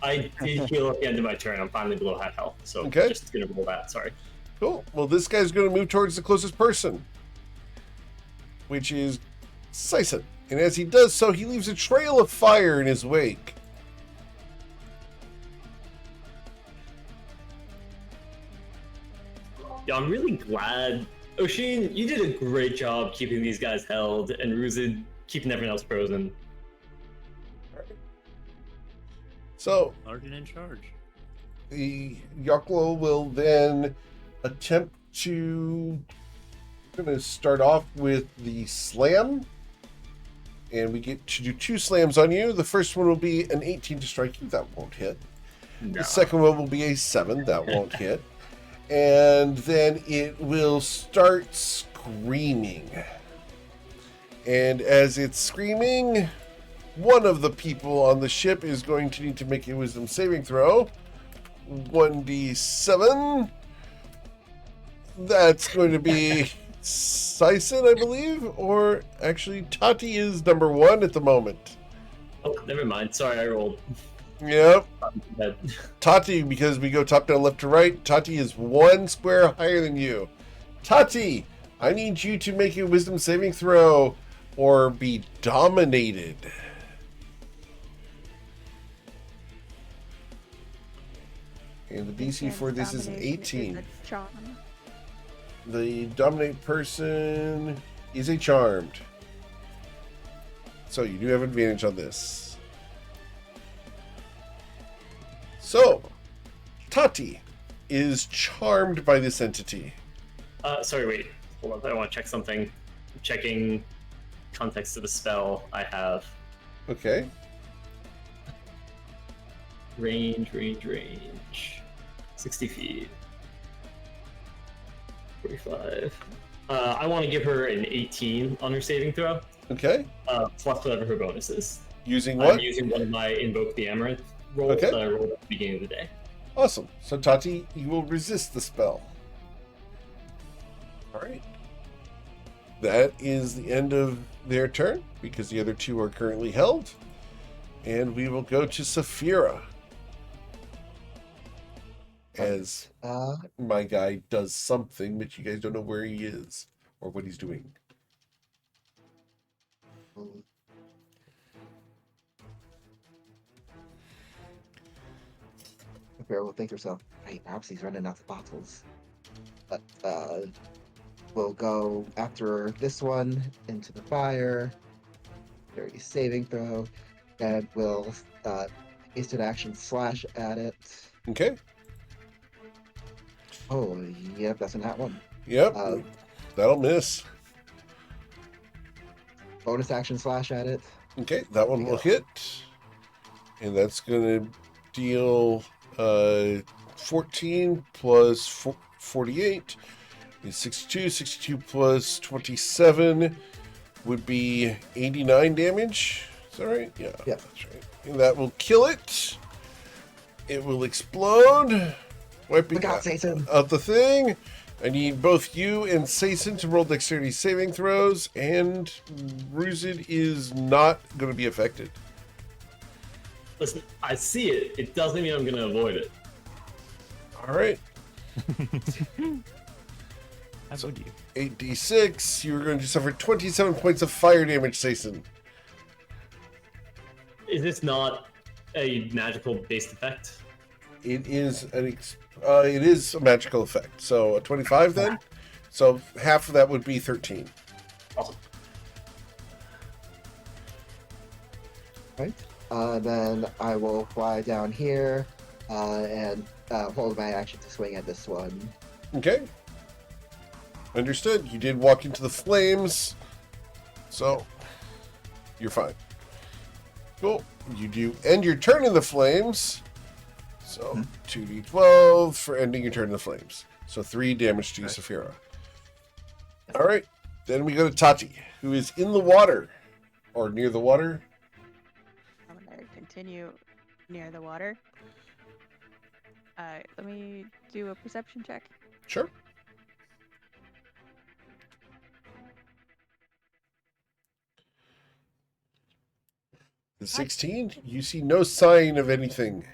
I did heal at the end of my turn. I'm finally below half health, so Okay. just gonna roll that. Sorry. Cool. Well, this guy's going to move towards the closest person, which is Sison. And as he does so, he leaves a trail of fire in his wake. Yeah, I'm really glad. Oshin, you did a great job keeping these guys held, and Ruzid keeping everyone else frozen. So Sergeant in charge. the Yaklo will then attempt to. I'm going to start off with the slam. And we get to do 2 slams on you. The first one will be an 18 to strike you. That won't hit. No. The second one will be a 7. That won't hit. And then it will start screaming. And as it's screaming, one of the people on the ship is going to need to make a wisdom saving throw. 1d7. That's going to be Sison, I believe. Or actually, Tati is number 1 at the moment. Oh, never mind. Sorry, I rolled. Yep. Bad. Tati, because we go top down, left to right, Tati is 1 square higher than you. Tati, I need you to make a wisdom saving throw or be dominated. And the DC for this is an 18. The dominate person is a charmed. So you do have advantage on this. So, Tati is charmed by this entity. Sorry, wait. Hold on. I want to check something. I'm checking context of the spell I have. Okay. Range. 60 feet. 45. I want to give her an 18 on her saving throw. Okay. Plus whatever her bonus is. Using I'm what? using one of my Invoke the Amaranth rolls Okay. that I rolled at the beginning of the day. Awesome. So, Tati, you will resist the spell. All right. That is the end of their turn because the other 2 are currently held. And we will go to Saphira. As my guy does something, but you guys don't know where he is or what he's doing. Fair will think to herself, hey, perhaps he's running out of bottles. But we'll go after this one into the fire. 30 saving throw. And we'll instant action slash at it. Okay. Oh, yep, that's a nat 1. Yep. That'll miss. Bonus action slash at it. Okay, that one will hit. And that's going to deal 14 plus 48 is 62. 62 plus 27 would be 89 damage. Is that right? Yeah, Yeah. that's right. And that will kill it. It will explode. Wiping Look out, Satan. out the thing. I need both you and Satan to roll dexterity saving throws, and Ruzid is not going to be affected. Listen, I see it. It doesn't mean I'm going to avoid it. All right. How would you? 8d6. You're going to suffer 27 points of fire damage, Sason. Is this not a magical based effect? It is it is a magical effect. So a 25 then. So half of that would be 13. Awesome. Right. Then I will fly down here and hold my action to swing at this one. Okay. Understood. You did walk into the flames, so you're fine. Cool. You do end your turn in the flames. So 2d12 for ending your turn in the flames. So 3 damage to you, Saphira. All right. Then we go to Tati, who is in the water or near the water. I'm gonna continue near the water. Let me do a perception check. Sure. The 16, you see no sign of anything.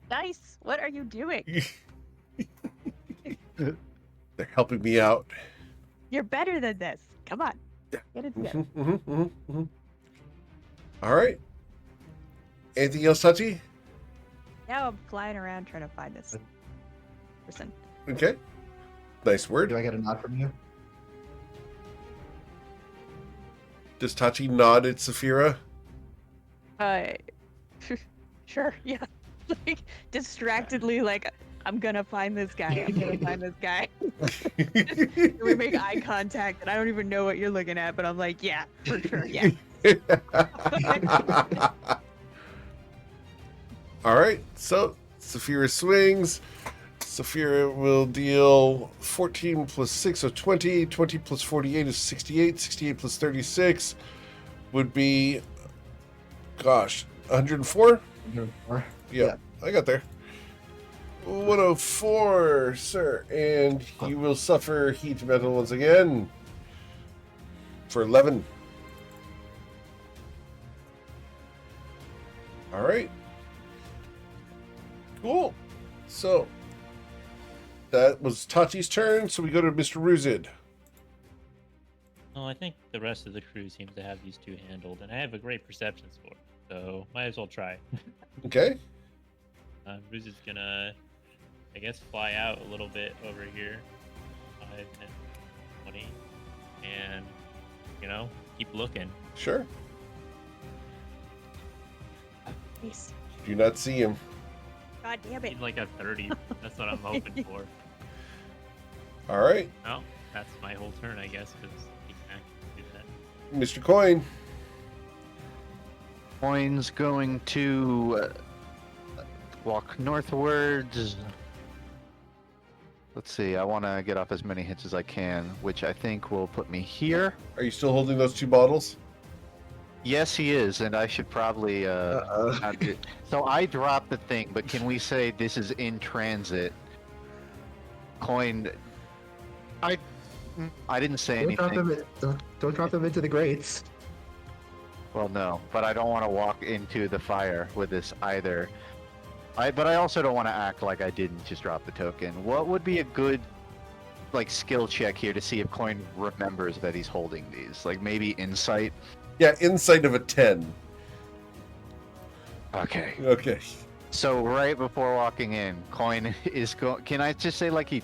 Nice. What are you doing? They're helping me out. You're better than this. Come on. Get it together. All right. Anything else, Tati? Now I'm flying around trying to find this person. Okay. Nice word. Do I get a nod from you? Does Tati nod at Saphira? Sure, yeah. Like, distractedly, like, I'm gonna find this guy. I'm gonna find this guy. We make eye contact, and I don't even know what you're looking at, but I'm like, yeah, for sure, yeah. All right. So Saphira swings. Saphira will deal 14 plus 6, so 20. 20 plus 48 is 68. 68 plus 36 would be, gosh, 104? 104. Yeah, I got there. 104, sir. And you will suffer heat metal once again for 11. All right. Cool. So that was Tati's turn. So we go to Mr. Ruzid. Well, I think the rest of the crew seems to have these two handled, and I have a great perception score, so might as well try. Okay. Ruz is gonna, I guess, fly out a little bit over here, 5, 10, 20, and, keep looking. Sure. Nice. Do not see him. God damn it. Need like a 30. That's what I'm hoping for. All right. Oh, that's my whole turn, I guess, because he can actually do that. Mr. Coin. Coin's going to walk northwards. Let's see, I want to get off as many hits as I can, which I think will put me here. Are you still holding those 2 bottles? Yes, he is, and I should probably have to- So I dropped the thing, but can we say this is in transit? Coin, I didn't say Don't drop, anything. them don't drop them into the grates. Well, no, but I don't want to walk into the fire with this either. But I also don't want to act like I didn't just drop the token. What would be a good, skill check here to see if Coin remembers that he's holding these? Like maybe insight. Yeah, insight of a 10. Okay. Okay. So right before walking in, Coin is going. Can I just say he?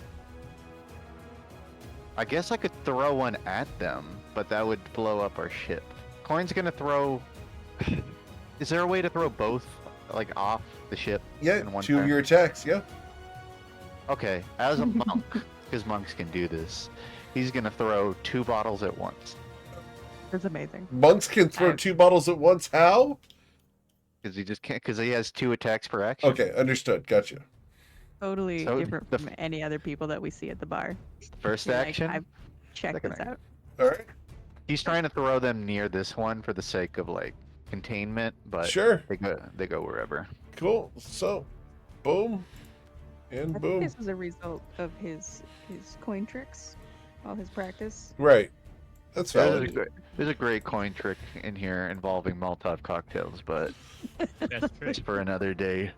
I guess I could throw one at them, but that would blow up our ship. Coin's gonna throw. Is there a way to throw both, off the ship? Yeah, in one 2 of turn? your attacks, yeah. Okay, as a monk, because monks can do this, he's gonna throw 2 bottles at once. That's amazing. Monks can throw 2 bottles at once. How? Because he just can't. Because he has 2 attacks per action. Okay, understood. Gotcha. Totally So different from any other people that we see at the bar. First You're like, action. I've checked Second this action. out. All right. He's trying to throw them near this one for the sake of containment, but Sure. they go wherever. Cool. So, boom, and I think boom. this is a result of his coin tricks, all his practice. Right. That's valid. There's a great coin trick in here involving Molotov cocktails, but That's true. it's for another day.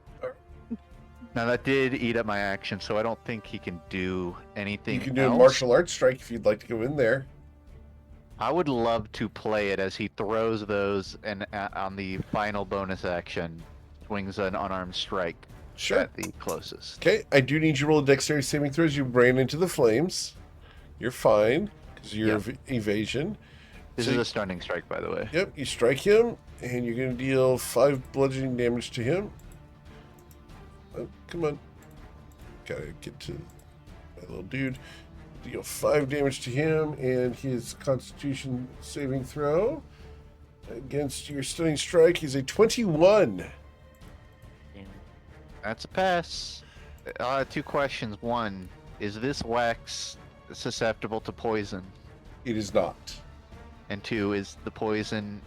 Now that did eat up my action, so I don't think he can do anything You can do else. a martial arts strike if you'd like to go in there. I would love to play it as he throws those and on the final bonus action swings an unarmed strike Sure. at the closest. Okay, I do need you to roll a dexterity saving throws. You ran into the flames. You're fine because of your evasion. This So is a stunning strike, by the way. Yep, you strike him, and you're going to deal 5 bludgeoning damage to him. Oh, come on. Gotta get to my little dude. Deal 5 damage to him, and his constitution saving throw against your stunning strike is a 21. That's a pass. 2 questions. 1, is this wax susceptible to poison? It is not. And 2, is the poison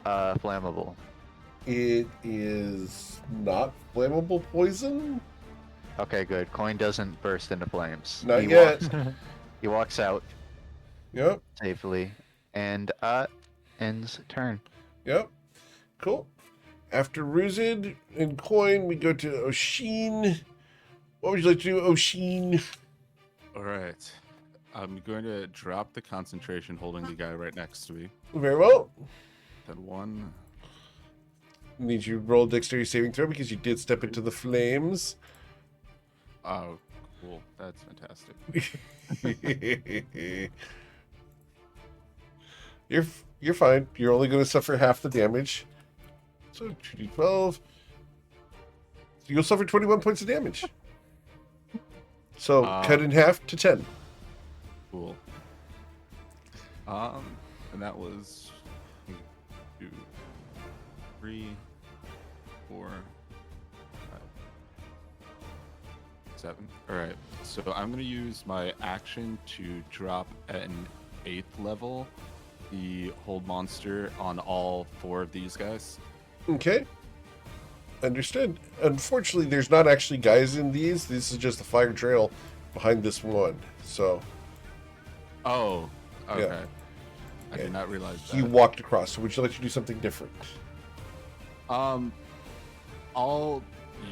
flammable? It is not flammable poison? Okay, good. Coin doesn't burst into flames. Not yet. He walks out Yep, safely and ends turn. yep. Cool. After Ruzid and Coin, we go to Oshin. What would you like to do, Oshin? All right. I'm going to drop the concentration holding the guy right next to me. Very well. Then 1. Need you to roll a dexterity saving throw because you did step into the flames. Oh, cool. That's fantastic. You're fine. You're only going to suffer half the damage. So 2d12. You'll suffer 21 points of damage. So cut in half to 10. Cool. And that was 2, 3, 4, 5, 7. All right. So I'm going to use my action to drop at an 8th level the hold monster on all 4 of these guys. Okay. Understood. Unfortunately, there's not actually guys in these. This is just a fire trail behind this one. So Oh, okay. Yeah. I did not realize that. he walked across. So would you like to do something different? I'll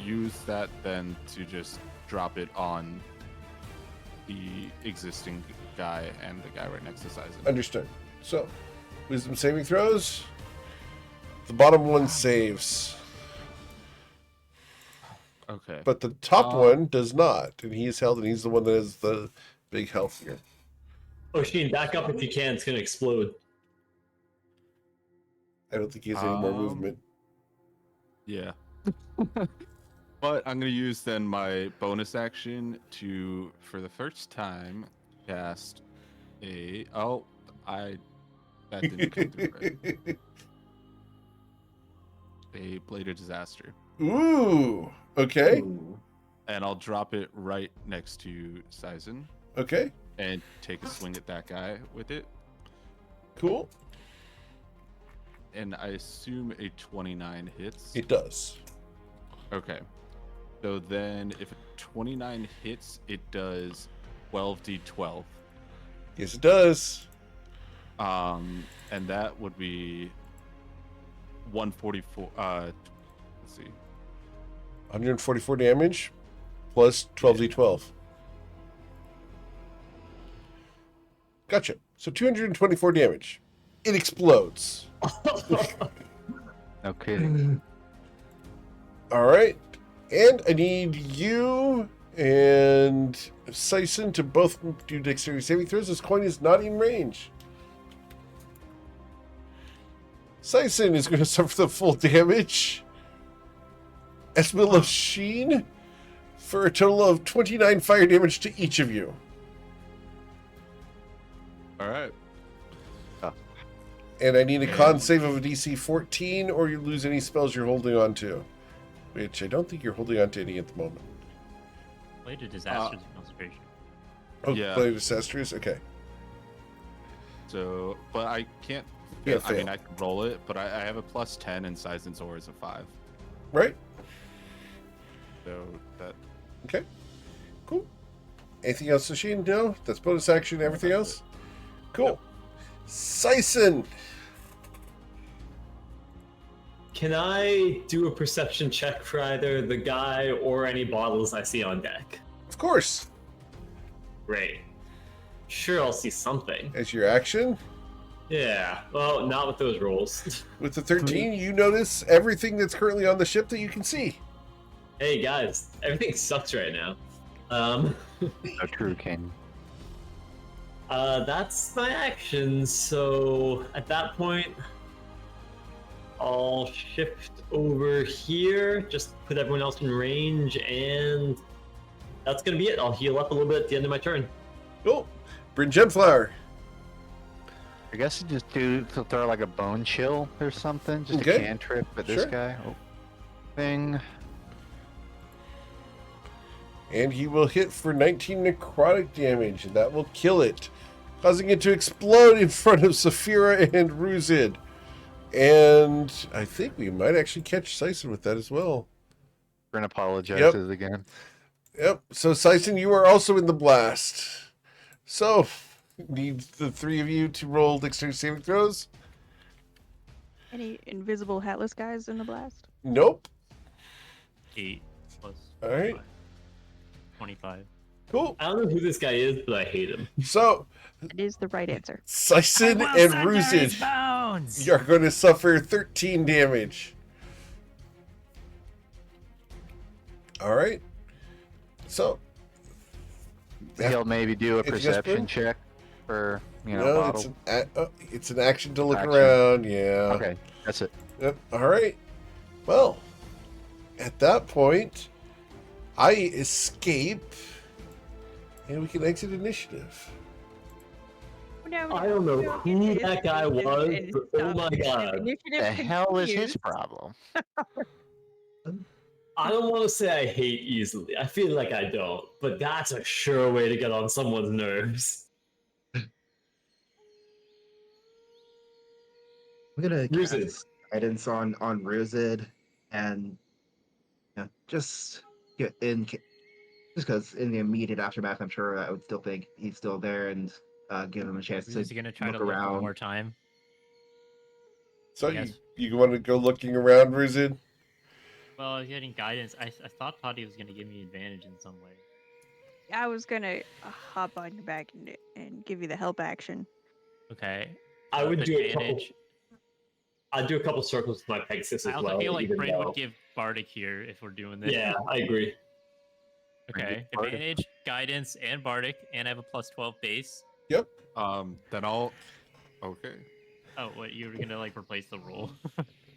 use that then to just drop it on the existing guy and the guy right next to Sizen. Understood. So, wisdom saving throws. The bottom one saves, Okay. but the top one does not, and he is held, and he's the one that has the big health here. Oshin, back up if you can. It's gonna explode. I don't think he has any more Um, movement. Yeah. But I'm going to use then my bonus action to, for the first time, cast a... Oh, that didn't come through right. A Blade of Disaster. Ooh. Okay. And I'll drop it right next to Sizen Okay. and take a swing at that guy with it. Cool. And I assume a 29 hits. It does. Okay. So then if a 29 hits, it does 12d12. Yes, it does. And that would be 144. Let's see. 144 damage plus 12d12. Gotcha. So 224 damage. It explodes. No kidding. All right. And I need you and Sison to both do dexterity saving throws. This coin is not in range. Sison is going to suffer the full damage. As will Sheen for a total of 29 fire damage to each of you. All right. And I need a con save of a DC 14 or you lose any spells you're holding on to. Which I don't think you're holding on to any at the moment. Blade of Disasters and Concentration. Oh, Yeah. Blade of Disastrous? Okay. So, but I can't. Yeah, I mean, fail. I can roll it, but I have a plus 10 and Sizen's Aura is a 5. Right? So that. Okay. Cool. Anything else, Sashin? No? That's bonus action, everything else? Cool. Sison! Can I do a perception check for either the guy or any bottles I see on deck? Of course. Great. Sure, I'll see something. As your action, Yeah, well, not with those rolls. with the 13, you notice everything that's currently on the ship that you can see. Hey guys, everything sucks right now. No true king. That's my action, so at that point, I'll shift over here, just put everyone else in range, and that's gonna be it. I'll heal up a little bit at the end of my turn. Cool. Bryn Gemflower. I guess you just throw like a bone chill or something, just Okay. a cantrip at this Sure. guy. Oh. Thing. And he will hit for 19 necrotic damage, and that will kill it, causing it to explode in front of Saphira and Ruzid. And I think we might actually catch Sison with that as well. Bryn apologizes again. Yep. So Sison, you are also in the blast. So, need the three of you to roll dexterity saving throws? Any invisible hatless guys in the blast? Nope. 8 plus All right. 25. Cool. I don't know who this guy is, but I hate him. So, That is the right answer. Sison and Ruzid, bones. you're going to suffer 13 damage. All right. So, He'll maybe do a If you guys perception Bryn? check for, no, bottle. it's an action to look Action. around. Yeah. Okay, that's it. Yep. All right. Well, at that point, I escape, and we can exit initiative. I don't know who that guy was, but oh my god. The hell is his problem? I don't want to say I hate easily. I feel like I don't, but that's a sure way to get on someone's nerves. I'm gonna Ruzid. cast guidance on Ruzid, and just get in, just because in the immediate aftermath, I'm sure I would still think he's still there, and give him a chance Is he to gonna try look to look around. one more time? So Yes. you want to go looking around, Ruzid? Well, getting guidance. I thought he was gonna give me advantage in some way. I was gonna hop on your back and give you the help action. Okay. I would do a couple. advantage. I'd do a couple circles with my Pegasus I as also well. feel like even Bryn though- would give Bardic here if we're doing this. Yeah, I agree. Okay. Bardic. Advantage, guidance, and Bardic, and I have a plus 12 base. Yep. Then I'll. Okay. Oh, what? You were gonna like replace the roll?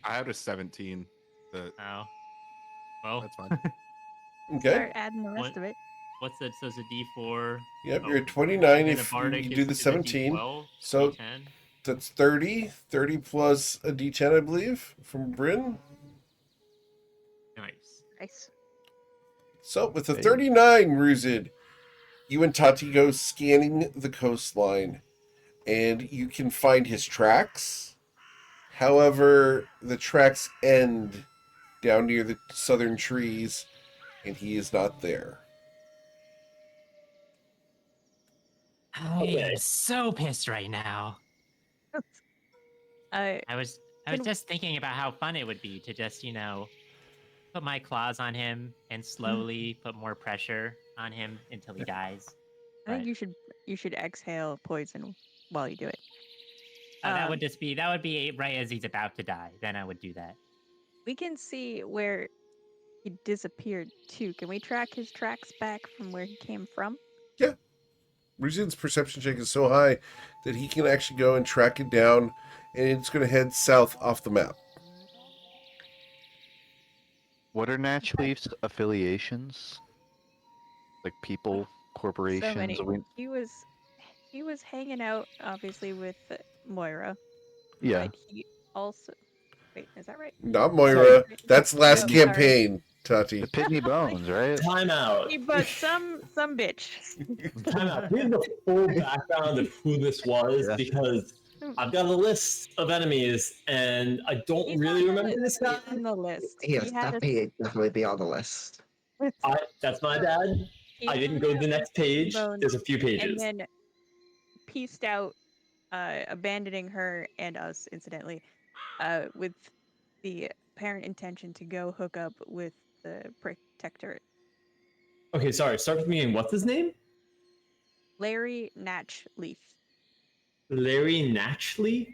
I had a 17. That Oh. Well, that's fine. Okay. Start adding the rest What? of it. what's that? So it's a D4. Yep. Oh, You're at 29 and if Bardic you is- do the is a 17. D12, So- D10. That's 30. 30 plus a D10, I believe, from Bryn. Nice. Nice. So with the Hey. 39, Ruzid, you and Tati go scanning the coastline, and you can find his tracks. However, the tracks end down near the southern trees, and he is not there. I Okay. am so pissed right now. Uh, I was Can- just thinking about how fun it would be to just, put my claws on him and slowly put more pressure on him until he dies. I think Right. you should exhale poison while you do it. That would Um, just be that would be right as he's about to die. Then I would do that. We can see where he disappeared too. Can we track his tracks back from where he came from? Ruzid's perception check is so high that he can actually go and track it down, and it's going to head south off the map. What are Natch Leaf's affiliations? Like people, corporations? So many. we- He was hanging out obviously with Moira. Yeah. But he also wait, is that right? Not Moira. That's last Oh, sorry. campaign, Tati. The Pygmy Bones, right? Time out. But some bitch. Time out. Here's the full background of who this was, Yeah. because I've got a list of enemies, and I don't He's really not remember this guy. on the list. Yes, He had definitely be on the list. That's my bad. he I didn't hung go to out the with next page. Bone There's a few and pages. then pieced out, abandoning her and us, incidentally, with the apparent intention to go hook up with the protectorate. Okay, sorry. Start with me. And what's his name? Larry Natch Leaf. Larry Natchley.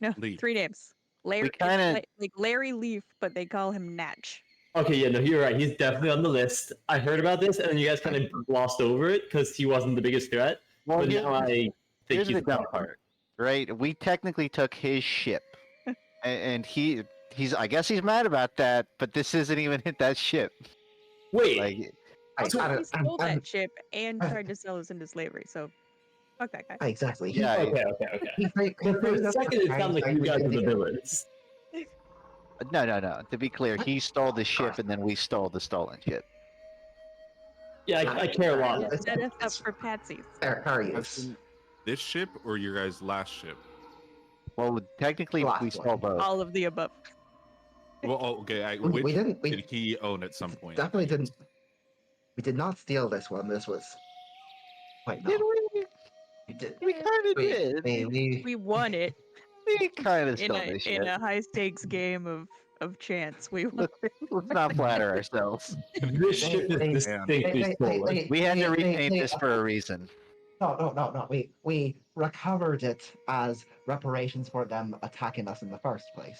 No, Leaf. 3 names. Larry, kinda- like Larry Leaf, but they call him Natch. Okay, yeah, no, you're right. He's definitely on the list. I heard about this, and then you guys kind of glossed over it because he wasn't the biggest threat. Well, But now I think here's he's the dumb the part, right? We technically took his ship, and he's I guess he's mad about that, but this isn't even that ship. Wait, Like, He stole that ship and tried to sell us into slavery, so fuck that guy. Exactly. yeah, okay. But for a second, it sounded like you guys were the villains. no. To be clear, he stole the ship, and then we stole the stolen ship. Yeah, I care a lot. Yeah, set us up for patsies. Fair That's use. in this ship or your guys' last ship? Well, technically, Last we one. stole both. All of the above. Well, okay. We Which didn't. We did he own at some point? definitely didn't. We did not steal this one. This was. Wait, no. Did we? We did. We kind of We, did. We won it We kind of in stole this a ship. high stakes game of chance. We won. Let's not flatter ourselves. This ship is distinctly stolen. We had to repaint this for a reason. No. We recovered it as reparations for them attacking us in the first place.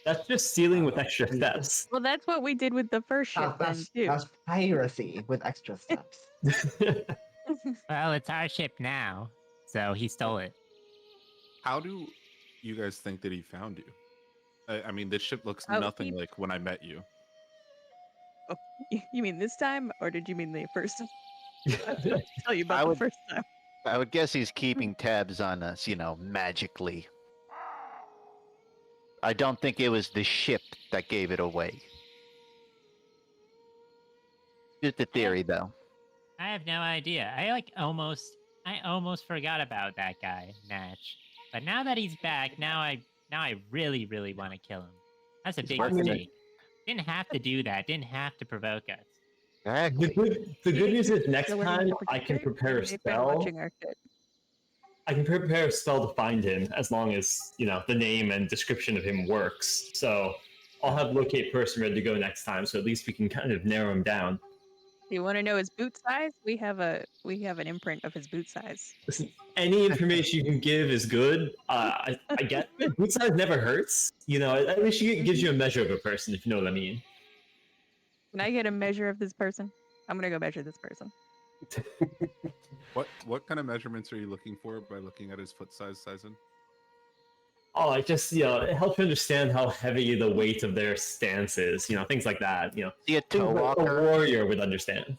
That's just stealing with extra steps. Well, that's what we did with the first ship then too. That's piracy with extra steps. Well, it's our ship now, so he stole it. How do you guys think that he found you? I mean, this ship looks Oh, nothing he- like when I met you. You mean this time, or did you mean the first time? I have to tell you I about would- the first time. I would guess he's keeping tabs on us, magically. I don't think it was the ship that gave it away. Just a theory, though. I have no idea. I almost forgot about that guy, Natch. But now that he's back, now I really, really want to kill him. That's a big working. mistake. Didn't have to do that. Didn't have to provoke us. Exactly. The good news is next So we're time gonna I can protect it, prepare a they've been spell. watching our shit. I can prepare a spell to find him as long as the name and description of him works. So I'll have locate person ready to go next time, so at least we can kind of narrow him down. Do you want to know his boot size? We have an imprint of his boot size. Listen, any information you can give is good. I get boot size never hurts. At least it gives you a measure of a person, if you know what I mean. Can I get a measure of this person? I'm gonna go measure this person. What kind of measurements are you looking for by looking at his foot size, Sizen? Oh, it just it helps you understand how heavy the weight of their stance is. Things like that. See a toe Things like a walker? warrior would understand.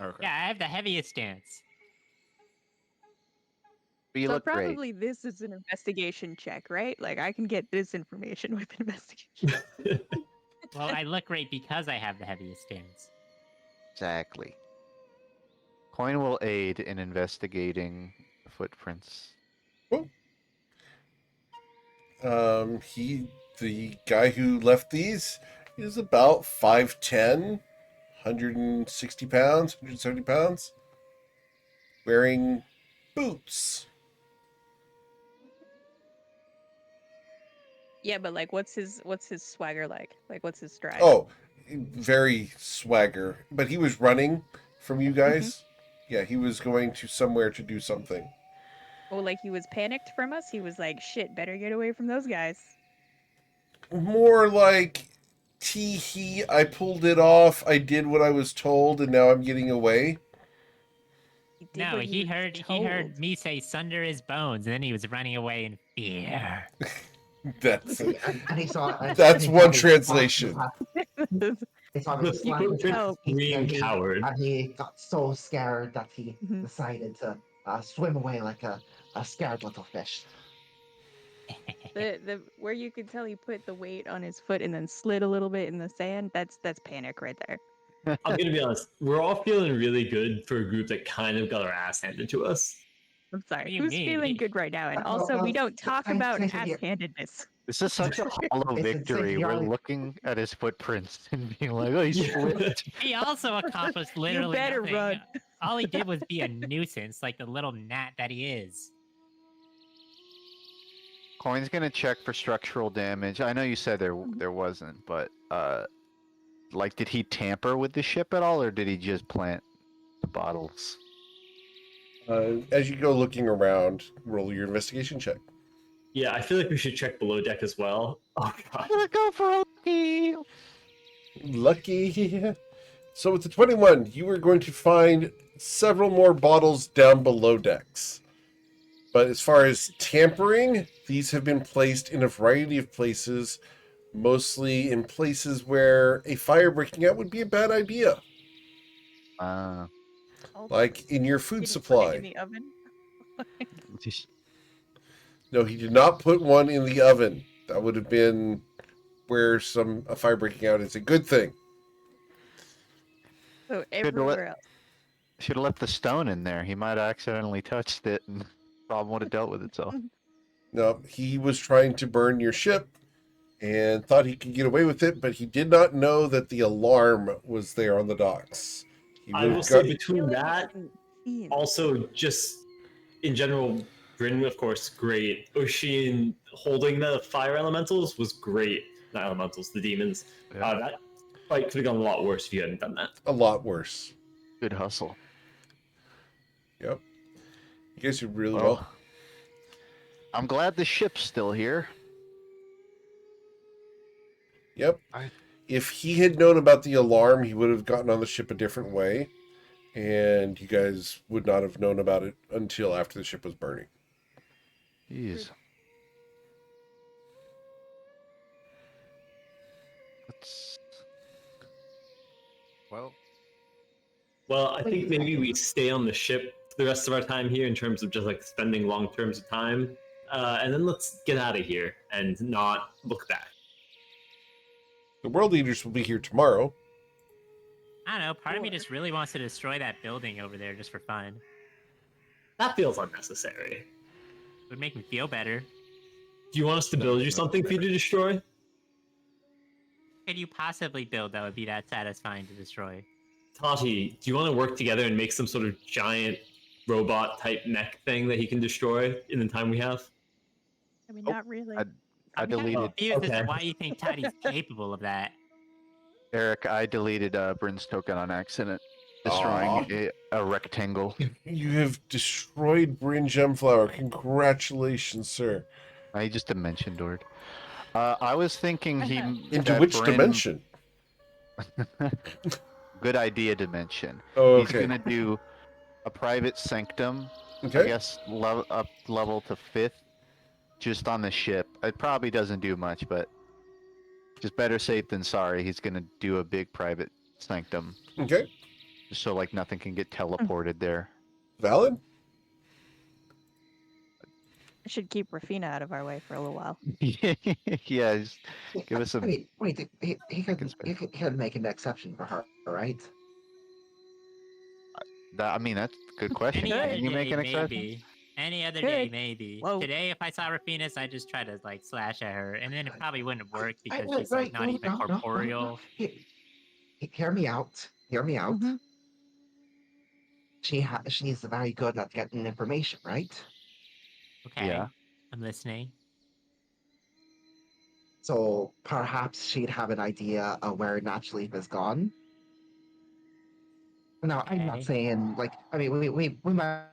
Okay. Yeah, I have the heaviest stance. But you So look great. probably this is an investigation check, right? Like I can get this information with investigation. Well, I look great because I have the heaviest stance. Exactly. Coin will aid in investigating the footprints. The guy who left these is about 5'10", 160 pounds, 170 pounds, wearing boots. Yeah, but like, what's his swagger like? Like, what's his stride? Oh, very swagger. But he was running from you guys. Yeah, he was going to somewhere to do something. Oh, like he was panicked from us. He was like, "Shit, better get away from those guys." More like, tee-hee, I pulled it off, I did what I was told, and now I'm getting away. He did No, what he was heard told. me say sunder his bones, and then he was running away in fear. That's And he saw. That's and he one saw- translation. He saw The his slime, tell. Green coward. and he got so scared that he Mhm. decided to swim away like a scared little fish. The where you could tell he put the weight on his foot and then slid a little bit in the sand. That's panic right there. I'm gonna be honest. We're all feeling really good for a group that kind of got our ass handed to us. I'm What do sorry. you Who's mean? feeling good right now? And Well, also, we well, don't talk thanks- about thanks for the- ass-handedness. This is such a hollow It's victory. We're exactly- looking at his footprints and being like, oh, he Yeah. slipped. He also accomplished literally better nothing. run. All he did was be a nuisance, like the little gnat that he is. Coin's gonna check for structural damage. I know you said Mhm. there wasn't, but like, did he tamper with the ship at all, or did he just plant the bottles? As you go looking around, roll your investigation check. Yeah, I feel like we should check below deck as well. Oh god. I'm gonna go for a lucky. Lucky. So with the 21, you are going to find several more bottles down below decks. But as far as tampering, these have been placed in a variety of places, mostly in places where a fire breaking out would be a bad idea, Uh, Also, like in your food did he put it in supply. the oven? No, he did not put one in the oven. That would have been where a fire breaking out is a good thing. So should have everywhere else. left the stone in there. He might have accidentally touched it, and the problem would have dealt with itself. No, he was trying to burn your ship and thought he could get away with it, but he did not know that the alarm was there on the docks. He I would will have say got between Really that, didn't see also just in general, Bryn, of course, great. Oshin holding the fire elementals was great. Not elementals, the demons. Yeah. That fight could have gone a lot worse if you hadn't done that. a lot worse. Good hustle. Yep. You guys did really well. I'm glad the ship's still here. Yep. If he had known about the alarm, he would have gotten on the ship a different way, and you guys would not have known about it until after the ship was burning. Jeez. Let's... Well, Well, I think maybe we stay on the ship for the rest of our time here in terms of just like spending long terms of time, and then let's get out of here and not look back. The world leaders will be here tomorrow. I don't know. Part of me just really wants to destroy that building over there just for fun. That feels unnecessary. It would make me feel better. Do you want us to build you something for you to destroy? Could you possibly build that would be that satisfying to destroy? Tati, do you want to work together and make some sort of giant robot type mech thing that he can destroy in the time we have? I mean, Oh, not really. I I'm kinda deleted confused as Okay. to why you think Toddy's capable of that. Eric. I deleted Bryn's token on accident, Aw. destroying a rectangle. You have destroyed Bryn Gemflower. Congratulations, sir. I just dimension doored. I was thinking he Into that which Bryn- dimension? Good idea, dimension. Oh, He's okay. gonna do a private sanctum. I Okay. guess up level to 5th, just on the ship. It probably doesn't do much, but just better safe than sorry. He's gonna do a big private sanctum, Okay. just so like nothing can get teleported there. Valid? I should keep Rafina out of our way for a little while. Yeah, just give us I some. mean, wait, he could, It's he could make an exception for her, right? I mean, that's a good question. Any Could. other Can you make day, an exception? maybe. Any other day, Could. maybe. Whoa. Today, if I saw Rafinas, I'd just try to like slash at her, and then it probably wouldn't work because Right, she's like right, not no, even no, no, no, no. corporeal. Hear me out. Hear me out. Mhm. She's very good at getting information, right? Okay, Yeah. I'm listening. So perhaps she'd have an idea of where Naturally has gone. No, I'm not Okay. saying like. I mean, we might.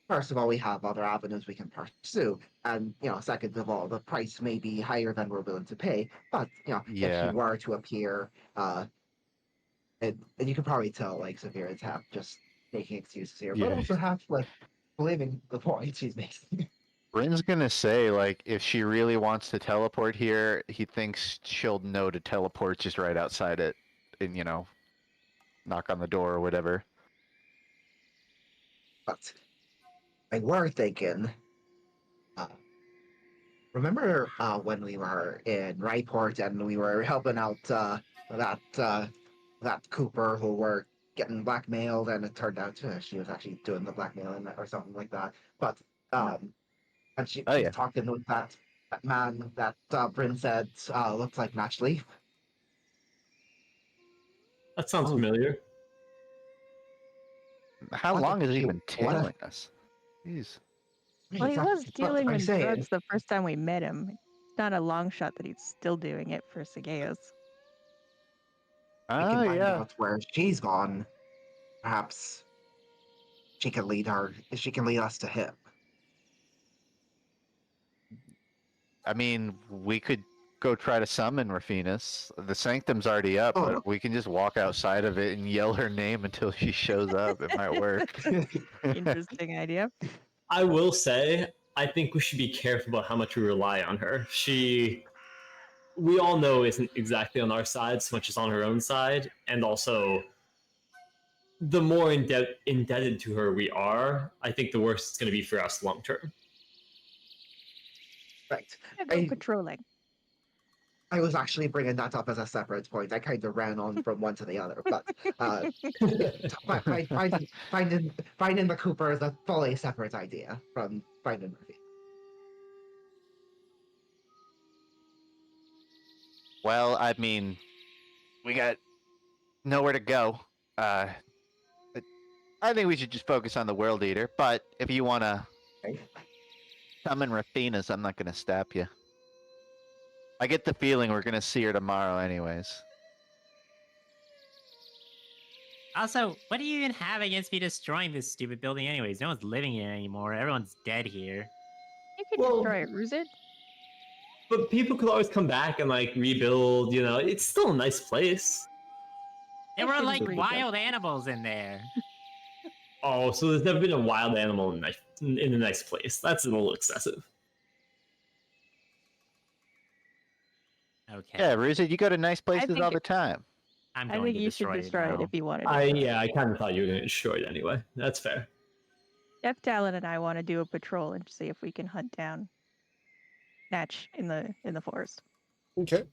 First of all, we have other avenues we can pursue, and second of all, the price may be higher than we're willing to pay. But if Yeah. she were to appear, and you can probably tell like Severa's have just making excuses here, but Yeah. also have like believing the point she's making. Bryn's gonna say, like, if she really wants to teleport here, he thinks she'll know to teleport just right outside it, and knock on the door or whatever. But I were thinking, remember when we were in Ryport and we were helping out that Cooper who were getting blackmailed, and it turned out she was actually doing the blackmailing or something like that. But and she's Oh, yeah. talking with that man that Bryn said looks like Matchleaf. That sounds Oh. familiar. How What long if has he she- been what if- tailing us? Jeez. Well, he was That's what dealing I'm in saying. drugs the first time we met him. It's not a long shot that he's still doing it for Sageos. We Oh can find yeah. out where she's gone. Perhaps she can lead us to him. I mean, we could go try to summon Rafinas. The sanctum's already up, Oh. but we can just walk outside of it and yell her name until she shows up. It might work. Interesting idea. I will say, I think we should be careful about how much we rely on her. We all know, isn't exactly on our side so much as on her own side, and also, the more indebted to her we are, I think the worse it's going to be for us long term. Right. I go patrolling. I was actually bringing that up as a separate point. I kind of ran on from one to the other, but finding the Cooper is a fully separate idea from finding Murphy. Well, I mean, we got nowhere to go. I think we should just focus on the World Eater. But if you want to Okay. summon Rafinas, I'm not going to stop you. I get the feeling we're going to see her tomorrow anyways. Also, what do you even have against me destroying this stupid building anyways? No one's living in it anymore. Everyone's dead here. You could Well- destroy it, Ruzit. But people could always come back and like rebuild. It's still a nice place. There I were shouldn't like rebuild. wild animals in there. Oh, so there's never been a wild animal in a nice place. That's a little excessive. Okay. Yeah, Ruzit, you go to nice places think all it- the time. I'm I going think to you should destroy destroy it now. if you wanted to. I kind of thought you were going to destroy it anyway. That's fair. Death Talon and I want to do a patrol and see if we can hunt down Natch in the forest. Okay.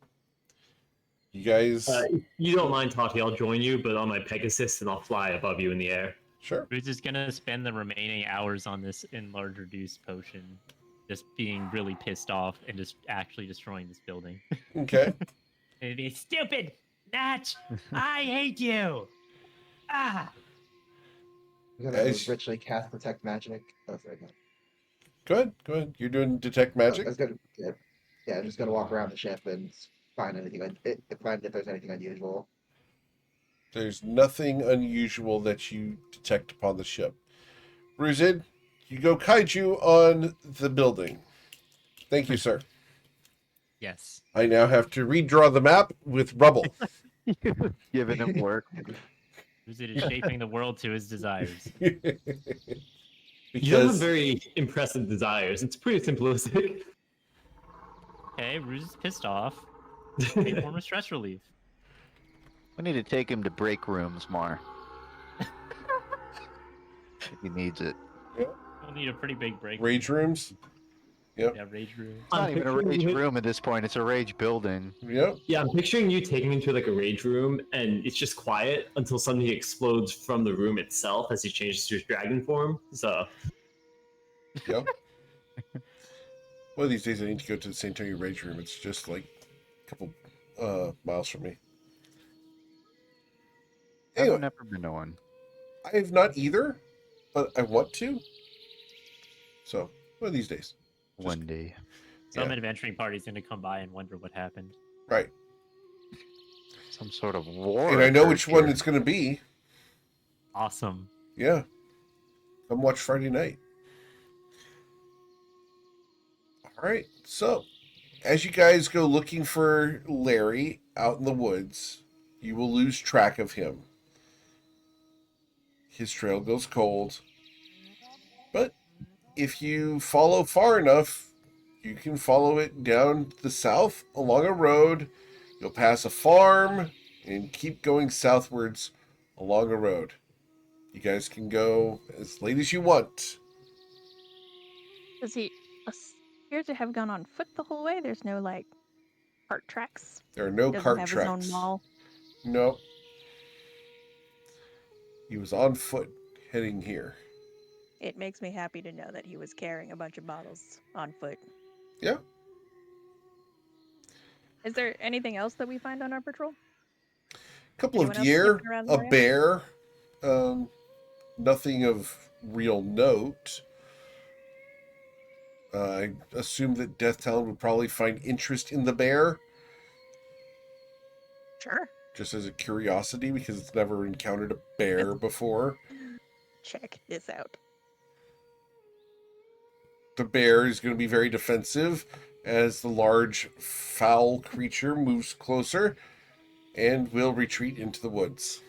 You guys, If you don't mind, Tati, I'll join you, but on my Pegasus, and I'll fly above you in the air. sure. We're just gonna spend the remaining hours on this enlarge reduce potion, just being really pissed off and just actually destroying this building. Okay. It'd be stupid, Natch. I hate you. Ah. I'm gonna As- ritually cast Protect Magic. Oh, sorry, no. Go ahead. Go ahead. You're doing detect magic. I was gonna, yeah, I'm just gonna walk around the ship and find if there's anything unusual. There's nothing unusual that you detect upon the ship. Ruzid, you go kaiju on the building. Thank you, sir. Yes. I now have to redraw the map with rubble. Giving him work. Ruzit is shaping the world to his desires. You don't have Because very impressive desires. It's pretty simplistic. Okay, Ruzit's pissed off. A form of stress relief. We need to take him to break rooms more. He needs it. We'll need a pretty big break. rage rooms. Yep. Yeah, rage room. It's not I'm even a picturing rage you- room at this point. It's a rage building. Yep. Yeah, I'm picturing you taking him to like a rage room, and it's just quiet until something explodes from the room itself as he changes to his dragon form. So Yep. One of these days I need to go to the St. Antonio Rage Room. It's just like a couple miles from me. Anyway, I've never been to one. I have not either, but I want to. So, one of these days. One day. Some Yeah. adventuring party's gonna come by and wonder what happened. Right. Some sort of war. And I know which occurred one here. it's going to be. Awesome. Yeah. Come watch Friday night. All right. So, as you guys go looking for Larry out in the woods, you will lose track of him. His trail goes cold. But if you follow far enough, you can follow it down the south along a road. You'll pass a farm and keep going southwards along a road. You guys can go as late as you want. Does he appear to have gone on foot the whole way? There's no like cart tracks. There are no Doesn't cart have tracks. his own mall. No. He was on foot heading here. It makes me happy to know that he was carrying a bunch of bottles on foot. Yeah. Is there anything else that we find on our patrol? Couple Anyone of else deer, sneaking around the a area? bear. Nothing of real note. I assume that Death Talon would probably find interest in the bear, Sure. just as a curiosity, because it's never encountered a bear before. Check this out. The bear is going to be very defensive as the large, foul creature moves closer and will retreat into the woods.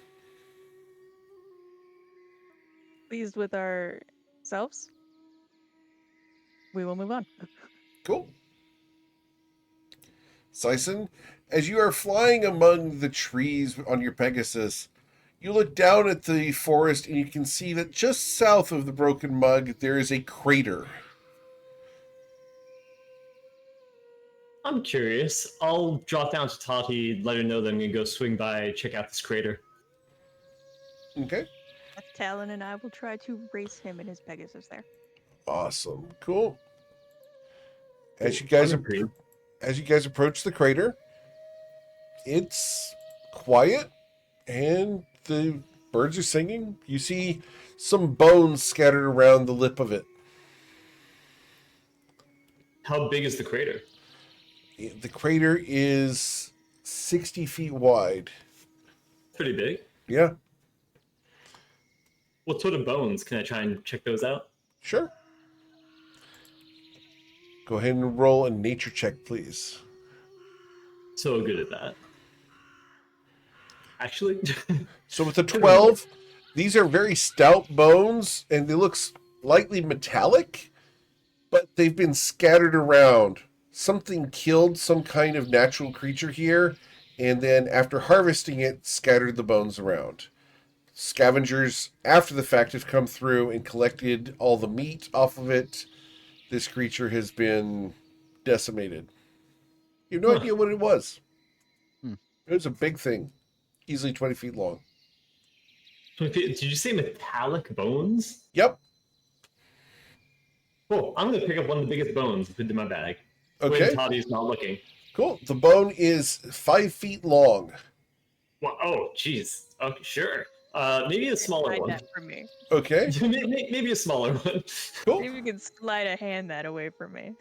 Pleased with ourselves? We will move on. Cool. Sison, as you are flying among the trees on your Pegasus, you look down at the forest and you can see that just south of the broken mug there is a crater. I'm curious. I'll drop down to Tati, let her know that I'm gonna go swing by, check out this crater. Okay. Talon and I will try to race him and his Pegasus there. Awesome. Cool. As Cool. you guys I'm intrigued. as you guys approach the crater, it's quiet and the birds are singing. You see some bones scattered around the lip of it. How big is the crater? The crater is 60 feet wide. Pretty big. Yeah, What sort of bones? Can I try and check those out? sure. Go ahead and roll a nature check, please. So good at that. Actually, So with a 12, these are very stout bones, and they look slightly metallic, but they've been scattered around. Something killed some kind of natural creature here, and then after harvesting it, scattered the bones around. Scavengers, after the fact, have come through and collected all the meat off of it. This creature has been decimated. You have no idea what it was. Hmm. It was a big thing, easily 20 feet long. did you say metallic bones? Yep. Cool. I'm gonna pick up one of the biggest bones and put it in my bag. Okay. When Tati's not looking. Cool. The bone is 5 feet long. Well, oh, jeez. Okay, sure. Maybe a smaller Hide one. that from me. Okay. Maybe a smaller one. Cool. Maybe you can slide a hand that away from me.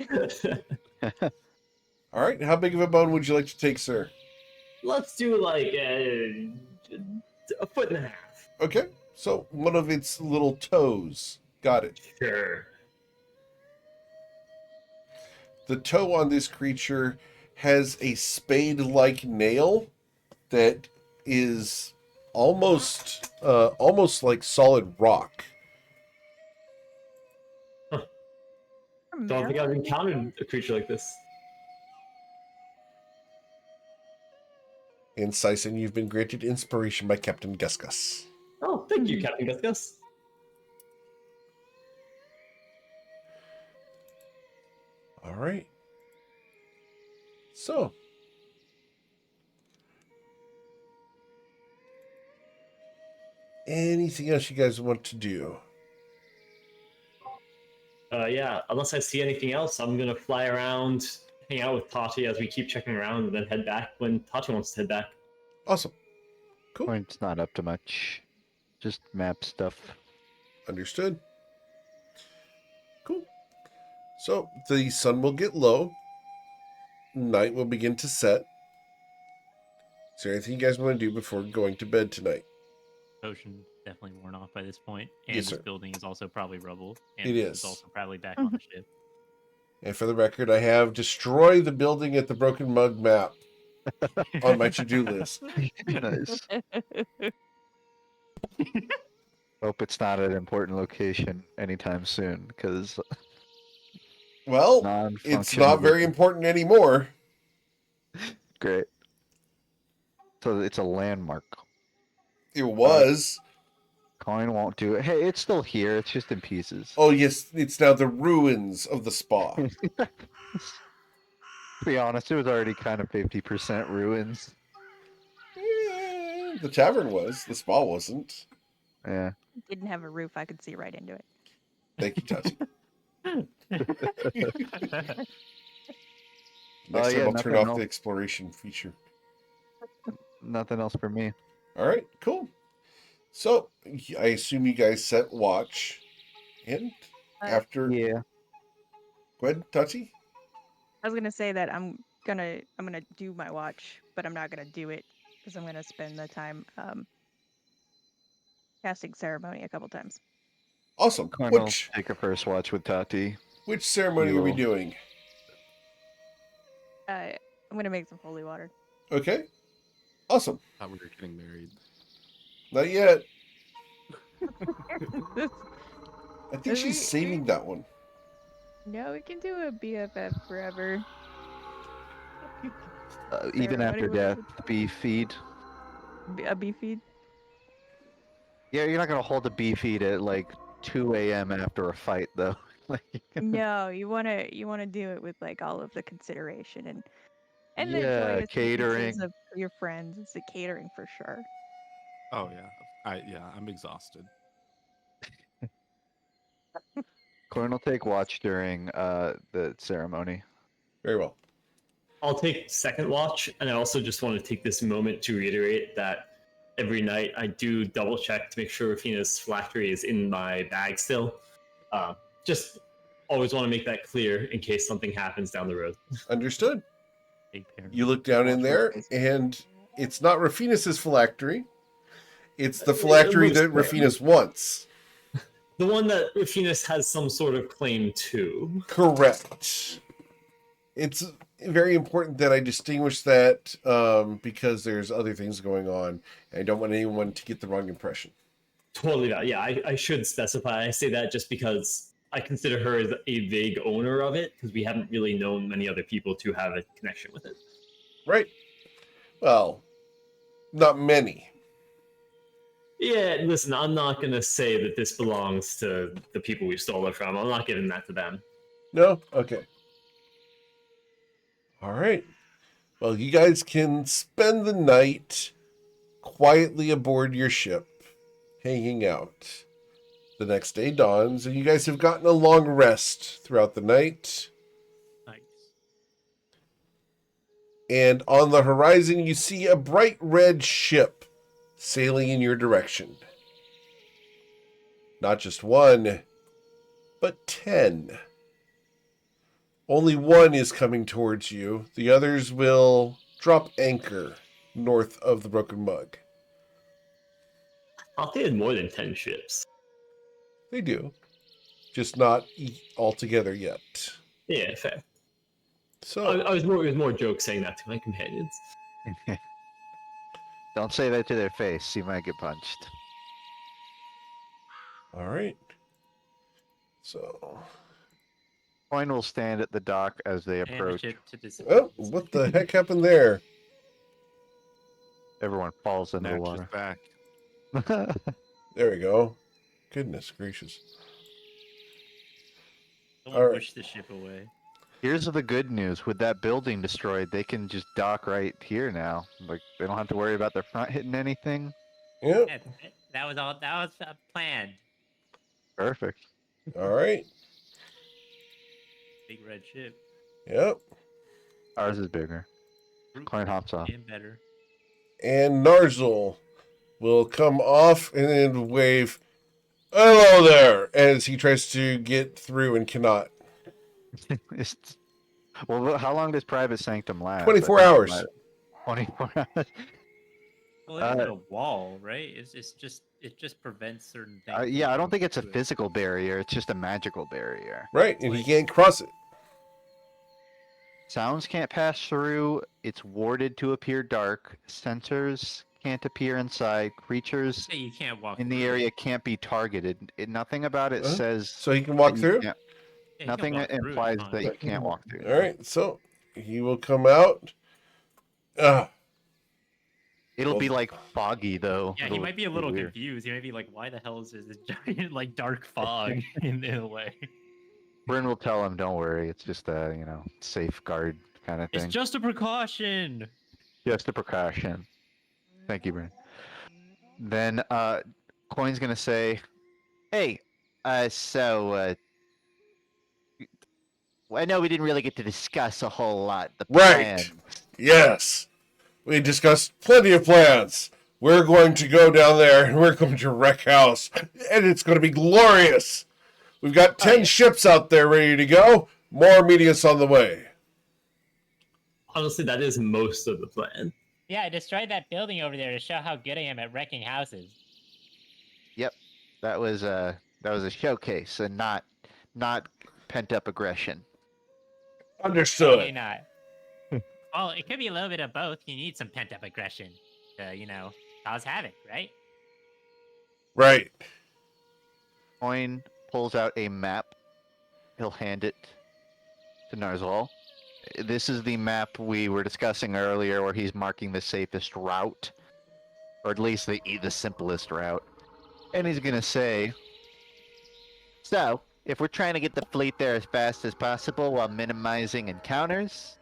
All right. How big of a bone would you like to take, sir? Let's do like a foot and a half. Okay. So one of its little toes. Got it. Sure. The toe on this creature has a spade-like nail that is almost like solid rock. Don't think I've encountered a creature like this. And Sison, you've been granted inspiration by Captain Gusgus. Oh, thank you, Captain Gus Gus. All right. So, anything else you guys want to do? Yeah, unless I see anything else, I'm gonna fly around, hang out with Tati as we keep checking around, and then head back when Tati wants to head back. Awesome. Cool. Point's not up to much. Just map stuff. Understood. Cool. So the sun will get low. Night will begin to set. Is there anything you guys want to do before going to bed tonight? Potion definitely worn off by this point, and Yes, this sir. building is also probably rubble. And It it's is. also probably back on the ship. And for the record, I have destroy the building at the Broken Mug map on my to-do list. Nice. Hope it's not an important location anytime soon, because Well, it's non-functional. not very important anymore. Great. So it's a landmark. It was. Coin won't do it. Hey, it's still here. It's just in pieces. Oh, yes, it's now the ruins of the spa. To be honest, it was already kind of 50% ruins. The tavern was. The spa wasn't. Yeah. Didn't have a roof. I could see right into it. Thank you, Tati. Oh, Next yeah, time I'll turn nothing off else. the exploration feature. Nothing else for me. All right, cool. So I assume you guys set watch, and Uh, after Yeah. Go ahead, Tati. I was gonna say that I'm gonna do my watch, but I'm not gonna do it because I'm gonna spend the time casting ceremony a couple times. Awesome. Cornell, take a first watch with Tati. Which ceremony are we doing? I'm gonna make some holy water. Okay. Awesome. Thought we were getting married. Not yet. This- I think she's saving that one. No, we can do a BFF forever. Even Ceremony after with death, the- beef feed. A beef feed. Yeah, you're not gonna hold a beef feed at like 2 a.m. after a fight, though. Like, No, you wanna do it with like all of the consideration and the yeah, joyous catering. differences of your friends. It's the catering for sure. Oh yeah, I'm exhausted. Corn will take watch during the ceremony. Very well. I'll take second watch, and I also just want to take this moment to reiterate that every night I do double check to make sure Rafina's phylactery is in my bag still. Just always want to make that clear in case something happens down the road. Understood. Big parent. You look down in there, and it's not Rafinus' phylactery. It's the phylactery looks that fair. Rafinus wants. The one that Rafinus has some sort of claim to. Correct. It's very important that I distinguish that because there's other things going on. And I don't want anyone to get the wrong impression. Totally that. Yeah, I should specify. I say that just because I consider her as a vague owner of it, because we haven't really known many other people to have a connection with it. Right? Well, not many. Yeah, listen, I'm not going to say that this belongs to the people we stole it from. I'm not giving that to them. No? Okay. All right. Well, you guys can spend the night quietly aboard your ship, hanging out. The next day dawns, and you guys have gotten a long rest throughout the night. Nice. And on the horizon, you see a bright red ship sailing in your direction. Not just one, but 10. Only one is coming towards you. The others will drop anchor north of the Broken Mug. I thought they had more than 10 ships. They do. Just not all together yet. Yeah, fair. So, It was more joke saying that to my companions. Don't say that to their face. You might get punched. all right. So, Coin will stand at the dock as they And the approach. ship to disappear. oh, what the heck happened there? Everyone falls into the Natch is water. back. There we go. Goodness gracious. Someone Alright. push the ship away. Here's the good news: with that building destroyed, they can just dock right here now. Like they don't have to worry about their front hitting anything. Yep. Yeah, that was all. That was planned. Perfect. All right. Big red ship. Yep. Ours is bigger. Coin hops off. And better. And Narzel will come off and then wave, "Hello there," as he tries to get through and cannot. It's- well, how long does Private Sanctum last? 24 I think hours. it might- 24 hours. Well, it's a wall, right? It just prevents certain things. Yeah, I don't think it's a to it. physical barrier. It's just a magical barrier. Right, and he can't cross it. Sounds can't pass through. It's warded to appear dark. Sensors can't appear inside. Creatures Say you can't walk in the through. area can't be targeted. Nothing about it Huh? says So he can walk that you through? can't- Yeah, you can nothing walk through, it's implies fine. that you can't walk through. All right, so he will come out. It'll be like foggy though. Yeah, he It'll might be a little weird. confused. He might be like, "Why the hell is there this giant like dark fog in a way?" Bryn will tell him, "Don't worry. It's just a safeguard kind of It's thing. just a precaution. Just a precaution." Thank you, Bryn. Then Coin's gonna say, "Hey, so I know we didn't really get to discuss a whole lot. The Right. plan. Yes. We discussed plenty of plans. We're going to go down there and we're going to wreck house. And it's going to be glorious. We've got 10 ships out there ready to go. More meeting us on the way. Honestly, that is most of the plan. Yeah, I destroyed that building over there to show how good I am at wrecking houses. Yep, that was a showcase and not pent up aggression. Understood. Totally not. Well, it could be a little bit of both. You need some pent up aggression to, cause havoc, right? Right. Coin pulls out a map. He'll hand it to Narzal. This is the map we were discussing earlier, where he's marking the safest route, or at least the simplest route. And he's gonna say, "So, if we're trying to get the fleet there as fast as possible while minimizing encounters,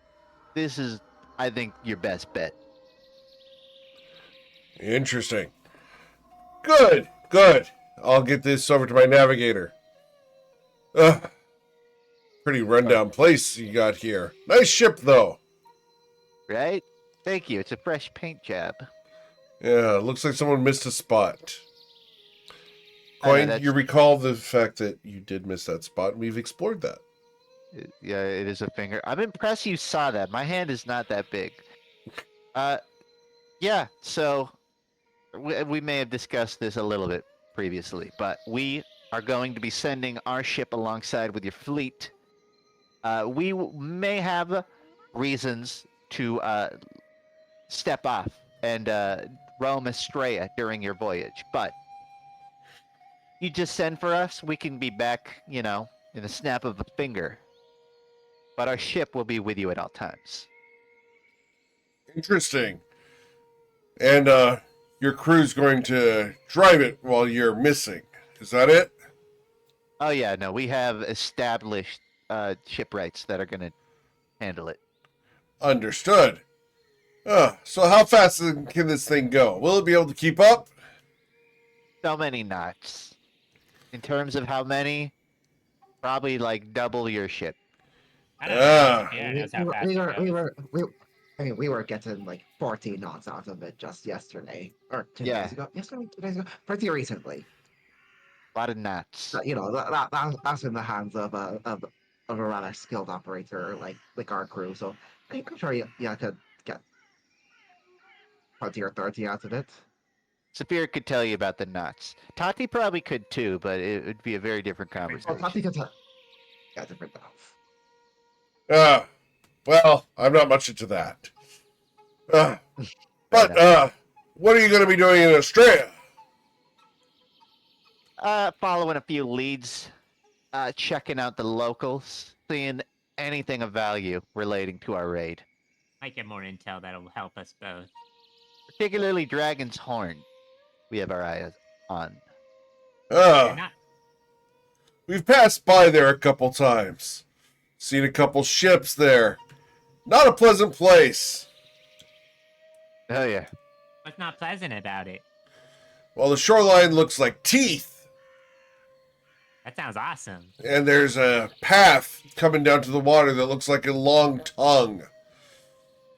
this is, I think, your best bet." Interesting. Good. I'll get this over to my navigator. Pretty rundown place you got here. Nice ship, though. Right? Thank you. It's a fresh paint job. Yeah, looks like someone missed a spot. I know, Coin, that's- you recall the fact that you did miss that spot, and we've explored that. Yeah, it is a finger. I'm impressed you saw that. My hand is not that big. Yeah, so we may have discussed this a little bit previously, but we are going to be sending our ship alongside with your fleet. We may have reasons to step off and roam Estrella during your voyage, but you just send for us, we can be back, in the snap of a finger. But our ship will be with you at all times. Interesting. And your crew's going to drive it while you're missing. Is that it? Oh yeah, no, we have established shipwrights that are going to handle it. Understood. So how fast can this thing go? Will it be able to keep up? So many knots. In terms of how many, probably like double your ship. I don't know. Ah. Yeah, knows how fast it goes. We were getting like 40 knots out of it just yesterday, or 2 Yeah. days ago. Yesterday, 2 days ago, pretty recently. A lot of knots. That's in the hands of a rather skilled operator like our crew. So I'm sure you could get 20 or 30 out of it. Saphir could tell you about the knots. Tati probably could too, but it would be a very different Well, conversation. Tati could tell. Yeah, different enough. Well, I'm not much into that. But what are you going to be doing in Australia? Following a few leads, checking out the locals, seeing anything of value relating to our raid. Might get more intel that'll help us both. Particularly Dragon's Horn, we have our eyes on. You're not- We've passed by there a couple times. Seen a couple ships there. Not a pleasant place. Oh yeah. What's not pleasant about it? Well, the shoreline looks like teeth. That sounds awesome. And there's a path coming down to the water that looks like a long tongue.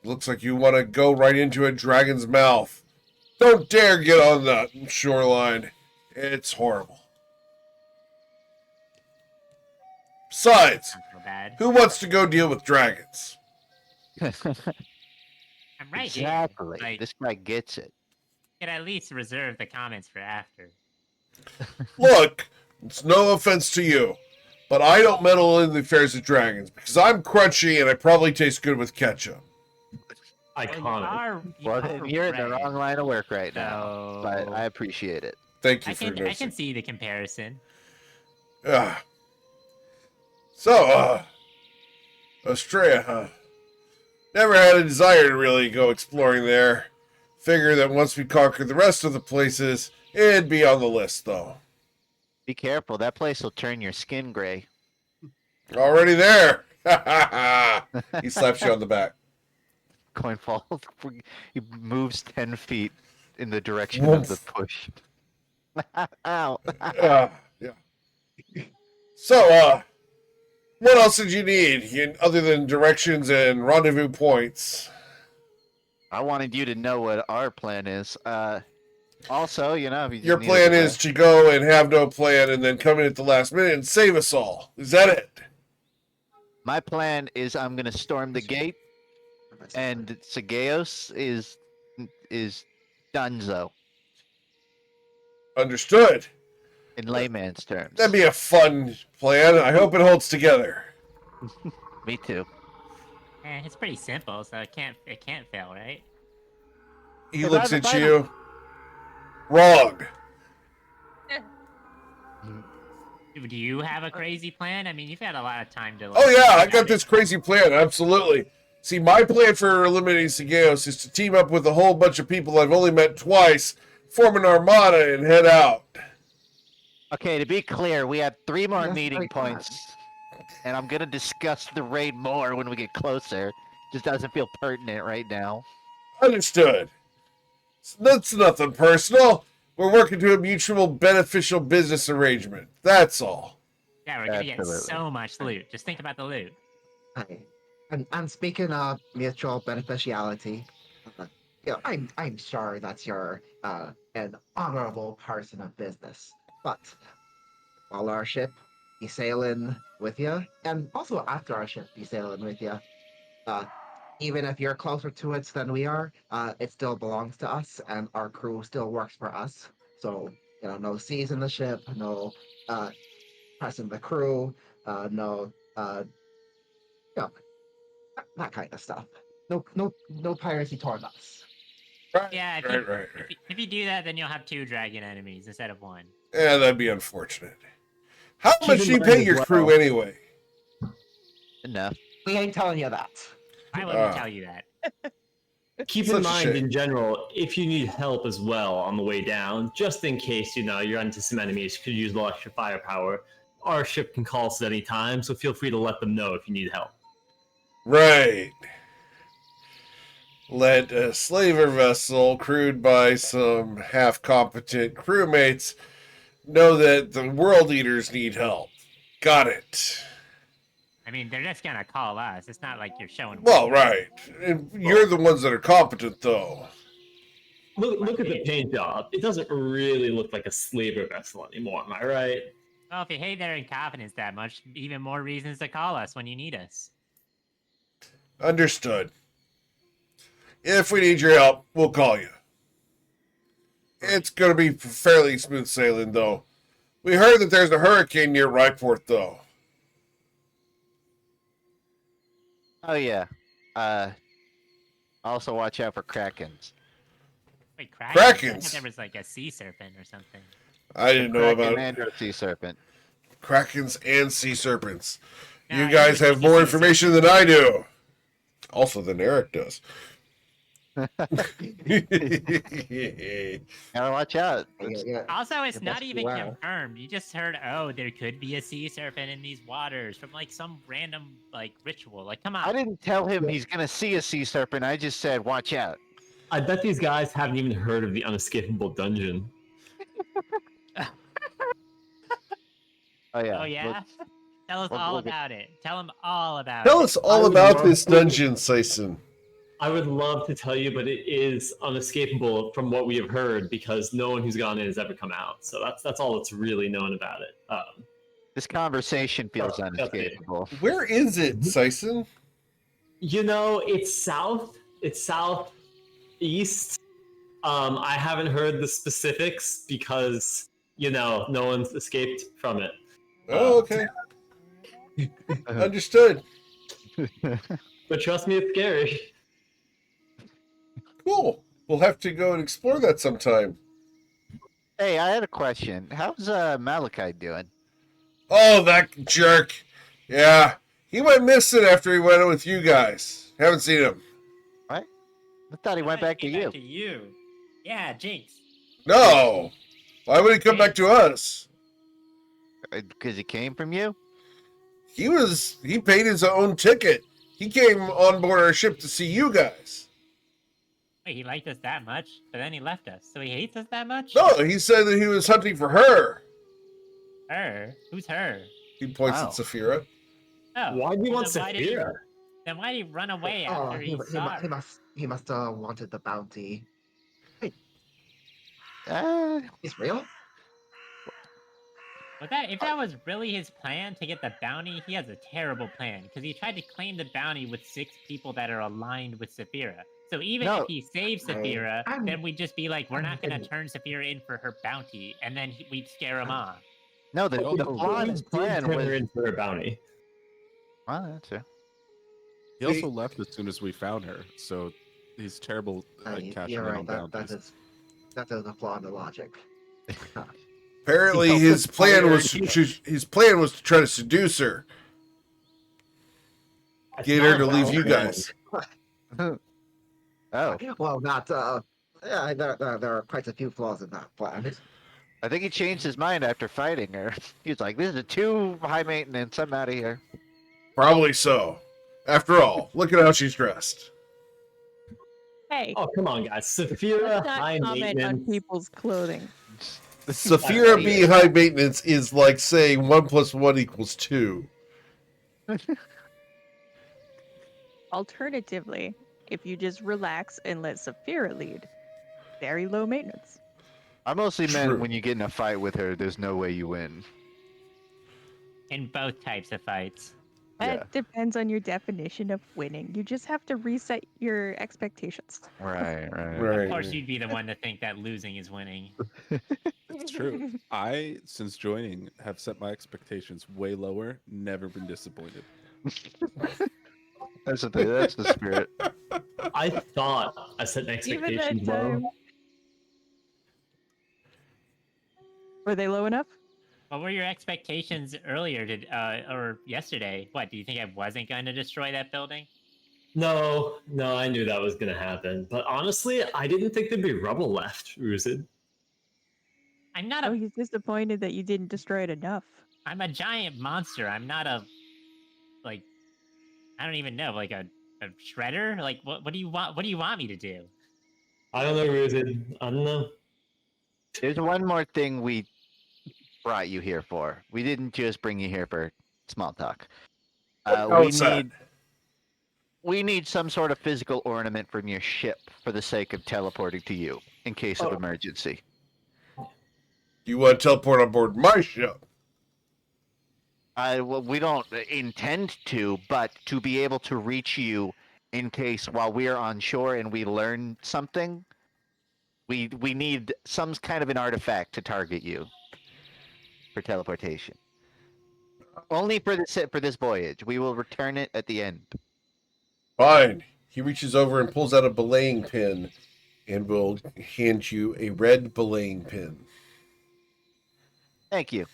Looks like you want to go right into a dragon's mouth. Don't dare get on that shoreline. It's horrible. Besides, Not so bad. who wants to go deal with dragons? I'm right Exactly. here. Like, This guy gets it. could at least reserve the comments for after. Look, it's no offense to you, but I don't meddle in the affairs of dragons because I'm crunchy and I probably taste good with ketchup. Iconic. Well, then you're in the wrong line of work right now, but So- I appreciate it. Thank you I for can noticing. see the comparison. So, Australia, huh? Never had a desire to really go exploring there. Figure that once we conquer the rest of the places, it'd be on the list, though. Be careful. That place will turn your skin gray. Already there. He slaps you on the back. Coin falls. He moves 10 feet in the direction of the push. Ow. Yeah. So, what else did you need other than directions and rendezvous points? I wanted you to know what our plan is. Also, if you just Your need plan us is to go and have no plan and then come in at the last minute and save us all. Is that it? My plan is I'm gonna storm the gate, and Sageos is Dunzo Understood. in layman's terms. That'd be a fun plan. I hope it holds together. Me too. It's pretty simple, so it can't fail, right? He Hey, looks by at the- you. Wrong. Do you have a crazy plan? I mean, you've had a lot of time to. Oh yeah, I think got about this it. crazy plan. Absolutely. See, my plan for eliminating Sageos is to team up with a whole bunch of people I've only met twice, form an armada, and head out. Okay, to be clear, we have 3 more That's meeting very odd. points, and I'm gonna discuss the raid more when we get closer. Just doesn't feel pertinent right now. Understood. That's nothing personal. We're working to a mutual beneficial business arrangement. That's all. Yeah, we're gonna get Absolutely. so much loot. Just think about the loot. Hi. And speaking of mutual beneficiality, I'm sure that you're an honorable person of business. But while our ship be sailing with you, and also after our ship be sailing with you, even if you're closer to it than we are, it still belongs to us, and our crew still works for us. So no seizing the ship, no pressing the crew, no that kind of stuff. No piracy toward us. Right, Yeah, if you do that, then you'll have 2 dragon enemies instead of 1. Yeah, that'd be unfortunate. How Keep much in do you mind pay as your well- crew anyway? Enough. We ain't telling you that. I wouldn't Ah. tell you that. Keep Such a in mind, shame. in general, if you need help as well on the way down, just in case you run into some enemies who could use a little extra firepower, our ship can call us at any time. So feel free to let them know if you need help. Right. Let a slaver vessel crewed by some half-competent crewmates know that the world eaters need help. Got it. I mean, they're just gonna call us. It's not like you're showing. Well, weakness. right. And you're the ones that are competent, though. Look at the paint job. It doesn't really look like a slaver vessel anymore. Am I right? Well, if you hate their incompetence that much, even more reasons to call us when you need us. Understood. If we need your help, we'll call you. It's going to be fairly smooth sailing, though. We heard that there's a hurricane near Ryport, though. Oh yeah. Also watch out for krakens. Wait, Kraken? I thought Krakens? there was like a sea serpent or something. I didn't know Kraken about and a sea serpent. krakens and sea serpents. No, You I guys knew it have was a more sea information than I do. Also, than Eric does. Gotta watch out. Also, it's Yeah, not best even beware. confirmed. You just heard, oh, there could be a sea serpent in these waters from like some random like ritual. Like, come on. I didn't tell him he's gonna see a sea serpent. I just said watch out. I bet these guys haven't even heard of the unescapable dungeon. Oh yeah. Oh yeah. Let's- Tell us we'll- all we'll get- about it. Tell them all about Tell it. us all I would about love this to- dungeon, Sison. I would love to tell you, but it is unescapable from what we have heard because no one who's gone in has ever come out. So that's all that's really known about it. This conversation feels Oh, okay. unescapable. Where is it, Sison? It's south. It's southeast. I haven't heard the specifics because no one's escaped from it. Oh, okay. Understood. But trust me, it's scary. Cool. We'll have to go and explore that sometime. Hey, I had a question. How's Malachi doing? Oh, that jerk. Yeah. He went missing after he went with you guys. Haven't seen him. I thought he went back to Came you. Back to you. Yeah, Jinx. No. Why would he come back to us? Because he came from you? He paid his own ticket. He came on board our ship to see you guys. Wait, he liked us that much, but then he left us. So he hates us that much? No, he said that he was hunting for her. Her? Who's her? He points Wow. at Saphira. Oh. Why do you want then why did he- Saphira? Then why did he run away Oh, after he saw her? he must wanted the bounty. Uh, He's real? But if that was really his plan to get the bounty, he has a terrible plan because he tried to claim the bounty with 6 people that are aligned with Saphira. So even No. if he saves I- Saphira, I'm- then we'd just be like, we're not going to I'm- turn Saphira in for her bounty, and then we'd scare him off. No, the Oh, flaw in We his did plan turn her was. in for her bounty. Well, that's it. He also left as soon as we found her, so he's terrible at cashing You're in right. on That bounties. is a flaw in the logic. Apparently, He his also plan fired was you. his plan was to try to seduce her, That's get her not to how leave it you went. guys. Oh, Well, not. Yeah, there are quite a few flaws in that plan. I think he changed his mind after fighting her. He was like, "This is too high maintenance. I'm out of here." Probably so. After all, look at how she's dressed. Hey, Oh, come on, guys. Saphira, let's high not comment on maintenance. people's clothing. Saphira being high maintenance is like saying 1 + 1 = 2. Alternatively, if you just relax and let Saphira lead, very low maintenance. I mostly meant True. when you get in a fight with her, there's no way you win. In both types of fights. That Yeah. depends on your definition of winning. You just have to reset your expectations. Right. Right. Of course, you'd be the one to think that losing is winning. It's true. I, since joining, have set my expectations way lower. Never been disappointed. That's the thing. That's the spirit. I thought I set an Even that expectation low. time. Were they low enough? What were your expectations earlier or yesterday? What, do you think I wasn't going to destroy that building? No, I knew that was going to happen. But honestly, I didn't think there'd be rubble left, Ruzid. I'm not Oh, a he's disappointed that you didn't destroy it enough. I'm a giant monster. I'm not a like I don't even know, like a shredder? Like what do you want me to do? I don't know, Ruzid. I don't know. There's one more thing we brought you here for. We didn't just bring you here for small talk. We need some sort of physical ornament from your ship for the sake of teleporting to you in case of Oh. emergency. You want to teleport on board my ship? Well, we don't intend to, but to be able to reach you in case while we are on shore and we learn something, we need some kind of an artifact to target you for teleportation. Only for this voyage. We will return it at the end. Fine. He reaches over and pulls out a belaying pin and will hand you a red belaying pin. Thank you.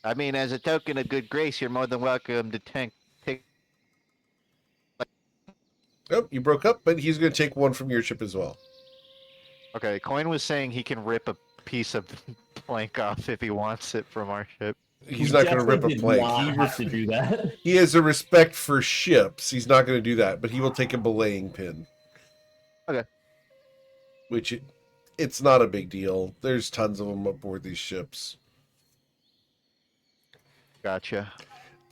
I mean, as a token of good grace, you're more than welcome to take. Oh, you broke up, but he's going to take one from your ship as well. Okay, Coin was saying he can rip a piece of plank off if he wants it from our ship. He's We not going to rip a definitely did plank. not have to do that. He has a respect for ships. He's not going to do that, but he will take a belaying pin. Okay. Which it's not a big deal. There's tons of them aboard these ships. Gotcha.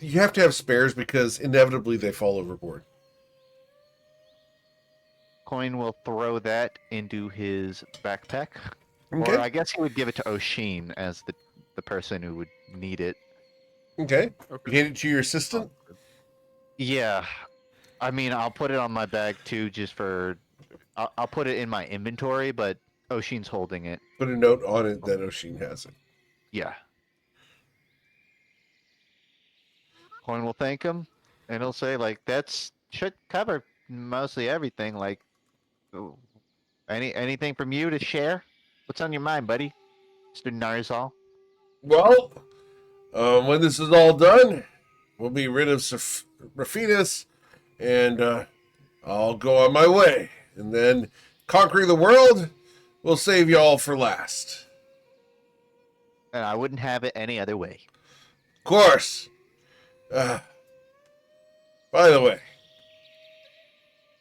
You have to have spares because inevitably they fall overboard. Coin will throw that into his backpack. Okay. Or I guess he would give it to Oshin as the person who would need it. Okay. Okay. You hand it to your assistant? Yeah. I mean, I'll put it on my bag too, just for. I'll put it in my inventory, but Oshin's holding it. Put a note on it that Oshin has it. Yeah. Coin will thank him, and he'll say, like, that should cover mostly everything. Like, ooh, anything from you to share? What's on your mind, buddy? Mr. Narzal? Well, when this is all done, we'll be rid of Rafinas, and I'll go on my way. And then conquering the world will save y'all for last. And I wouldn't have it any other way. Of course. By the way,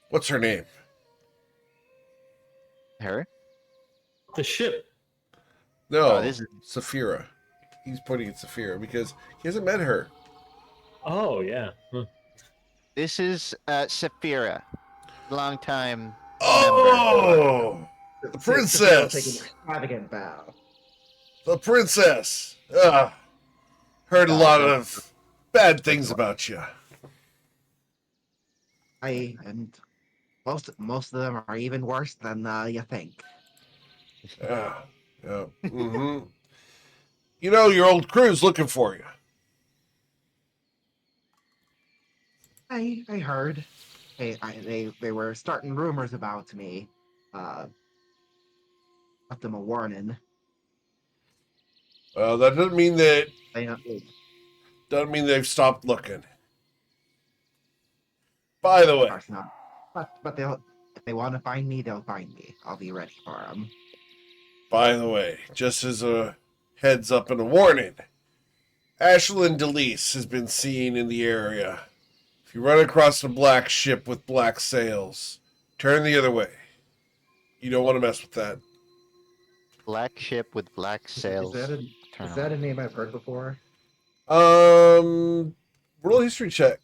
what's her name? Harry? The ship. No, Oh, this is- Saphira. He's pointing at Saphira because he hasn't met her. Oh, yeah. Huh. This is Saphira. Long time member. Oh, the Take an princess. extravagant bow. The princess. Heard a lot of bad things about you. And most of them are even worse than you think. Yeah. Yeah. Mm-hmm. You know, your old crew's looking for you. I heard. They were starting rumors about me. Left them a warning. Well, that They of doesn't mean they've stopped looking. By the way, course not. But they'll if they want to find me, they'll find me. I'll be ready for them. just as a heads up and a warning, Ashlyn DeLise has been seen in the area. If you run across a black ship with black sails, turn the other way. You don't want to mess with that. Black ship with black sails. Is that a name I've heard before? Roll history check.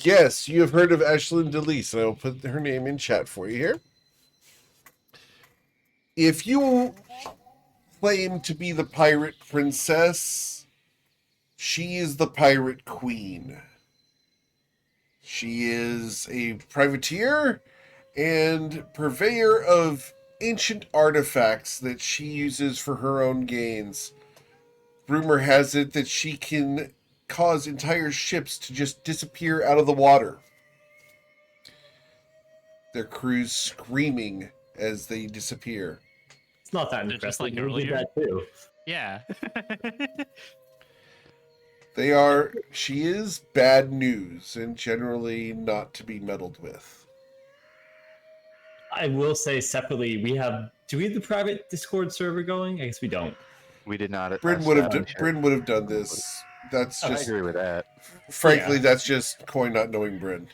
Yes, you have heard of Ashlyn DeLise, and I will put her name in chat for you here. If you claim to be the pirate princess, she is the pirate queen. She is a privateer and purveyor of ancient artifacts that she uses for her own gains. Rumor has it that she can cause entire ships to just disappear out of the water. Their crews screaming as they disappear. It's not that They're just impressive. like You did earlier? that too. Yeah. She is bad news and generally not to be meddled with. I will say separately, do we have the private Discord server going? I guess we don't. We did not. Bryn would have done this. That's I just, agree with that. frankly, Yeah. that's just Coin not knowing Bryn.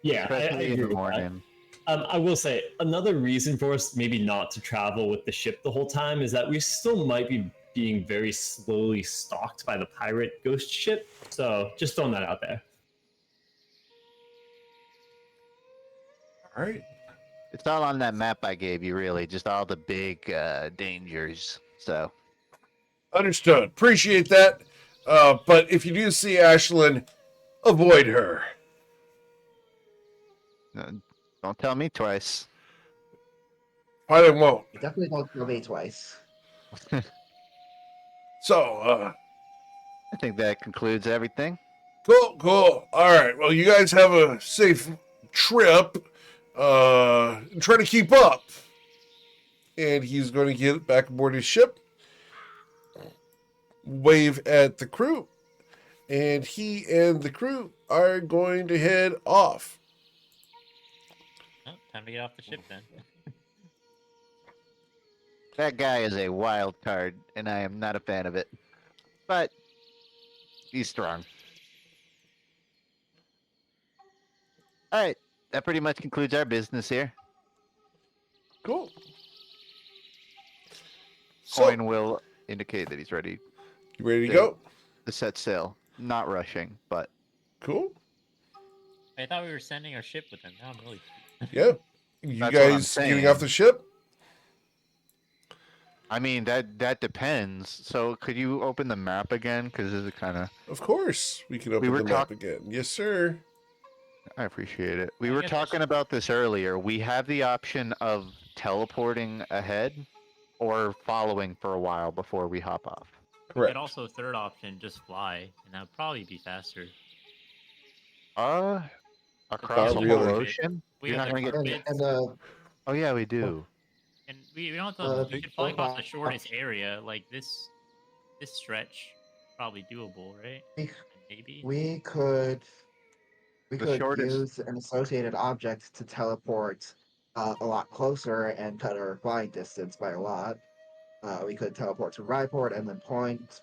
Yeah, I Especially in agree the with that. morning. I will say another reason for us maybe not to travel with the ship the whole time is that we still might be being very slowly stalked by the pirate ghost ship. So just throwing that out there. All right. It's all on that map I gave you, really. Just all the big dangers. So Understood. Appreciate that. But if you do see Ashlyn, avoid her. don't tell me twice. I won't. You definitely won't kill me twice. So, I think that concludes everything. cool. All right. Well, you guys have a safe trip. Try to keep up. And he's going to get back aboard his ship. Wave at the crew. And he and the crew are going to head off. Oh, time to get off the ship then. That guy is a wild card, and I am not a fan of it. But he's strong. Alright, that pretty much concludes our business here. Cool. So, Coin will indicate that he's ready you ready to go? to set sail. Not rushing, but Cool. I thought we were sending our ship with them. Now I'm really. Yeah. You That's what I'm guys getting saying. off the ship? I mean that depends. So could you open the map again? Because this is kind of. Of course. We can open were the map again. Yes, sir. I appreciate it. We I were guess talking about this earlier. We have the option of teleporting ahead or following for a while before we hop off. Correct. But also, third option, just fly, and that would probably be faster. Across Not the really. whole ocean? We You're have not the gonna get. carpets, And Oh yeah, we do. and we don't have to. We could fly across the big shortest area, like this stretch, probably doable, right? Maybe. we could The shortest- use an associated object to teleport a lot closer and cut our flying distance by a lot. We could teleport to Ryport and then point.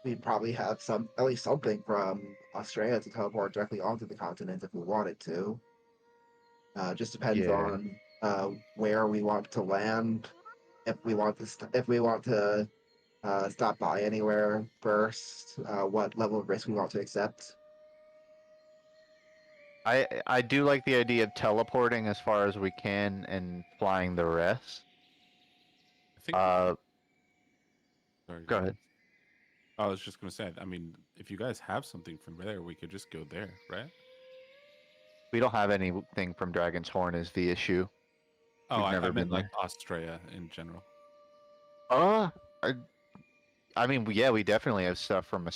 We'd probably have at least something from Australia to teleport directly onto the continent if we wanted to. Just depends Yeah. on where we want to land. If we want to stop by anywhere first, what level of risk we want to accept. I do like the idea of teleporting as far as we can and flying the rest. I think Sorry, Go ahead. I was just gonna say. I mean, if you guys have something from there, we could just go there, right? We don't have anything from Dragon's Horn is the issue. Oh, We've I never meant been like there. Australia in general. Uh, I mean, yeah, we definitely have stuff from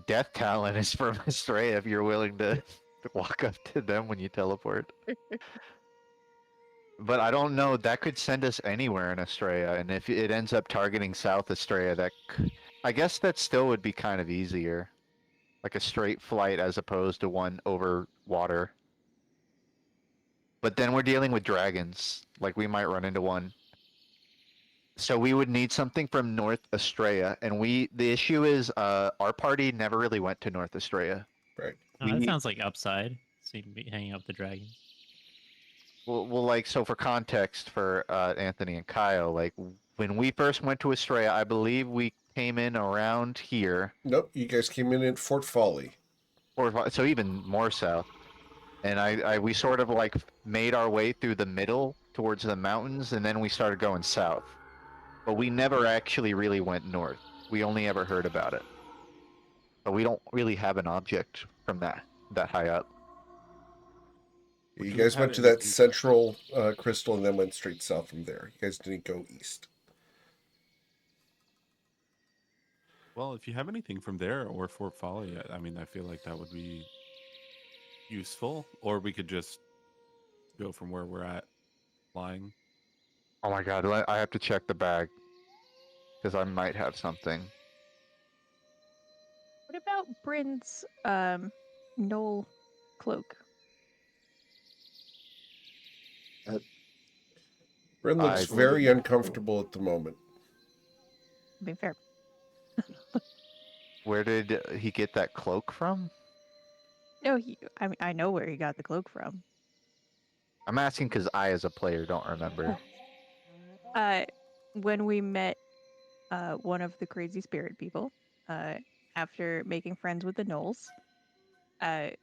Death Talon is from Astrea if you're willing to walk up to them when you teleport. But I don't know, that could send us anywhere in Astrea, and if it ends up targeting South Astrea, I guess that still would be kind of easier. Like a straight flight as opposed to one over water. But then we're dealing with dragons. Like we might run into one. So we would need something from North Astrea, and the issue is our party never really went to North Astrea. Right. Oh, that sounds like upside. So you can be hanging up the dragons. Well, like, so for context for Anthony and Kyle, like when we first went to Astrea, I believe we came in around here, Nope, you guys came in at Fort Folly. or so even more south. And we sort of like made our way through the middle towards the mountains, and then we started going south. But we never actually really went north. We only ever heard about it. But we don't really have an object from that high up. You Would you guys have went to that anything- central crystal and then went straight south from there. You guys didn't go east. Well, if you have anything from there or Fort Folly, I mean, I feel like that would be useful. Or we could just go from where we're at, flying. Oh my god, I have to check the bag. Because I might have something. What about Bryn's Knoll cloak? Bryn looks very uncomfortable at the moment. To be fair. Where did he get that cloak from? No, I know where he got the cloak from. I'm asking because I, as a player, don't remember. When we met one of the crazy spirit people, after making friends with the Knolls, the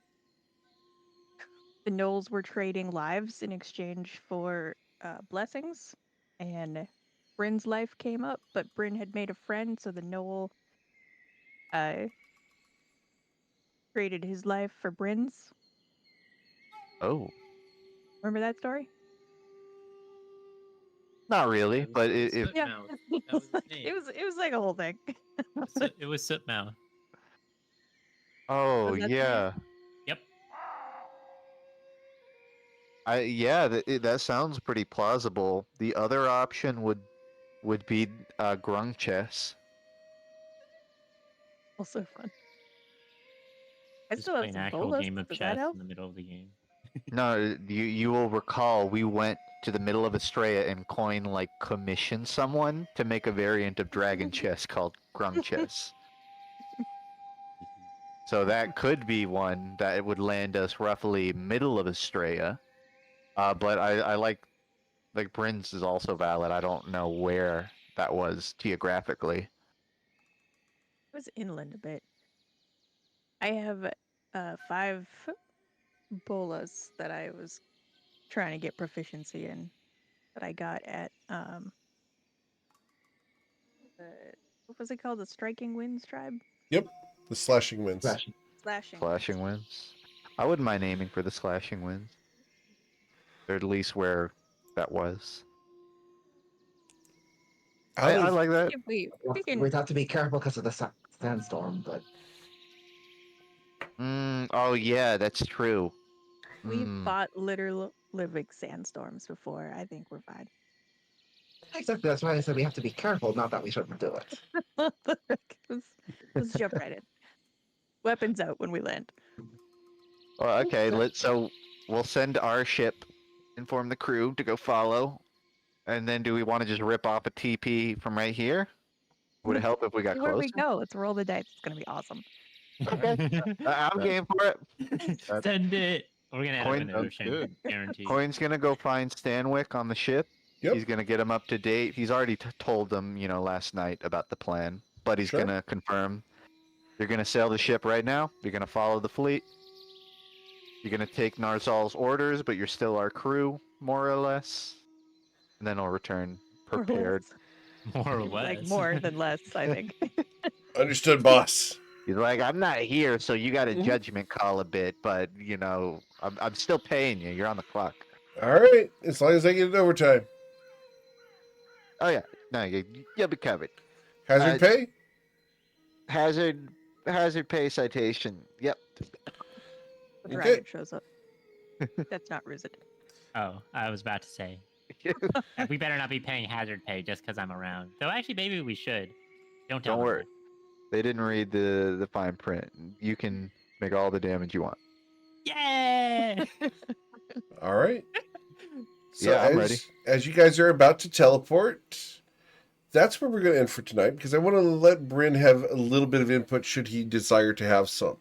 Knolls were trading lives in exchange for blessings, and Bryn's life came up, but Bryn had made a friend, so the Knoll traded his life for Bryn's. Oh. Remember that story? Not really, but if Yeah. Sootmouth. That was his name. it was like a whole thing. It was Sootmouth. oh Was that the yeah, Yep. that sounds pretty plausible. The other option would be Grungchess. Also fun. I Just still have play an some actual bolas. game of Does chess that help? in the middle of the game. No, you will recall we went to the middle of Astrea and commissioned someone to make a variant of Dragon Chess called Grungchess. So that could be one that it would land us roughly middle of Astrea. But I like Bryn's is also valid. I don't know where that was geographically. It was inland a bit. I have 5 bolas that I was trying to get proficiency in that I got at what was it called? The Striking Winds tribe? Yep, the slashing winds. Slashing. Slashing winds. I wouldn't mind aiming for the slashing winds. Or at least where that was. I like that. If we can We'd have to be careful because of the sandstorm, but Oh yeah, that's true. we've fought literal living sandstorms before. I think we're fine. exactly that's why I said we have to be careful, not that we shouldn't do it. Let's jump right in. Weapons out when we land. Well, okay, so we'll send our ship, inform the crew to go follow, and then do we want to just rip off a TP from right here? Would it help if we got Where closer? we go? Let's roll the dice. It's gonna be awesome. Okay. I'm game for it. Send it. We're gonna Coin- end up in Sounds ocean, good. guaranteed. Coin's gonna go find Stanwyck on the ship. Yep. He's gonna get him up to date. He's already told them, last night about the plan, but he's Sure. gonna confirm. You're gonna sail the ship right now. You're gonna follow the fleet. You're gonna take Narzal's orders, but you're still our crew, more or less. And then I'll return prepared. More or Like less. more than less, I think. Understood, boss. He's like, I'm not here, so you got a Mhm. judgment call a bit, but I'm still paying you. You're on the clock. All right, as long as I get it overtime. Oh yeah, no, you'll be covered. Hazard Uh, pay? Hazard pay citation. Yep. The Okay. dragon shows up. That's not Ruzit. Oh, I was about to say. We better not be paying hazard pay just because I'm around. Though actually, maybe we should. Don't tell Don't them worry. They didn't read the fine print. You can make all the damage you want. that. Yay! All right. So Yeah, I'm ready. as you guys are about to teleport, that's where we're going to end for tonight because I want to let Bryn have a little bit of input should he desire to have some.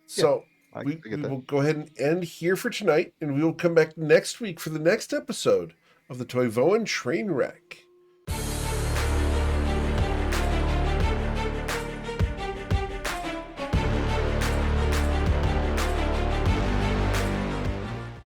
So we get that. will go ahead and end here for tonight, and we will come back next week for the next episode of the Toivoan Trainwreck.